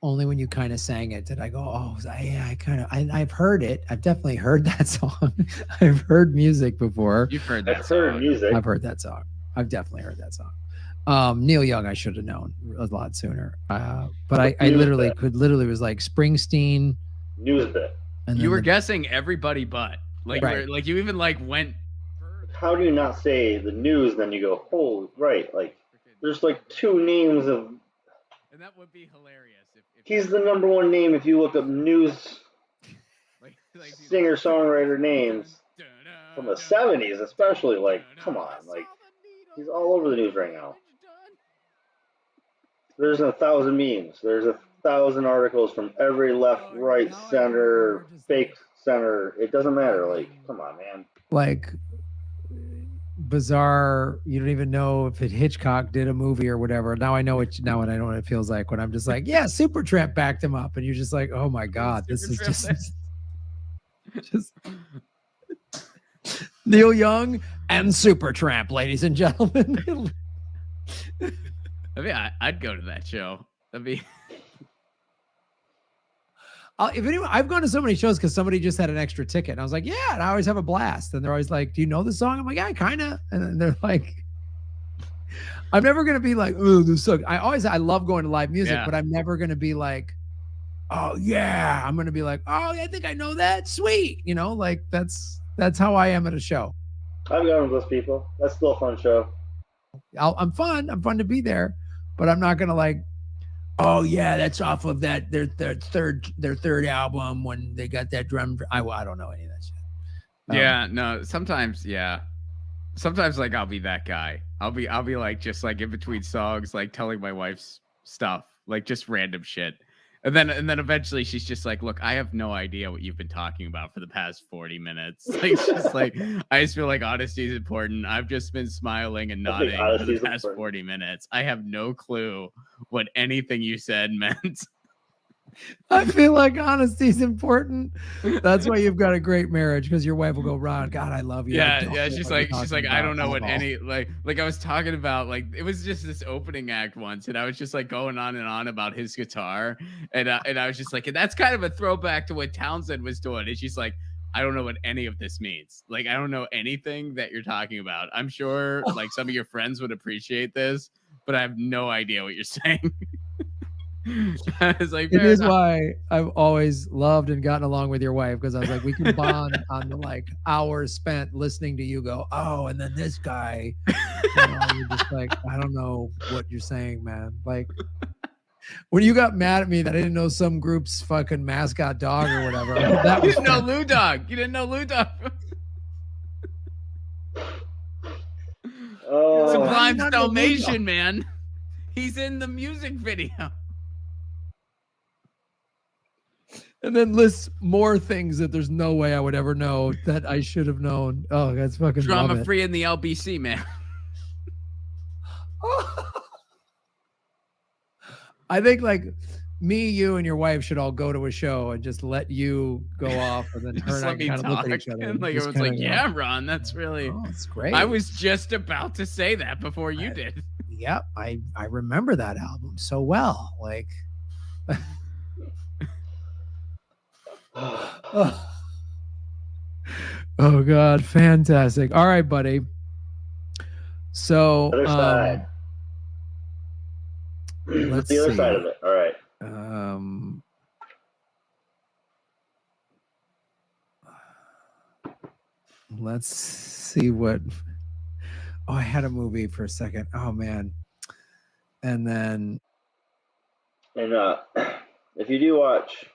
only when you kind of sang it did I go, oh, yeah, I've heard it. I've definitely heard that song. I've heard music before. You've heard that song. Music. I've heard that song. I've definitely heard that song. Neil Young, I should have known a lot sooner. But I literally was like Springsteen. News bit. And You were guessing everybody but. Like, Right. like you even like went. How do you not say the news? Then you go, oh, right. Like, there's like two names of. And that would be hilarious. He's the number one name if you look up news singer-songwriter names from the 70s, especially. Like, come on. Like, he's all over the news right now. There's 1,000 memes. There's 1,000 articles from every left, right, center, fake center. It doesn't matter. Like, come on, man. Like bizarre. You don't even know if Hitchcock did a movie or whatever. Now I know it. Now I know what it feels like when I'm just like, yeah, Supertramp backed him up, and you're just like, oh my god, this is just Neil Young and Supertramp, ladies and gentlemen. I mean, I'd go to that show. That'd be. If anyone, I've gone to so many shows because somebody just had an extra ticket, and I was like, yeah, and I always have a blast. And they're always like, do you know the song? I'm like, yeah, kind of. And then they're like, I'm never gonna be like, oh, this sucks. I love going to live music, but I'm never gonna be like, oh yeah. I'm gonna be like, oh, I think I know that. Sweet, you know, like that's how I am at a show. I've gone with those people. That's still a fun show. I'm fun. I'm fun to be there, but I'm not gonna like, oh yeah, that's off of that their third album when they got that drum. I don't know any of that shit. Yeah, no. Sometimes like I'll be that guy. I'll be like just like in between songs, like telling my wife's stuff, like just random shit. And then eventually she's just like, look, I have no idea what you've been talking about for the past 40 minutes. Like, she's like, I just feel like honesty is important. I've just been smiling and nodding for the past 40 minutes. I have no clue what anything you said meant. I feel like honesty is important. That's why you've got a great marriage, because your wife will go, Ron, God, I love you. Yeah. She's like, I don't know what any like I was talking about. Like, it was just this opening act once, and I was just like going on and on about his guitar, and I was just like, and that's kind of a throwback to what Townsend was doing. And she's like, I don't know what any of this means. Like, I don't know anything that you're talking about. I'm sure like some of your friends would appreciate this, but I have no idea what you're saying. I was like, it is why I've always loved and gotten along with your wife, because I was like, we can bond on the like hours spent listening to you go, oh, and then this guy, you're just like, I don't know what you're saying, man. Like, When you got mad at me that I didn't know some group's fucking mascot dog or whatever. That You was didn't know Lou Dog. You didn't know Lou Dog. Sublime's Dalmatian, man. He's in the music video. And then lists more things that there's no way I would ever know that I should have known. Oh, that's fucking Drama free in the LBC, man. I think like me, you, and your wife should all go to a show and just let you go off, and then her and I kind of look at each other. And like, just it was like, kinda go, yeah, Ron, that's really. Oh, it's great. I was just about to say that before you did. Yep, I remember that album so well. Like, oh God, fantastic! All right, buddy. So, Other side. Let's the other see. side of it. All right. Let's see what. Oh, I had a movie for a second. Oh man, and then. And if you do watch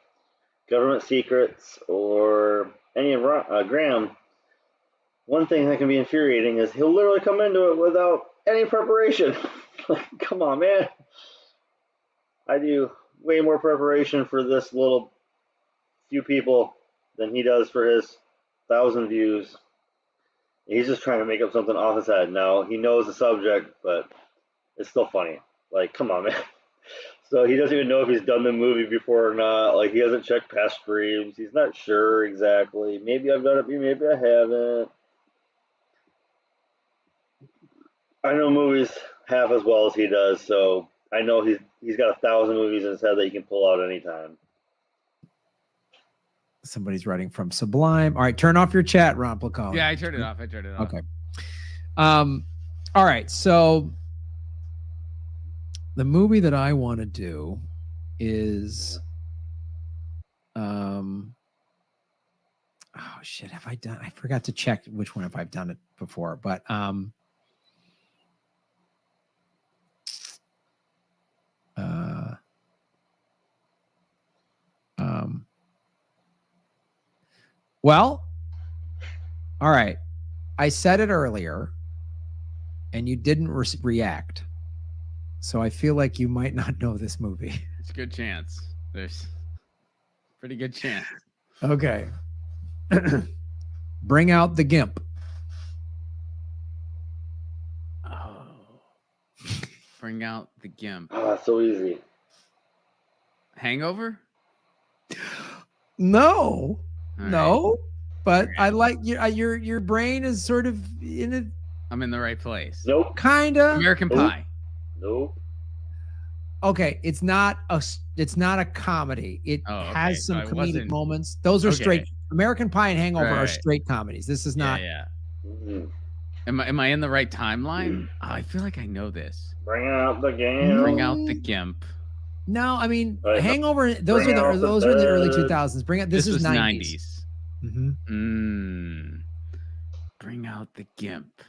Government Secrets or any of Graham, one thing that can be infuriating is he'll literally come into it without any preparation. Like, come on, man. I do way more preparation for this little few people than he does for his 1,000 views. He's just trying to make up something off his head. Now, he knows the subject, but it's still funny. Like, come on, man. So he doesn't even know if he's done the movie before or not. Like, he hasn't checked past streams. He's not sure exactly. Maybe I've done it, maybe I haven't. I know movies half as well as he does, so I know he's got 1,000 movies in his head that he can pull out anytime. Somebody's writing from Sublime. All right, turn off your chat, Ron Placone. Yeah, I turned it off. Okay. All right, so the movie that I want to do is oh shit, have I done? I forgot to check which one if I've done it before, but well, all right. I said it earlier, and you didn't react. So I feel like you might not know this movie. It's a good chance. There's pretty good chance. Okay. Bring out the Gimp. Oh. Bring out the Gimp. Oh, so easy. Hangover? No. All no. But I like your brain is sort of in it. I'm in the right place. Nope. Kinda. American Pie. Nope. Okay, it's not a comedy. It has some comedic moments. Those are straight. American Pie and Hangover are straight comedies. This is not. Yeah. Am I in the right timeline? Oh, I feel like I know this. Bring out the Gimp. Bring out the Gimp. No, I mean Hangover. Those are in the early 2000s. Bring out this is 90s. Bring out the Gimp.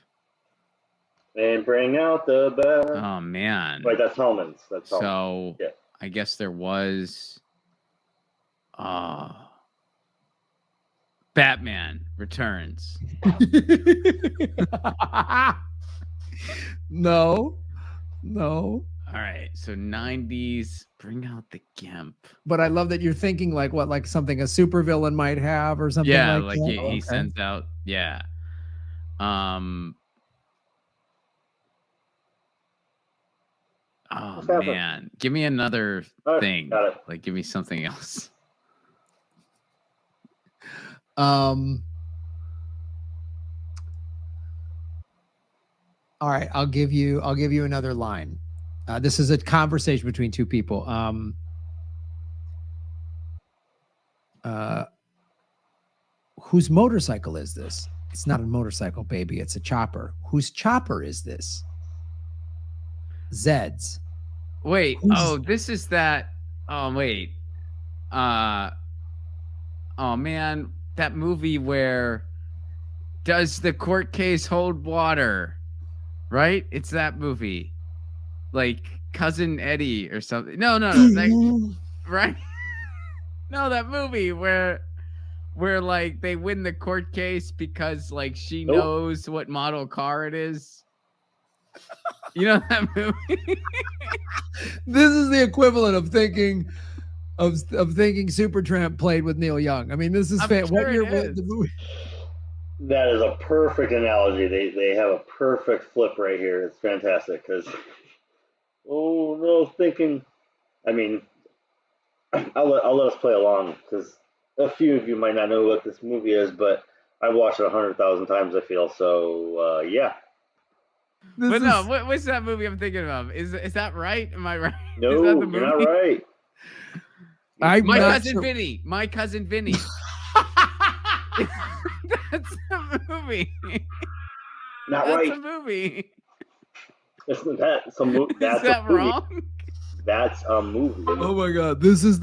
And bring out the best. Oh man. Wait, that's Hellman's. That's Hellman's. So yeah. I guess there was Batman Returns. No. All right, so 90s, bring out the Gimp. But I love that you're thinking like something a supervillain might have or something like that. He sends out, Oh man, give me another thing. Like, give me something else. All right, I'll give you another line. This is a conversation between two people. Whose motorcycle is this? It's not a motorcycle, baby. It's a chopper. Whose chopper is this? Zed's. Wait. This is that. Oh, wait. Oh, man. That movie where does the court case hold water? Right? It's that movie. like Cousin Eddie or something. No, right? No, that movie where like they win the court case because like she knows what model car it is. You know that movie? This is the equivalent of thinking thinking Supertramp played with Neil Young. I mean, this is what year was the movie? That is a perfect analogy. They have a perfect flip right here. It's fantastic because thinking. I mean, I'll let us play along because a few of you might not know what this movie is, but I've watched it 100,000 times. I feel so. Yeah. What's that movie I'm thinking of? Is that right? Am I right? No, is that the movie? You're not right. My cousin Vinny. My cousin Vinny. That's a movie. Not That's right. a movie. Is that wrong? That's a movie. Oh my God! This is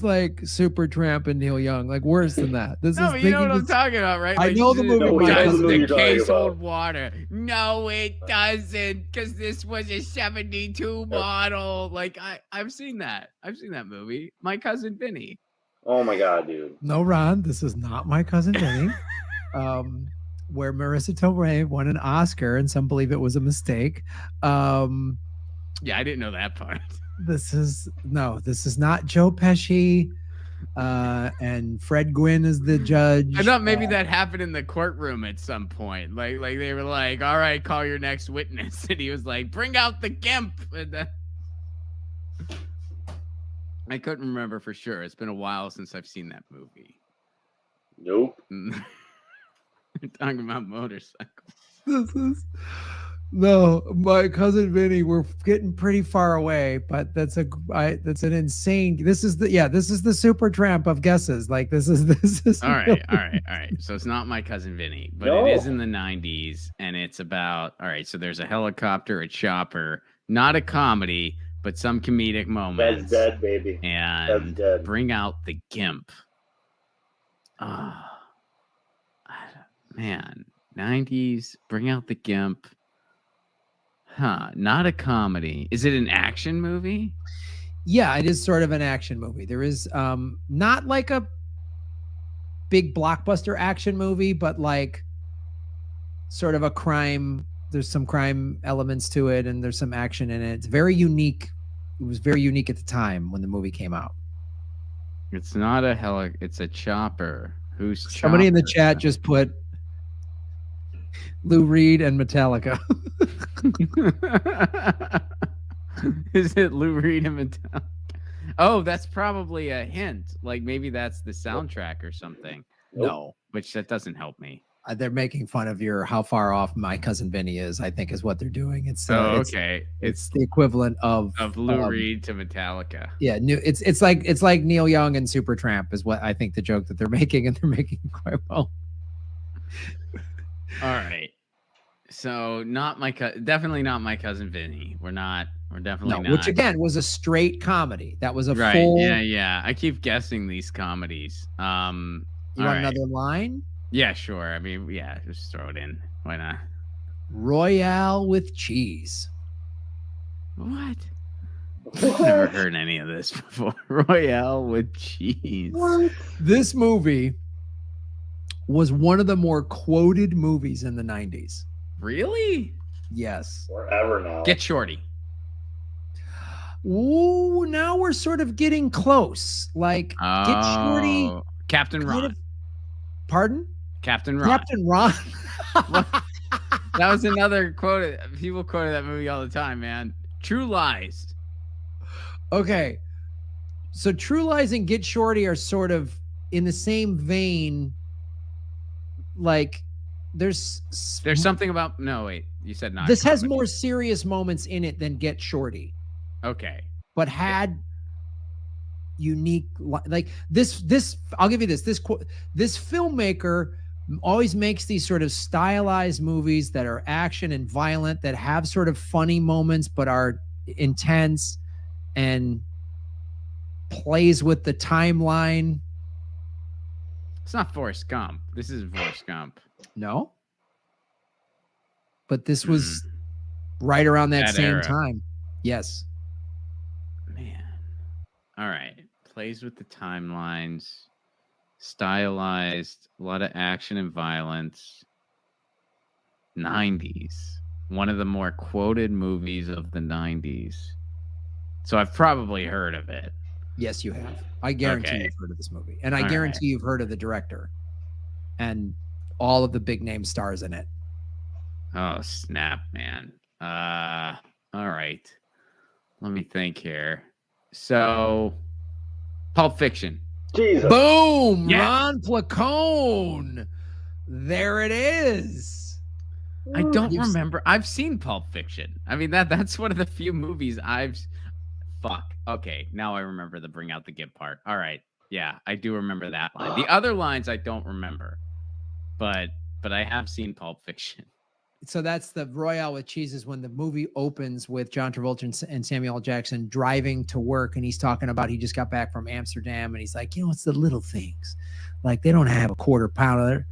like Supertramp and Neil Young, like worse than that. This No, is but you know what I'm talking about, right? I Like, know the movie. Does the case about. hold water? No, it doesn't, because this was a '72 model. Like I've seen that. I've seen that movie. My cousin Vinny. Oh my God, dude. No, Ron, this is not My Cousin Vinny. Where Marissa Tomei won an Oscar, and some believe it was a mistake. Yeah, I didn't know that part. This is not Joe Pesci, and Fred Gwynn is the judge. I thought maybe that happened in the courtroom at some point. Like they were like, "All right, call your next witness," and he was like, "Bring out the gimp." And I couldn't remember for sure. It's been a while since I've seen that movie. Nope. We're talking about motorcycles. No, My Cousin Vinny. We're getting pretty far away, but that's an insane. This is the Supertramp of guesses. Like this is. All right. So it's not My Cousin Vinny, but it is in the '90s, and it's about. All right, so there's a helicopter, a chopper, not a comedy, but some comedic moments. That's dead, baby. And That's dead. Bring out the gimp. Man, '90s. Bring out the gimp. Huh, not a comedy. Is it an action movie? Yeah, it is sort of an action movie. There is not like a big blockbuster action movie, but like sort of a crime. There's some crime elements to it, and there's some action in it. It's very unique. It was very unique at the time when the movie came out. It's not a it's a chopper. Who's somebody in the chat just put Lou Reed and Metallica. Is it Lou Reed and Metallica? Oh, that's probably a hint. Like maybe that's the soundtrack or something. No, which that doesn't help me. They're making fun of how far off My Cousin Vinny is, I think is what they're doing. It's okay. It's the equivalent of Lou Reed to Metallica. Yeah, it's like Neil Young and Supertramp is what I think the joke that they're making, and they're making it quite well. All right. So definitely not My Cousin Vinny. We're definitely not. Which again was a straight comedy. That was a right. full. Yeah. I keep guessing these comedies. You want another line? Yeah, sure. I mean, yeah, just throw it in. Why not? Royale with cheese. What? I've never heard any of this before. Royale with cheese. What? This movie was one of the more quoted movies in the 90s. Really? Yes. Forever now. Get Shorty. Ooh, now we're sort of getting close. Like, Get Shorty. Captain Ron. Pardon? Captain Ron. Captain Ron. That was another quote. People quoted that movie all the time, man. True Lies. Okay. So True Lies and Get Shorty are sort of in the same vein. Like, there's something about you said not. This has more serious moments in it than Get Shorty. Okay. But had unique, like this I'll give you this filmmaker always makes these sort of stylized movies that are action and violent, that have sort of funny moments but are intense, and plays with the timeline. It's not Forrest Gump. This isn't Forrest Gump. No. But this was right around that That same era. time. Yes. Man. All right. Plays with the timelines. Stylized. A lot of action and violence. 90s. One of the more quoted movies of the 90s. So I've probably heard of it. Yes, you have. I guarantee Okay. you've heard of this movie. And I All guarantee you've heard of the director and all of the big name stars in it. Oh, snap, man. All right. Let me think here. So, Pulp Fiction. Jesus. Boom! Yeah. Ron Placone. There it is. I don't remember. I've seen Pulp Fiction. I mean, that's one of the few movies I've... Fuck. Okay, now I remember the bring out the gift part. All right. Yeah, I do remember that line. The other lines I don't remember. But I have seen Pulp Fiction. So that's the Royale with Cheese is when the movie opens with John Travolta and Samuel L. Jackson driving to work, and he's talking about he just got back from Amsterdam, and he's like, it's the little things. Like, they don't have a quarter pounder.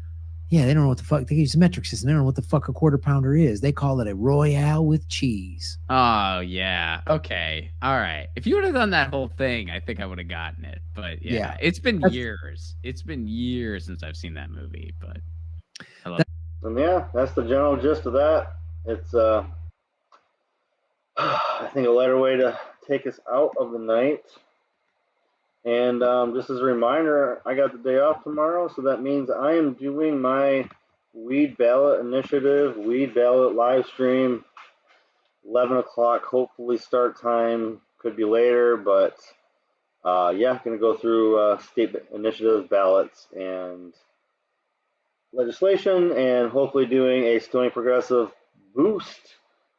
Yeah, they don't know what the fuck. They use the metric system. They don't know what the fuck a quarter pounder is. They call it a Royale with cheese. Oh, yeah. Okay. All right. If you would have done that whole thing, I think I would have gotten it. But yeah. It's been years. It's been years since I've seen that movie, but I love it. And yeah, that's the general gist of that. It's I think a lighter way to take us out of the night. And just as a reminder, I got the day off tomorrow, so that means I am doing my Weed Ballot Initiative, Weed Ballot live stream, 11 o'clock, hopefully start time, could be later, but yeah, going to go through state initiatives, ballots, and legislation, and hopefully doing a Stony Progressive boost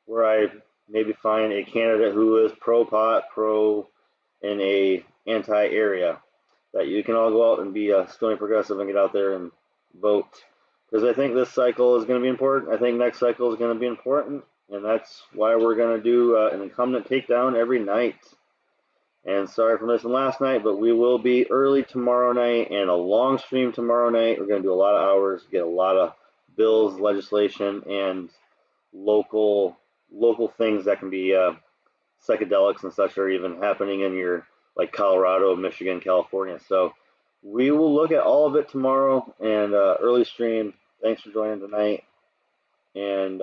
where I maybe find a candidate who is pro-pot, pro in a anti-area, that you can all go out and be a Stony Progressive and get out there and vote. Because I think this cycle is going to be important. I think next cycle is going to be important, and that's why we're going to do an incumbent takedown every night. And sorry for missing last night, but we will be early tomorrow night and a long stream tomorrow night. We're going to do a lot of hours, get a lot of bills, legislation, and local things that can be psychedelics and such are even happening in your, like, Colorado, Michigan, California. So we will look at all of it tomorrow and early stream. Thanks for joining tonight. And